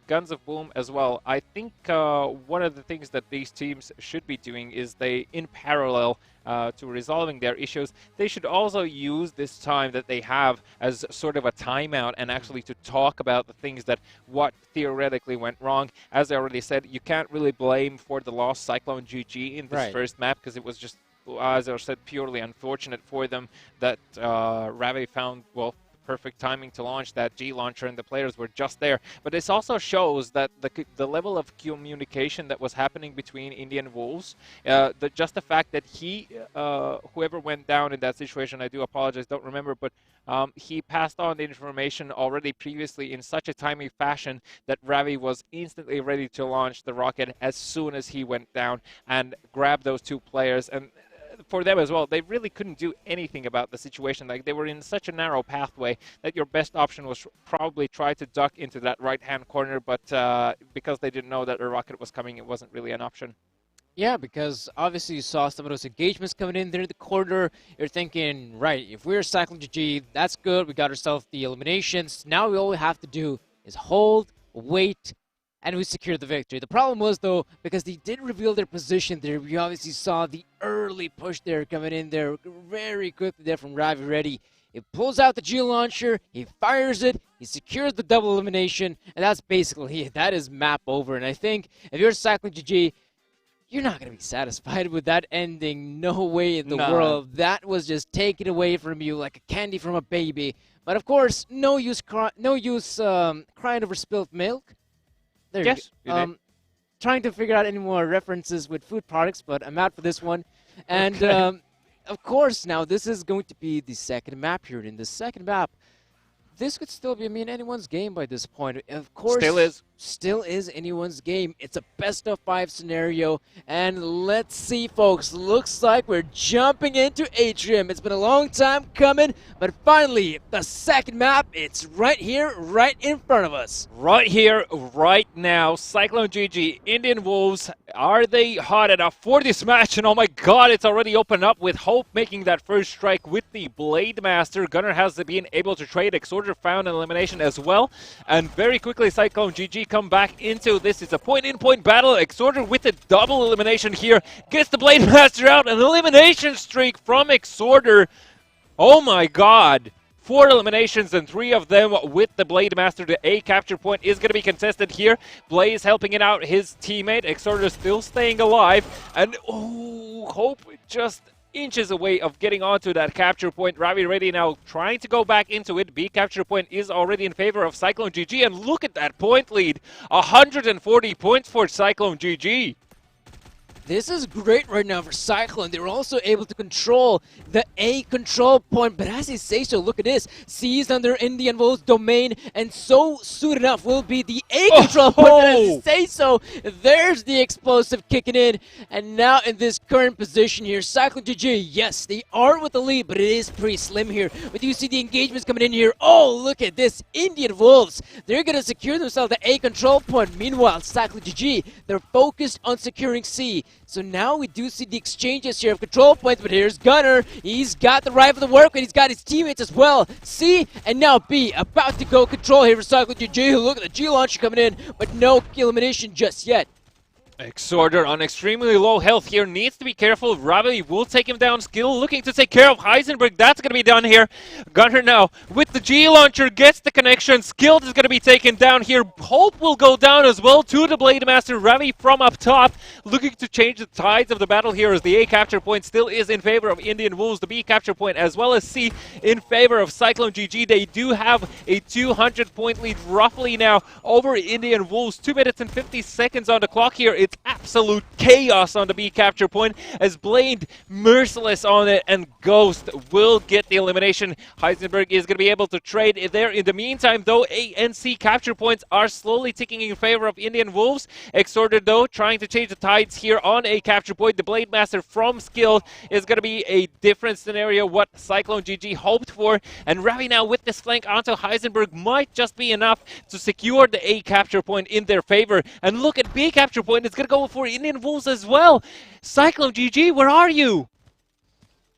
Guns of Boom as well. I think one of the things that these teams should be doing is they, in parallel to resolving their issues, they should also use this time that they have as sort of a timeout and actually to talk about the things that what theoretically went wrong. As I already said, you can't really blame for the loss Cyclone GG in this first map, because it was just, as I said, purely unfortunate for them that Ravi found, well, perfect timing to launch that G launcher, and the players were just there. But this also shows that the level of communication that was happening between Indian Wolves, just the fact that whoever went down in that situation, I do apologize, don't remember, but he passed on the information already previously in such a timely fashion that Ravi was instantly ready to launch the rocket as soon as he went down and grabbed those two players. And for them as well, they really couldn't do anything about the situation. Like, they were in such a narrow pathway that your best option was probably try to duck into that right-hand corner, but because they didn't know that a rocket was coming, it wasn't really an option. Yeah, because obviously you saw some of those engagements coming in there in the corner. You're thinking, right, if we're Cyclone GG, that's good. We got ourselves the eliminations. Now all we have to do is hold, wait, and we secured the victory. The problem was, though, because they did reveal their position there, we obviously saw the early push there coming in there very quickly there from Ravi Reddy. He pulls out the G launcher, he fires it, he secures the double elimination, and that's basically it. That is map over. And I think if you're Cyclone GG, you're not going to be satisfied with that ending. No way in the world. That was just taken away from you like a candy from a baby. But of course, no use crying over spilled milk. There yes, you go. Trying to figure out any more references with food products, but I'm out for this one. And of course, now this is going to be the second map here. In the second map, This could still be, I mean, anyone's game by this point. Of course, still is anyone's game. It's a best of 5 scenario, and let's see, folks. Looks like we're jumping into Atrium. It's been a long time coming, but finally, the second map, it's right here, right in front of us. Right here, right now, Cyclone GG, Indian Wolves, are they hot enough for this match? And oh my god, it's already opened up with Hope making that first strike with the Blade Master. Gunnar has been able to trade. Exorder found an elimination as well. And very quickly, Cyclone GG come back into this. It's a point-in-point battle. Exorder with a double elimination here. Gets the Blade Master out. An elimination streak from Exorder. Oh my god. 4 eliminations and 3 of them with the Blade Master. The A capture point is going to be contested here. Blaze helping it out his teammate. Exorder still staying alive. And oh, Hope just inches away of getting onto that capture point. Ravi ready now trying to go back into it. B capture point is already in favor of Cyclone GG. And look at that point lead. 140 points for Cyclone GG. This is great right now for Cyclone. They were also able to control the A control point, but as they say so, look at this. C is under Indian Wolves domain, and so soon enough will be the A control point. But as they say so, there's the explosive kicking in, and now in this current position here, Cyclone GG, yes, they are with the lead, but it is pretty slim here. But you see the engagements coming in here. Oh, look at this, Indian Wolves. They're going to secure themselves the A control point. Meanwhile, Cyclone GG, they're focused on securing C. So now we do see the exchanges here of control points, but here's Gunnar. He's got the rifle to work with. He's got his teammates as well. C and now B about to go control here for Cyclone GG. Look at the G launcher coming in, but no elimination just yet. Exorder on extremely low health here, needs to be careful. Ravi will take him down. Skill looking to take care of Heisenberg. That's going to be done here. Gunnar now with the G launcher gets the connection. Skilled is going to be taken down here. Hope will go down as well to the Blade Master. Ravi from up top looking to change the tides of the battle here as the A capture point still is in favor of Indian Wolves. The B capture point as well as C in favor of Cyclone GG. They do have a 200 point lead roughly now over Indian Wolves. 2 minutes and 50 seconds on the clock here. It's absolute chaos on the B capture point as Blade merciless on it, and Ghost will get the elimination. Heisenberg is going to be able to trade there. In the meantime, though, A and C capture points are slowly ticking in favor of Indian Wolves. Exorder, though, trying to change the tides here on A capture point. The Blade Master from Skilled is going to be a different scenario what Cyclone GG hoped for. And Ravi now with this flank onto Heisenberg might just be enough to secure the A capture point in their favor. And look at B capture point. It's going to go for Indian Wolves as well. Cyclone GG, where are you?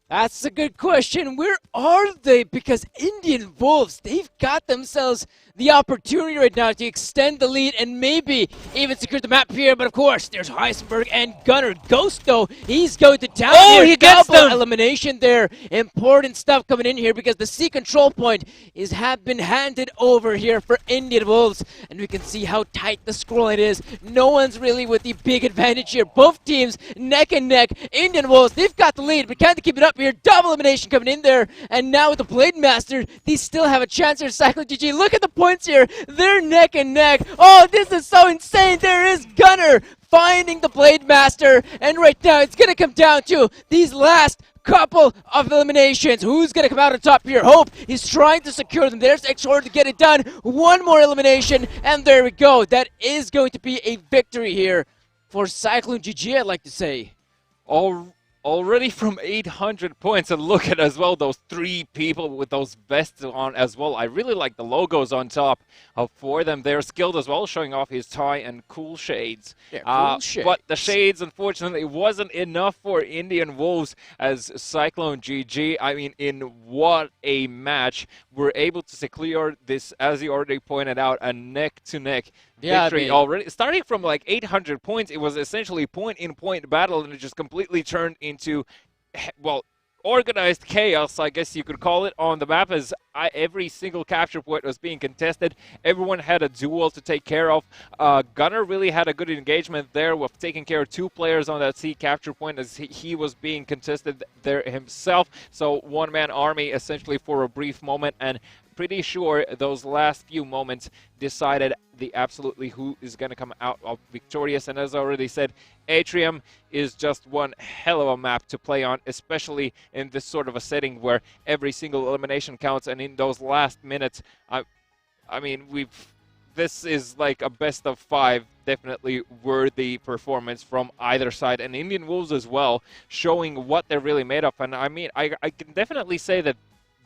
That's a good question. Where are they? Because Indian Wolves, they've got themselves the opportunity right now to extend the lead and maybe even secure the map here. But of course, there's Heisenberg and Gunnar. Ghost, though, he's going to down here. He gets them! Elimination there. Important stuff coming in here because the C control point have been handed over here for Indian Wolves. And we can see how tight the scoreline is. No one's really with the big advantage here. Both teams neck and neck. Indian Wolves, they've got the lead, but can't keep it up here. Double elimination coming in there. And now with the Blade Master, they still have a chance here. Cyclone GG, look at the points here. They're neck and neck. Oh, this is so insane. There is Gunnar finding the Blade Master. And right now, it's going to come down to these last couple of eliminations. Who's going to come out on top here? Hope is trying to secure them. There's Exorder to get it done. One more elimination. And there we go. That is going to be a victory here for Cyclone GG, I'd like to say. Already from 800 points, and look at as well those 3 people with those vests on as well. I really like the logos on top for them. They're Skilled as well, showing off his tie and cool shades. Yeah, cool shades. But the shades, unfortunately, wasn't enough for Indian Wolves as Cyclone GG. I mean, in what a match. We're able to secure this, as you already pointed out, a neck-to-neck victory already. Starting from like 800 points, it was essentially point-in-point battle, and it just completely turned into, well, organized chaos, I guess you could call it, on the map as every single capture point was being contested. Everyone had a duel to take care of. Gunnar really had a good engagement there with taking care of 2 players on that C capture point as he was being contested there himself. So one-man army essentially for a brief moment, and pretty sure those last few moments decided the absolutely who is going to come out victorious. And as I already said, Atrium is just one hell of a map to play on, especially in this sort of a setting where every single elimination counts. And in those last minutes, I mean, this is like a best of 5, definitely worthy performance from either side, and Indian Wolves as well, showing what they're really made of. And I mean, I can definitely say that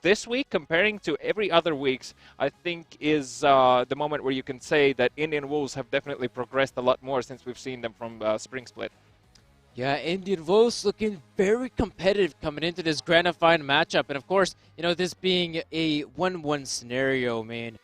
this week, comparing to every other weeks, I think is the moment where you can say that Indian Wolves have definitely progressed a lot more since we've seen them from Spring Split. Yeah, Indian Wolves looking very competitive coming into this grand final matchup. And of course, you know, this being a 1-1 scenario, man,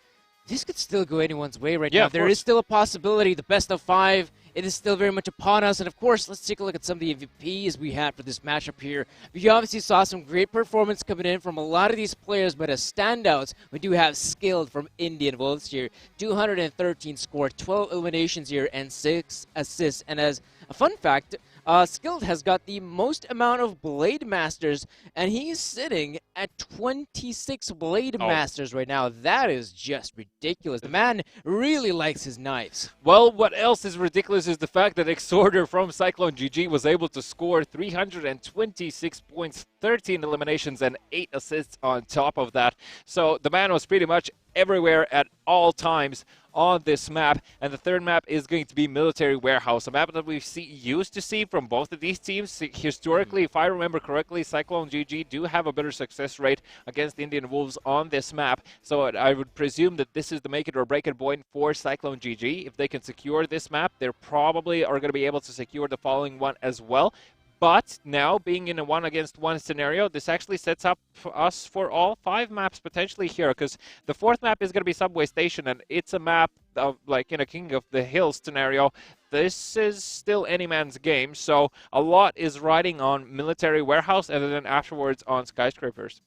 this could still go anyone's way right now. There is still a possibility. The best of 5, it is still very much upon us. And of course, let's take a look at some of the MVPs we had for this matchup here. We obviously saw some great performance coming in from a lot of these players, but as standouts, we do have Skilled from Indian Wolves here. 213 score, 12 eliminations here, and 6 assists. And as a fun fact, Skilled has got the most amount of Blade Masters, and he's sitting at 26 Blade Masters right now. That is just ridiculous. The man really likes his knives. Well, what else is ridiculous is the fact that Exhorter from Cyclone GG was able to score 326 points, 13 eliminations, and 8 assists on top of that. So the man was pretty much everywhere at all times on this map. And the third map is going to be Military Warehouse, a map that we used to see from both of these teams. Historically, if I remember correctly, Cyclone GG do have a better success rate against Indian Wolves on this map. So I would presume that this is the make it or break it point for Cyclone GG. If they can secure this map, they probably are going to be able to secure the following one as well. But now, being in a 1-against-1 scenario, this actually sets up us for all 5 maps potentially here, because the 4th map is going to be Subway Station, and it's a map of, like in a King of the Hills scenario. This is still any man's game, so a lot is riding on Military Warehouse, and then afterwards on Skyscrapers.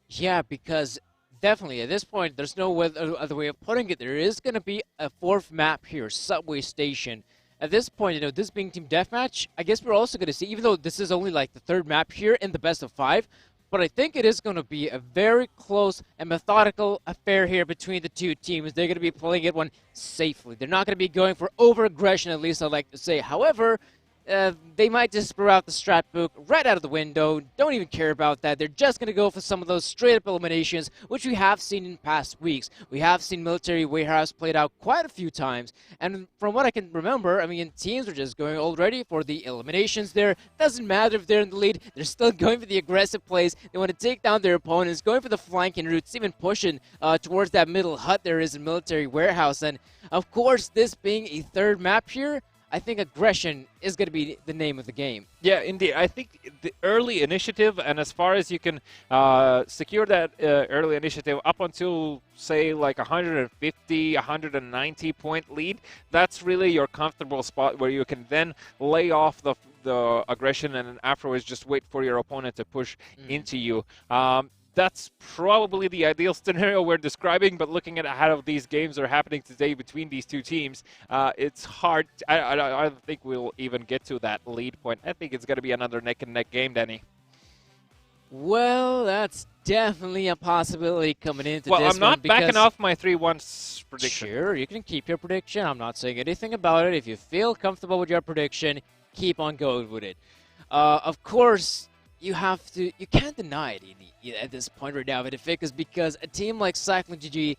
Yeah, because definitely at this point, there's no other way of putting it. There is going to be a 4th map here, Subway Station. At this point, you know, this being Team Deathmatch, I guess we're also going to see, even though this is only like the 3rd map here in the best of 5, but I think it is going to be a very close and methodical affair here between the two teams. They're going to be playing it one safely. They're not going to be going for over-aggression, at least I'd like to say. However, they might just throw out the strat book right out of the window. Don't even care about that. They're just going to go for some of those straight-up eliminations, which we have seen in past weeks. We have seen Military Warehouse played out quite a few times. And from what I can remember, I mean, teams are just going already for the eliminations there. Doesn't matter if they're in the lead. They're still going for the aggressive plays. They want to take down their opponents, going for the flanking routes, even pushing towards that middle hut there is in Military Warehouse. And, of course, this being a 3rd map here, I think aggression is going to be the name of the game. Yeah, indeed. I think the early initiative, and as far as you can secure that early initiative up until, say, like 150, 190 point lead, that's really your comfortable spot where you can then lay off the aggression and then afterwards just wait for your opponent to push into you. That's probably the ideal scenario we're describing, but looking at how these games are happening today between these two teams, it's hard. I don't think we'll even get to that lead point. I think it's going to be another neck-and-neck game, Danny. Well, that's definitely a possibility coming into this one. Well, I'm not backing off my 3-1 prediction. Sure, you can keep your prediction. I'm not saying anything about it. If you feel comfortable with your prediction, keep on going with it. Of course, you can't deny it at this point right now, because a team like Cyclone GG,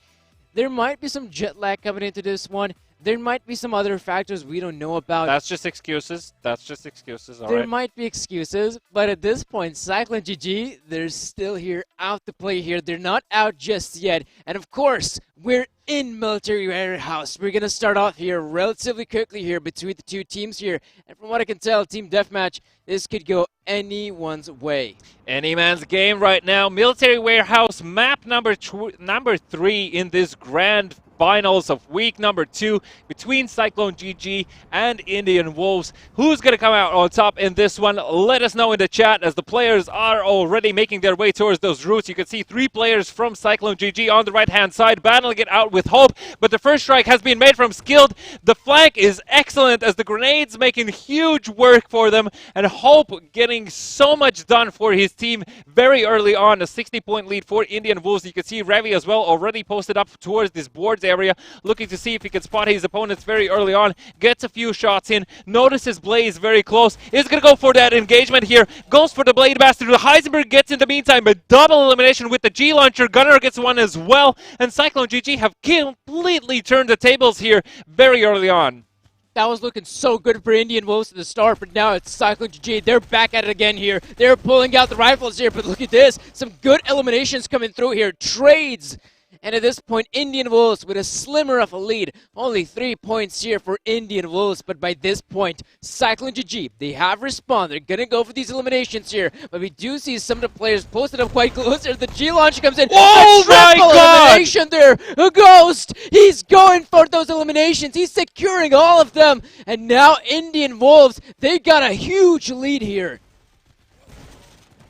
there might be some jet lag coming into this one. There might be some other factors we don't know about. That's just excuses. That's just excuses. All there right. might be excuses, but at this point, Cyclone GG, they're still here, out to play here. They're not out just yet. And of course, we're in Military Warehouse. We're going to start off here relatively quickly here between the two teams here. And from what I can tell, Team Deathmatch, this could go anyone's way. Any man's game right now. Military Warehouse map number 3 in this grand finals of week number 2 between Cyclone GG and Indian Wolves. Who's going to come out on top in this one? Let us know in the chat, as the players are already making their way towards those routes. You can see 3 players from Cyclone GG on the right-hand side battling it out with Hope, but the first strike has been made from Skilled. The flank is excellent as the grenades making huge work for them, and Hope getting so much done for his team very early on. A 60-point lead for Indian Wolves. You can see Ravi as well already posted up towards this boards area, looking to see if he can spot his opponents very early on. Gets a few shots in, notices Blaze very close, is going to go for that engagement here, goes for the Blade Master. Heisenberg gets in the meantime a double elimination with the G-Launcher. Gunner gets one as well, and Cyclone GG have completely turned the tables here very early on. That was looking so good for Indian Wolves at the start, but now it's Cyclone GG. They're back at it again here. They're pulling out the rifles here, but look at this. Some good eliminations coming through here. Trades. And at this point, Indian Wolves with a slimmer of a lead. Only 3 points here for Indian Wolves, but by this point, Cyclone GG, they have responded. They're going to go for these eliminations here, but we do see some of the players posted up quite close here. The G-Launch comes in. Oh my God! Elimination there. A Ghost. He's going for those eliminations. He's securing all of them. And now Indian Wolves, they got a huge lead here.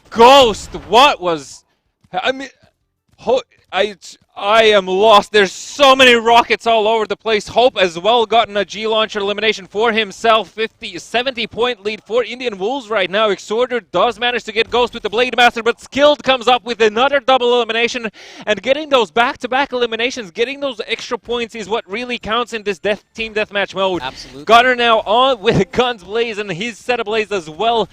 Ghost, what was... I mean... I am lost. There's so many rockets all over the place. Hope as well gotten a G-Launcher elimination for himself. 70-point lead for Indian Wolves right now. Exhorter does manage to get Ghost with the Blade Master, but Skilled comes up with another double elimination. And getting those back-to-back eliminations, getting those extra points is what really counts in this team deathmatch mode. Absolutely. Gunner now on with guns Blaze and his set of Blaze as well.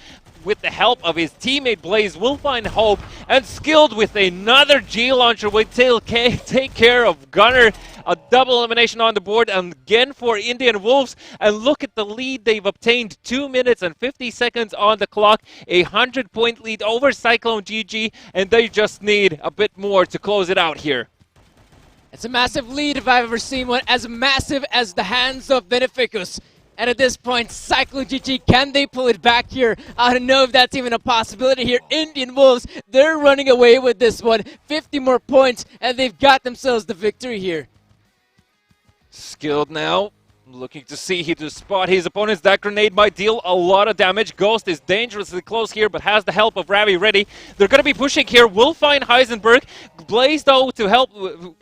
With the help of his teammate Blaze, will find Hope, and Skilled with another G-Launcher will take care of Gunner. A double elimination on the board, and again for Indian Wolves. And look at the lead they've obtained. 2 minutes and 50 seconds on the clock. A 100-point lead over Cyclone GG, and they just need a bit more to close it out here. It's a massive lead if I've ever seen one, as massive as the hands of Beneficus. And at this point, Cyclone GG, can they pull it back here? I don't know if that's even a possibility here. Indian Wolves, they're running away with this one. 50 more points, and they've got themselves the victory here. Skilled now, looking to see he to spot his opponents. That grenade might deal a lot of damage. Ghost is dangerously close here, but has the help of Ravi ready. They're going to be pushing here. Will find Heisenberg. Blaze, though, to help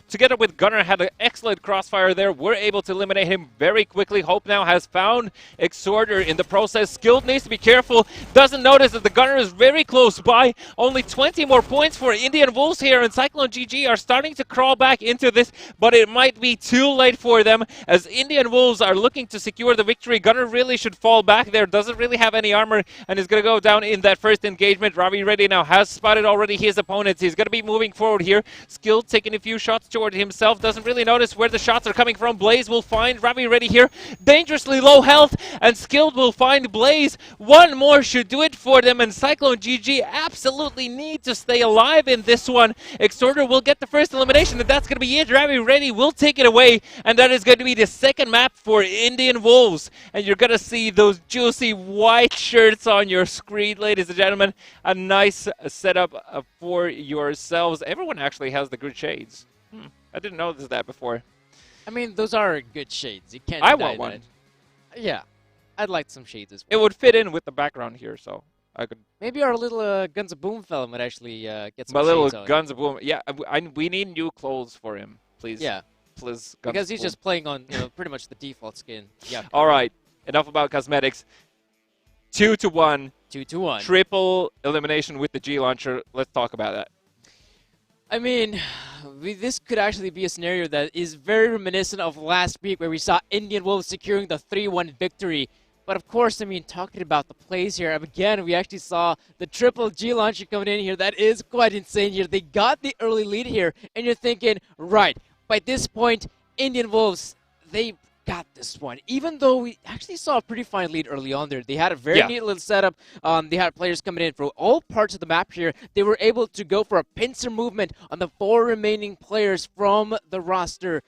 together with Gunner, had an excellent crossfire there. We're able to eliminate him very quickly. Hope now has found Exhorter in the process. Skilled needs to be careful. Doesn't notice that the Gunner is very close by. Only 20 more points for Indian Wolves here, and Cyclone GG are starting to crawl back into this, but it might be too late for them, as Indian Wolves are looking to secure the victory. Gunner really should fall back there. Doesn't really have any armor, and is going to go down in that first engagement. Ravi Reddy now has spotted already his opponents. He's going to be moving forward here. Skilled taking a few shots toward himself. Doesn't really notice where the shots are coming from. Blaze will find Ravi Reddy here. Dangerously low health, and Skilled will find Blaze. One more should do it for them, and Cyclone GG absolutely need to stay alive in this one. Exhorter will get the first elimination, and that's going to be it. Ravi Reddy will take it away, and that is going to be the second map for Indian Wolves. And you're going to see those juicy white shirts on your screen, ladies and gentlemen. A nice setup for yourselves. Everyone actually has the good shades. I didn't notice that before. I mean, those are good shades. You can't I deny want one. that. Yeah, I'd like some shades as well. It would fit in with the background here, so I could... Maybe our little Guns of Boom fella would actually get some My shades little on. Guns of Boom. Yeah, we need new clothes for him, please. Yeah. Please, Guns Because of he's Boom. just playing on pretty much the default skin. Yeah. All right, enough about cosmetics. 2-1. 2-1. Triple elimination with the G-Launcher. Let's talk about that. I mean, this could actually be a scenario that is very reminiscent of last week, where we saw Indian Wolves securing the 3-1 victory. But of course, I mean, talking about the plays here, again, we actually saw the triple G-Launcher coming in here. That is quite insane here. They got the early lead here, and you're thinking, right, by this point, Indian Wolves, they got this one. Even though we actually saw a pretty fine lead early on there. They had a very neat little setup. They had players coming in from all parts of the map here. They were able to go for a pincer movement on the 4 remaining players from the roster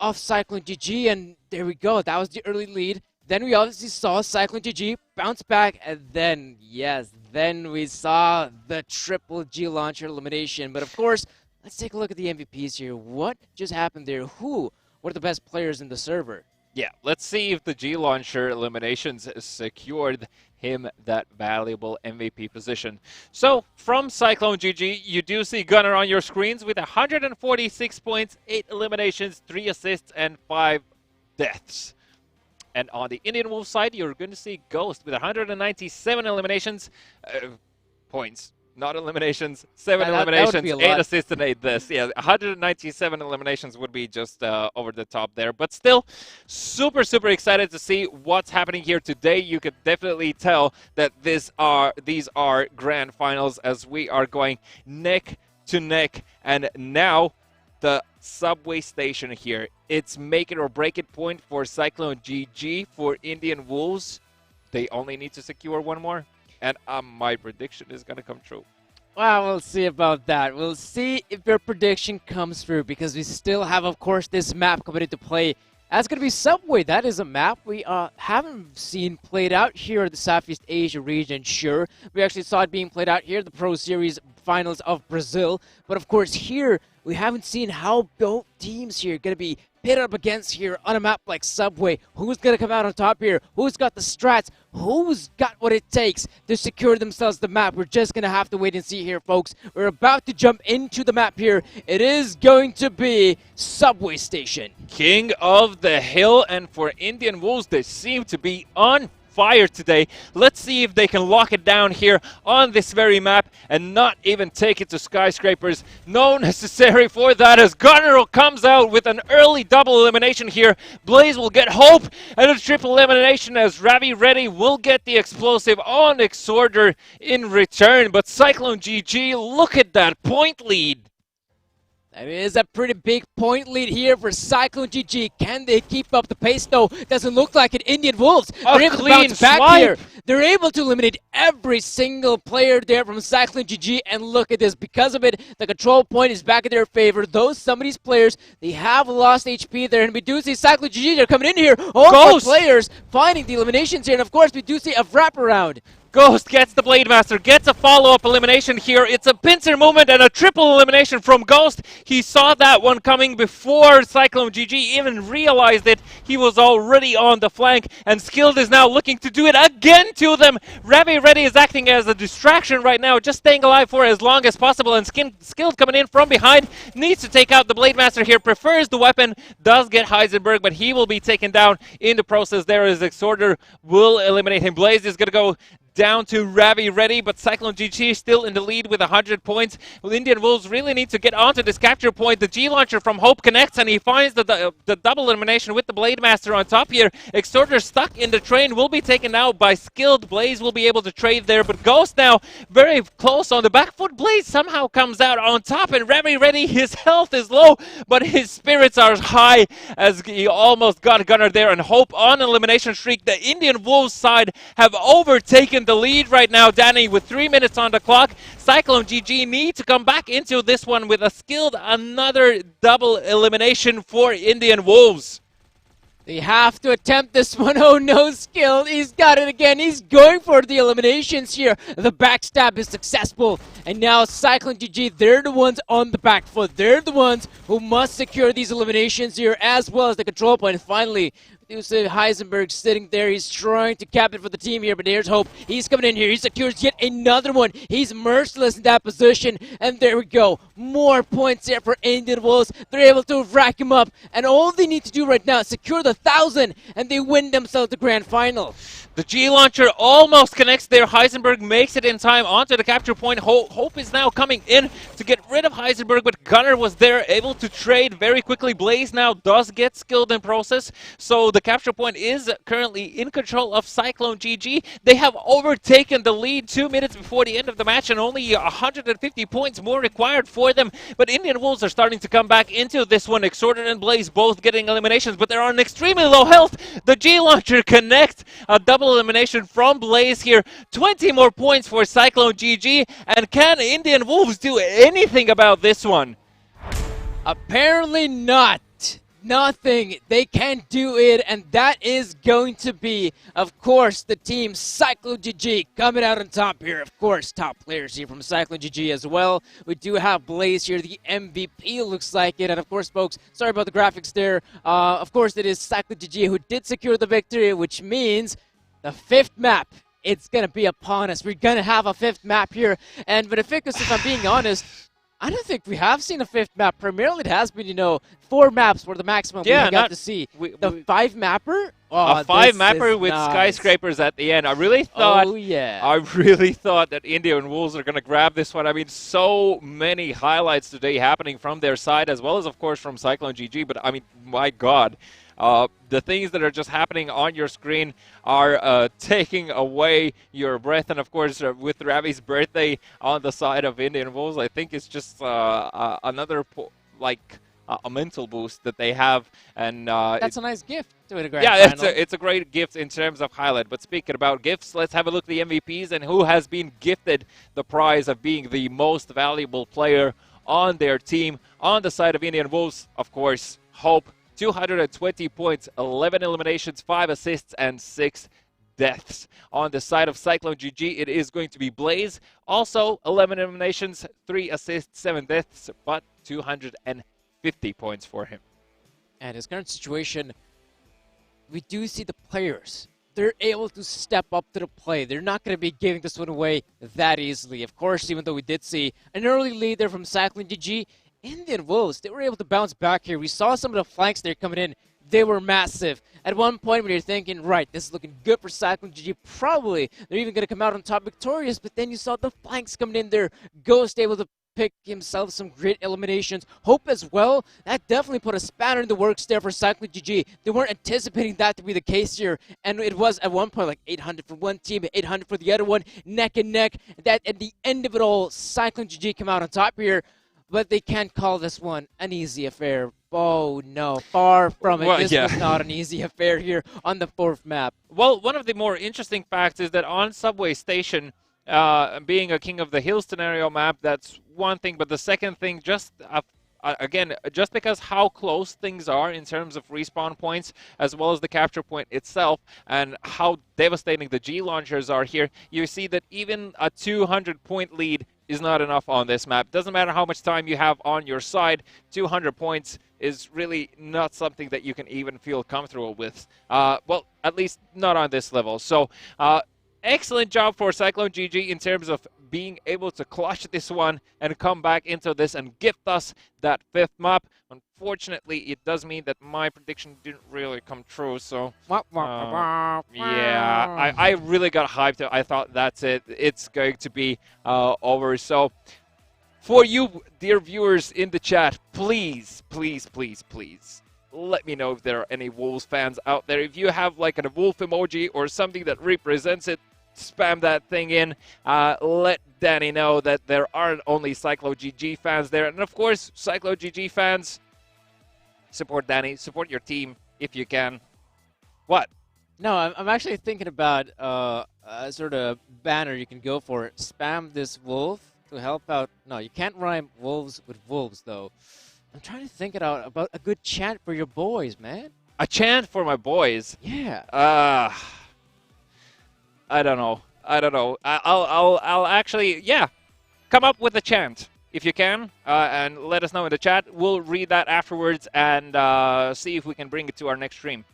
of Cyclone GG, and there we go. That was the early lead. Then we obviously saw Cyclone GG bounce back, and then, yes, then we saw the triple G-Launcher elimination. But of course, let's take a look at the MVPs here. What just happened there? Who one of the best players in the server. Yeah, let's see if the G-Launcher eliminations secured him that valuable MVP position. So, from Cyclone GG, you do see Gunnar on your screens with 146 points, 8 eliminations, 3 assists, and 5 deaths. And on the Indian Wolves side, you're going to see Ghost with 197 eliminations, points. Not eliminations, 7 eliminations, 8 assists, and 8 deaths. Yeah, 197 eliminations would be just over the top there. But still, super, super excited to see what's happening here today. You could definitely tell that these are grand finals as we are going neck to neck. And now the subway station here. It's make it or break it point for Cyclone GG, for Indian Wolves. They only need to secure one more. And my prediction is going to come true. Well, we'll see about that. We'll see if your prediction comes through, because we still have, of course, this map coming into play. That's going to be Subway. That is a map we haven't seen played out here in the Southeast Asia region, sure. We actually saw it being played out here in the Pro Series finals of Brazil. But, of course, here we haven't seen how both teams here are going to be pitted up against here on a map like Subway. Who's going to come out on top here? Who's got the strats? Who's got what it takes to secure themselves the map? We're just going to have to wait and see here, folks. We're about to jump into the map here. It is going to be Subway Station. King of the Hill, and for Indian Wolves, they seem to be on fire today. Let's see if they can lock it down here on this very map and not even take it to skyscrapers. No necessary for that, as Gunnar comes out with an early double elimination here. Blaze will get Hope and a triple elimination, as Ravi Reddy will get the explosive on Exorder in return. But Cyclone GG, look at that point lead. That is a pretty big point lead here for Cyclone GG. Can they keep up the pace, though? Doesn't look like it. Indian Wolves, they're able to bounce back here. They're able to eliminate every single player there from Cyclone GG, and look at this. Because of it, the control point is back in their favor. Though some of these players, they have lost HP there, and we do see Cyclone GG, they're coming in here. All the players finding the eliminations here, and of course, we do see a wraparound. Ghost gets the Blademaster, gets a follow-up elimination here. It's a pincer movement and a triple elimination from Ghost. He saw that one coming before Cyclone GG even realized it. He was already on the flank, and Skilled is now looking to do it again to them. Ravi Reddy is acting as a distraction right now, just staying alive for as long as possible, and Skilled coming in from behind, needs to take out the Blademaster here, prefers the weapon, does get Heisenberg, but he will be taken down in the process. There is Exorder, will eliminate him. Blaze is going to go down to Ravi Reddy, but Cyclone GG still in the lead with 100 points. Well, Indian Wolves really need to get onto this capture point. The G-Launcher from Hope connects, and he finds the double elimination with the Blademaster on top here. Exorder stuck in the train, will be taken out by Skilled. Blaze will be able to trade there, but Ghost now very close on the back foot. Blaze somehow comes out on top, and Ravi Reddy, his health is low, but his spirits are high, as he almost got Gunnar there, and Hope on elimination streak. The Indian Wolves side have overtaken the lead right now, Danny, with 3 minutes on the clock. Cyclone GG need to come back into this one with a Skilled, another double elimination for Indian Wolves. They have to attempt this one. Oh no, Skilled, he's got it again. He's going for the eliminations here. The backstab is successful. And now Cyclone GG, they're the ones on the back foot. They're the ones who must secure these eliminations here, as well as the control point. Finally, you see Heisenberg sitting there. He's trying to cap it for the team here, but here's Hope. He's coming in here. He secures yet another one. He's merciless in that position. And there we go. More points here for Indian Wolves. They're able to rack him up. And all they need to do right now is secure the 1,000, and they win themselves the grand final. The G-Launcher almost connects there. Heisenberg makes it in time onto the capture point. Hope is now coming in to get rid of Heisenberg, but Gunnar was there, able to trade very quickly. Blaze now does get Skilled in process, so the capture point is currently in control of Cyclone GG. They have overtaken the lead 2 minutes before the end of the match, and only 150 points more required for them. But Indian Wolves are starting to come back into this one. Exorder and Blaze both getting eliminations, but they're on extremely low health. The G-Launcher connects a double elimination from Blaze here. 20 more points for Cyclone GG. And can Indian Wolves do anything about this one? Apparently not. nothing. They can do it, and that is going to be, of course, the team Cyclone GG coming out on top here. Of course, top players here from Cyclone GG as well. We do have Blaze here, the MVP, looks like it. And of course, folks, sorry about the graphics there. Of course, it is Cyclone GG who did secure the victory, which means the 5th map, it's going to be upon us. We're going to have a 5th map here. And Beneficus, if I'm being honest, I don't think we have seen a 5th map. Primarily, it has been, 4 maps for the maximum we got to see. The 5-mapper? Oh, a 5-mapper with skyscrapers at the end. I really thought that Indian Wolves are going to grab this one. I mean, so many highlights today happening from their side, as well as, of course, from Cyclone GG. But, I mean, my God. The things that are just happening on your screen are taking away your breath. And, of course, with Ravi's birthday on the side of Indian Wolves, I think it's just another, a mental boost that they have. And that's a nice gift to a grand final. It's a great gift in terms of highlight. But speaking about gifts, let's have a look at the MVPs and who has been gifted the prize of being the most valuable player on their team. On the side of Indian Wolves, of course, Hope. 220 points, 11 eliminations, 5 assists, and 6 deaths. On the side of Cyclone GG, it is going to be Blaze. Also, 11 eliminations, 3 assists, 7 deaths, but 250 points for him. And his current situation, we do see the players. They're able to step up to the play. They're not going to be giving this one away that easily. Of course, even though we did see an early lead there from Cyclone GG, Indian Wolves, they were able to bounce back here. We saw some of the flanks there coming in. They were massive. At one point when you're thinking, right, this is looking good for Cyclone GG, probably they're even going to come out on top victorious, but then you saw the flanks coming in there. Ghost able to pick himself some great eliminations. Hope as well. That definitely put a spanner in the works there for Cyclone GG. They weren't anticipating that to be the case here, and it was at one point like 800 for one team, 800 for the other one, neck and neck. That at the end of it all, Cyclone GG come out on top here. But they can't call this one an easy affair. Oh, no. Far from it. Well, this was not an easy affair here on the 4th map. Well, one of the more interesting facts is that on Subway Station, being a King of the Hill scenario map, that's one thing. But the second thing, again, just because how close things are in terms of respawn points, as well as the capture point itself, and how devastating the G launchers are here, you see that even a 200-point lead is not enough on this map. Doesn't matter how much time you have on your side, 200 points is really not something that you can even feel comfortable with. Well, at least not on this level. So, excellent job for Cyclone GG in terms of being able to clutch this one and come back into this and gift us that 5th map. Unfortunately, it does mean that my prediction didn't really come true, so yeah, I really got hyped. I thought that's it. It's going to be over. So for you, dear viewers in the chat, please, please, please, please, let me know if there are any Wolves fans out there. If you have like a wolf emoji or something that represents it, spam that thing in. Let Danny know that there aren't only Cyclone GG fans there. And of course, Cyclone GG fans, support Danny, support your team if you can. What? No, I'm actually thinking about a sort of banner you can go for. Spam this wolf to help out. No, you can't rhyme wolves with wolves, though. I'm trying to think about a good chant for your boys, man. A chant for my boys? Yeah. I don't know. I'll actually, come up with a chant if you can, and let us know in the chat. We'll read that afterwards and see if we can bring it to our next stream.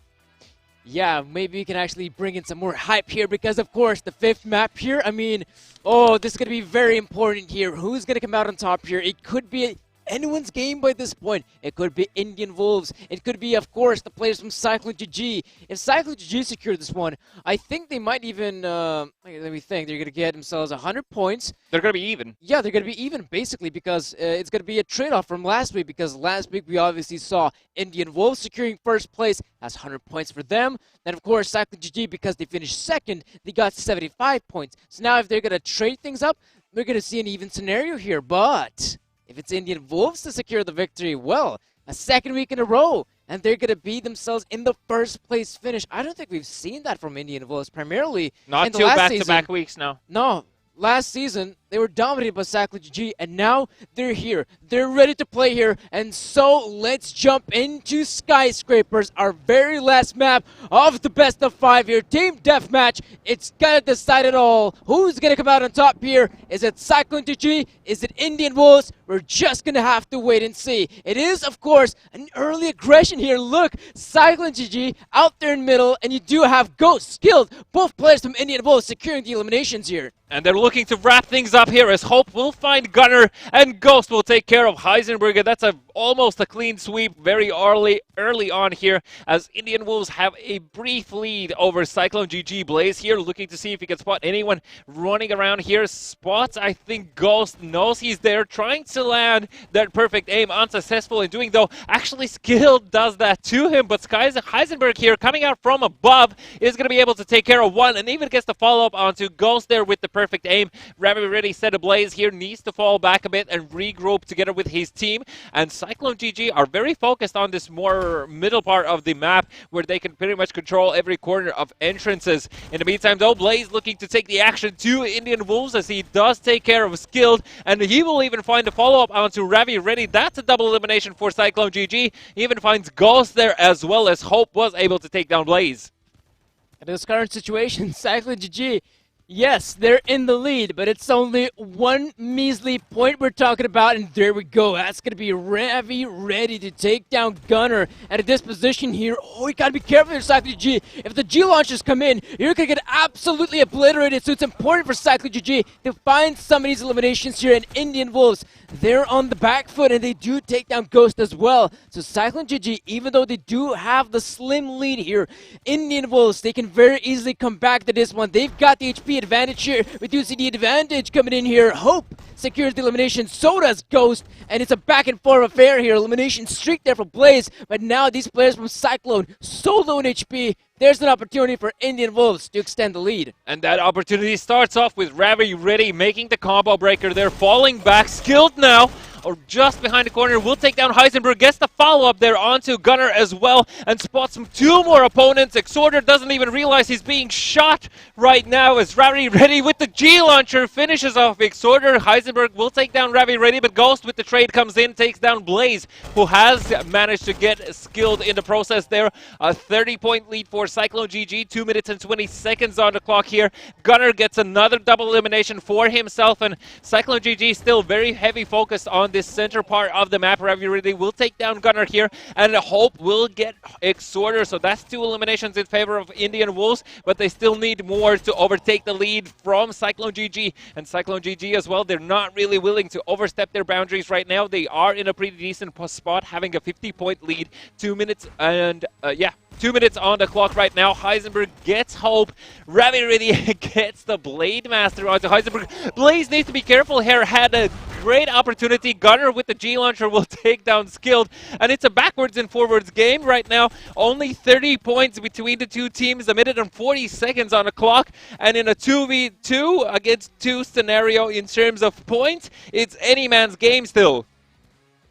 Yeah, maybe we can actually bring in some more hype here because, of course, the 5th map here, I mean, oh, this is going to be very important here. Who's going to come out on top here? It could be anyone's game by this point. It could be Indian Wolves. It could be, of course, the players from Cyclone GG. If Cyclone GG secure this one, I think they might even, let me think, they're going to get themselves 100 points. They're going to be even. Yeah, they're going to be even, basically, because it's going to be a trade-off from last week, because last week we obviously saw Indian Wolves securing first place. That's 100 points for them. Then, of course, Cyclone GG, because they finished second, they got 75 points. So now if they're going to trade things up, we're going to see an even scenario here. But if it's Indian Wolves to secure the victory, well, a second week in a row, and they're going to be themselves in the first place finish. I don't think we've seen that from Indian Wolves, primarily not in the two last back-to-back weeks now. No, last season, They were dominated by Cyclone GG, and now they're here. They're ready to play here, and so let's jump into Skyscrapers, our very last map of the best of 5 here. Team Deathmatch, it's gonna decide it all. Who's gonna come out on top here? Is it Cyclone GG? Is it Indian Wolves? We're just gonna have to wait and see. It is, of course, an early aggression here. Look, Cyclone GG out there in middle, and you do have Ghost, Skilled, both players from Indian Wolves securing the eliminations here. And they're looking to wrap things up here as Hope will find Gunner and Ghost will take care of Heisenberg. That's almost a clean sweep very early on here as Indian Wolves have a brief lead over Cyclone GG. Blaze here looking to see if he can spot anyone running around here. Spots, I think Ghost knows he's there, trying to land that perfect aim. Unsuccessful in doing though. Actually, Skilled does that to him, but Heisenberg here coming out from above is going to be able to take care of one and even gets the follow-up onto Ghost there with the perfect aim. Ravi ready set ablaze here, needs to fall back a bit and regroup together with his team. And Cyclone GG are very focused on this more middle part of the map where they can pretty much control every corner of entrances. In the meantime though, Blaze looking to take the action to Indian Wolves as he does take care of Skilled, and he will even find a follow-up onto Ravi ready. That's a double elimination for Cyclone GG. He even finds Ghost there as well as Hope was able to take down Blaze. In this current situation, Cyclone GG, yes, they're in the lead, but it's only one measly point we're talking about, and there we go. That's going to be Ravi ready to take down Gunner at this position here. Oh, you got to be careful here, Cyclone GG. If the G launchers come in, you're going to get absolutely obliterated, so it's important for Cyclone GG to find some of these eliminations here. And Indian Wolves, they're on the back foot, and they do take down Ghost as well. So Cyclone GG, even though they do have the slim lead here, Indian Wolves, they can very easily come back to this one. They've got the HP advantage here. We do see the advantage coming in here. Hope secures the elimination, so does Ghost, and it's a back and forth affair here. Elimination streak there for Blaze, but now these players from Cyclone, so low in HP, there's an opportunity for Indian Wolves to extend the lead. And that opportunity starts off with Ravi ready, making the combo breaker there, falling back, Skilled now, or just behind the corner, will take down Heisenberg, gets the follow-up there onto Gunner as well, and spots two more opponents. Exhorter doesn't even realize he's being shot right now as Ravi ready with the G launcher finishes off Exhorter. Heisenberg will take down Ravi ready, but Ghost with the trade comes in, takes down Blaze, who has managed to get Skilled in the process there. A 30-point lead for Cyclone GG, 2 minutes and 20 seconds on the clock here. Gunner gets another double elimination for himself, and Cyclone GG still very heavy focused on this center part of the map. Ravi really will take down Gunner here, and Hope will get Exhorter, so that's 2 eliminations in favor of Indian Wolves, but they still need more to overtake the lead from Cyclone GG. And Cyclone GG as well, they're not really willing to overstep their boundaries right now. They are in a pretty decent spot, having a 50-point lead, 2 minutes and 2 minutes on the clock right now. Heisenberg gets Hope. Ravi really gets the Blade Master onto Heisenberg. Blaze needs to be careful here. Had a great opportunity. Gunner with the G launcher will take down Skilled. And it's a backwards and forwards game right now. Only 30 points between the two teams. A minute and 40 seconds on the clock. And in a 2v2 against 2 scenario in terms of points, it's any man's game still.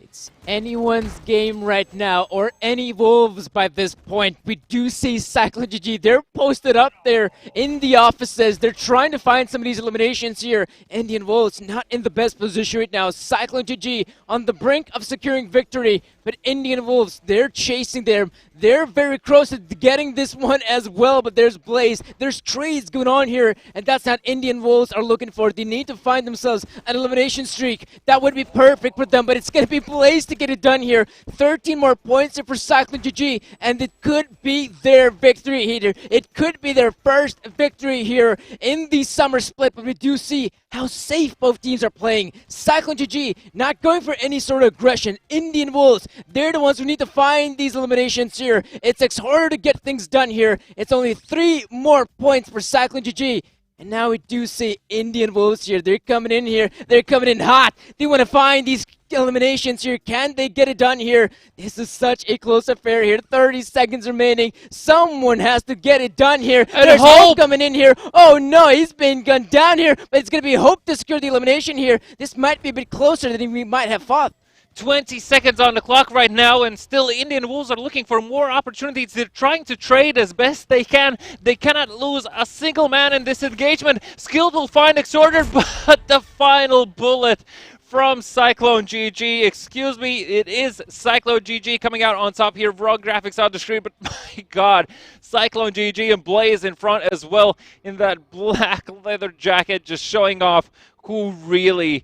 It's anyone's game right now, or any Wolves by this point. We do see Cyclone GG. They're posted up there in the offices. They're trying to find some of these eliminations here. Indian Wolves not in the best position right now. Cyclone GG on the brink of securing victory, but Indian Wolves, they're chasing them. They're very close to getting this one as well, but there's Blaze. There's trades going on here, and that's not Indian Wolves are looking for. They need to find themselves an elimination streak. That would be perfect for them, but it's going to be Blaze to get it done here. 13 more points here for Cyclone GG, and it could be their victory here. It could be their first victory here in the summer split, but we do see how safe both teams are playing. Cyclone GG not going for any sort of aggression. Indian Wolves, they're the ones who need to find these eliminations here. It's harder to get things done here. It's only 3 more points for Cyclone GG. And now we do see Indian Wolves here. They're coming in here. They're coming in hot. They want to find these eliminations here. Can they get it done here? This is such a close affair here. 30 seconds remaining. Someone has to get it done here. And there's Hope coming in here. Oh no, he's been gunned down here, but it's going to be Hope to secure the elimination here. This might be a bit closer than we might have thought. 20 seconds on the clock right now, and still Indian Wolves are looking for more opportunities. They're trying to trade as best they can. They cannot lose a single man in this engagement. Skilled will find Exhorter, but the final bullet from Cyclone GG. Excuse me, it is Cyclone GG coming out on top here. Raw graphics on the screen, but my god, Cyclone GG and Blaze in front as well in that black leather jacket, just showing off who really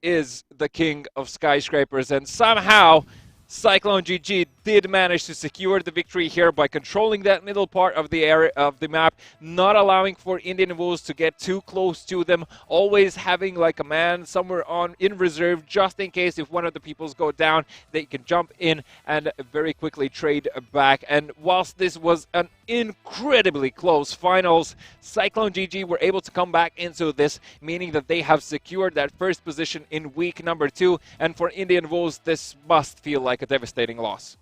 is the king of skyscrapers. And somehow Cyclone GG did manage to secure the victory here by controlling that middle part of the area of the map, not allowing for Indian Wolves to get too close to them, always having like a man somewhere on in reserve just in case if one of the peoples go down, they can jump in and very quickly trade back. And whilst this was an incredibly close finals, Cyclone GG were able to come back into this, meaning that they have secured that first position in week number 2, and for Indian Wolves this must feel like a devastating loss.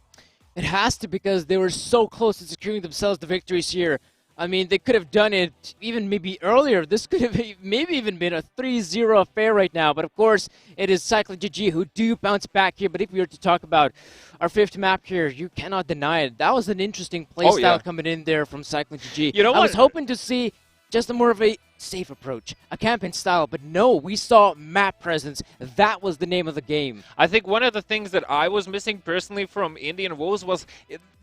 It has to, because they were so close to securing themselves the victories here. I mean, they could have done it even maybe earlier. This could have maybe even been a 3-0 affair right now. But of course, it is Cyclone GG who do bounce back here. But if we were to talk about our 5th map here, you cannot deny it. That was an interesting playstyle coming in there from Cyclone GG. You know what? I was hoping to see just a more of a safe approach, a campaign style, but no, we saw map presence. That was the name of the game. I think one of the things that I was missing personally from Indian Wolves was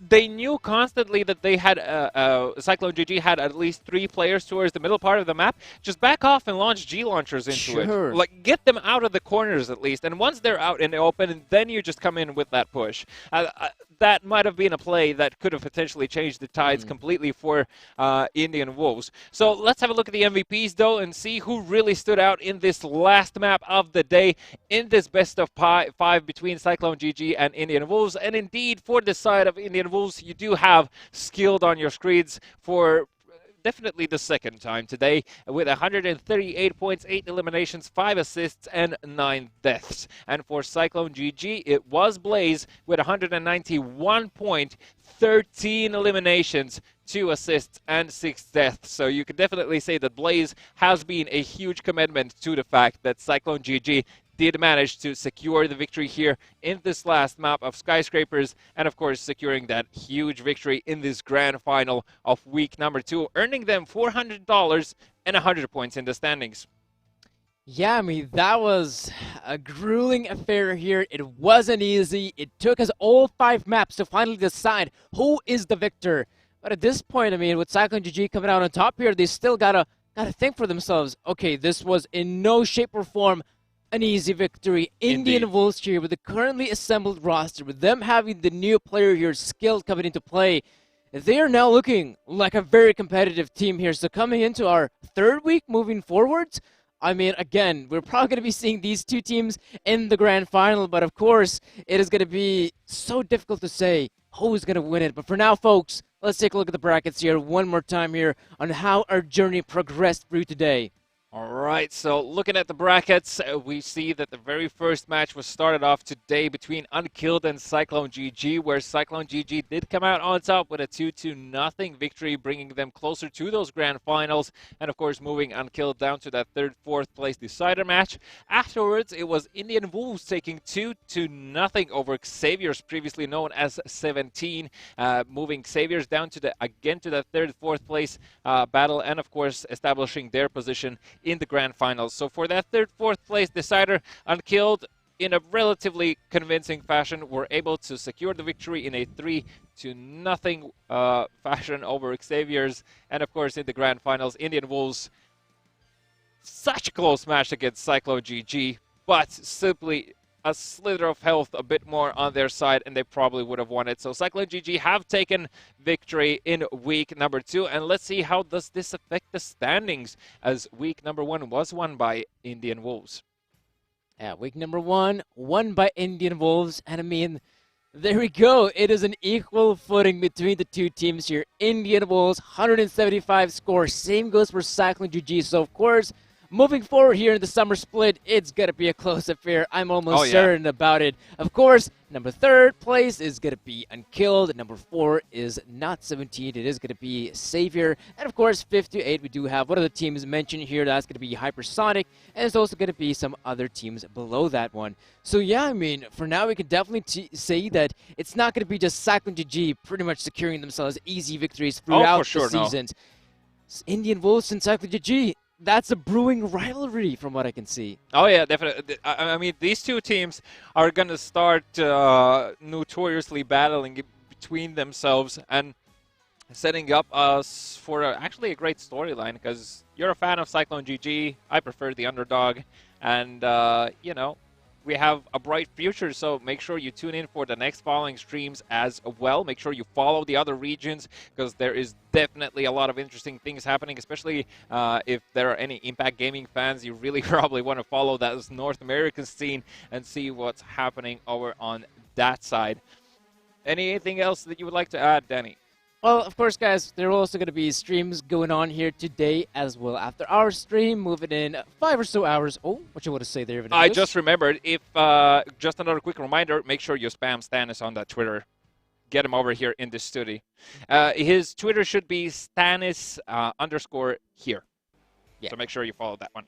they knew constantly that they had Cyclone GG had at least 3 players towards the middle part of the map. Just back off and launch G launchers into it. Like, get them out of the corners at least. And once they're out in the open, then you just come in with that push. That might have been a play that could have potentially changed the tides completely for Indian Wolves. So let's have a look at the MVPs though and see who really stood out in this last map of the day in this best of 5 between Cyclone GG and Indian Wolves. And indeed, for the side of Indian Wolves, you do have Skilled on your screens for definitely the second time today with 138 points, 8 eliminations, 5 assists, and 9 deaths. And for Cyclone GG, it was Blaze with 191 points, 13 eliminations, 2 assists, and 6 deaths. So you can definitely say that Blaze has been a huge commitment to the fact that Cyclone GG did manage to secure the victory here in this last map of Skyscrapers, and of course securing that huge victory in this grand final of week number 2, earning them $400 and 100 points in the standings. Yeah, I mean, that was a grueling affair here. It wasn't easy. It took us all 5 maps to finally decide who is the victor. But at this point, I mean, with Cyclone GG coming out on top here, they still gotta think for themselves. Okay, this was in no shape or form an easy victory. Indian Wolves here with the currently assembled roster, with them having the new player here, Skilled, coming into play, they are now looking like a very competitive team here. So coming into our 3rd week moving forwards, I mean, again, we're probably going to be seeing these 2 teams in the grand final, but of course, it is going to be so difficult to say who's going to win it. But for now, folks, let's take a look at the brackets here one more time here on how our journey progressed through today. All right, so looking at the brackets, we see that the very first match was started off today between Unkilled and Cyclone GG, where Cyclone GG did come out on top with a 2-0 victory, bringing them closer to those grand finals, and of course moving Unkilled down to that 3rd, 4th place decider match. Afterwards, it was Indian Wolves taking 2-0 over Xaviers, previously known as 17, moving Xaviers down to that 3rd, 4th place battle, and of course establishing their position in the grand finals. So for that 3rd, 4th place decider, Unkilled, in a relatively convincing fashion, were able to secure the victory in a 3-0 fashion over Xavier's. And of course, in the grand finals, Indian Wolves, such a close match against Cyclone GG, but simply a slither of health a bit more on their side, and they probably would have won it. So Cyclone GG have taken victory in week number 2, and let's see how does this affect the standings, as week number 1 was won by Indian Wolves. Yeah, week number 1 won by Indian Wolves, and I mean, there we go. It is an equal footing between the 2 teams here. Indian Wolves, 175 score. Same goes for Cyclone GG. So of course, moving forward here in the summer split, it's going to be a close affair. I'm almost certain about it. Of course, number 3rd place is going to be Unkilled. Number 4 is not 17. It is going to be Savior. And of course, 5 to 8, we do have one of the teams mentioned here. That's going to be Hypersonic. And there's also going to be some other teams below that one. So yeah, I mean, for now, we can definitely say that it's not going to be just Cyclone GG pretty much securing themselves easy victories throughout the seasons. Indian Wolves and Cyclone GG, that's a brewing rivalry from what I can see. Oh, yeah, definitely. I mean, these two teams are going to start notoriously battling between themselves and setting up us for actually a great storyline, because you're a fan of Cyclone GG. I prefer the underdog. And, you know, we have a bright future, so make sure you tune in for the next following streams as well. Make sure you follow the other regions, because there is definitely a lot of interesting things happening, especially if there are any Impact Gaming fans. You really probably want to follow that North American scene and see what's happening over on that side. Anything else that you would like to add, Danny? Well, of course, guys, there are also going to be streams going on here today as well. After our stream, moving in 5 or so hours. Oh, what you want to say there, Vinicius? I just remembered, if just another quick reminder, make sure you spam Stannis on that Twitter. Get him over here in the studio. His Twitter should be Stannis _ here. Yeah. So make sure you follow that one.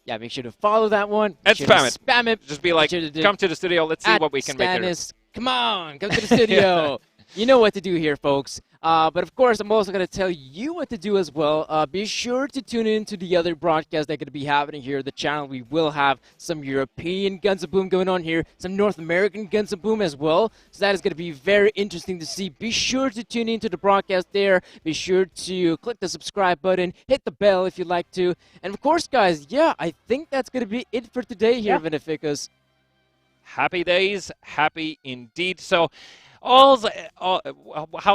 Yeah, make sure to follow that one. And spam it. Spam it. Just be like, come to the studio. Let's see what we can make here. Come on, come to the studio. You know what to do here, folks. But of course, I'm also going to tell you what to do as well. Be sure to tune in to the other broadcasts that are going to be happening here. The channel, we will have some European Guns of Boom going on here, some North American Guns of Boom as well. So that is going to be very interesting to see. Be sure to tune in to the broadcast there. Be sure to click the subscribe button, hit the bell if you'd like to. And of course, guys, yeah, I think that's going to be it for today here, Beneficus. Happy days, happy indeed. So, how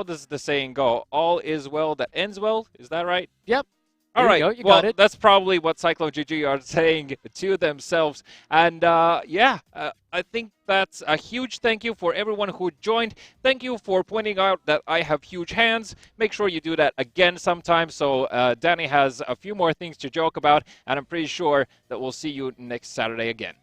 does the saying go? All is well that ends well. Is that right? Yep. All right. You got it. That's probably what Cyclone GG are saying to themselves. And I think that's a huge thank you for everyone who joined. Thank you for pointing out that I have huge hands. Make sure you do that again sometime. So Danny has a few more things to joke about, and I'm pretty sure that we'll see you next Saturday again.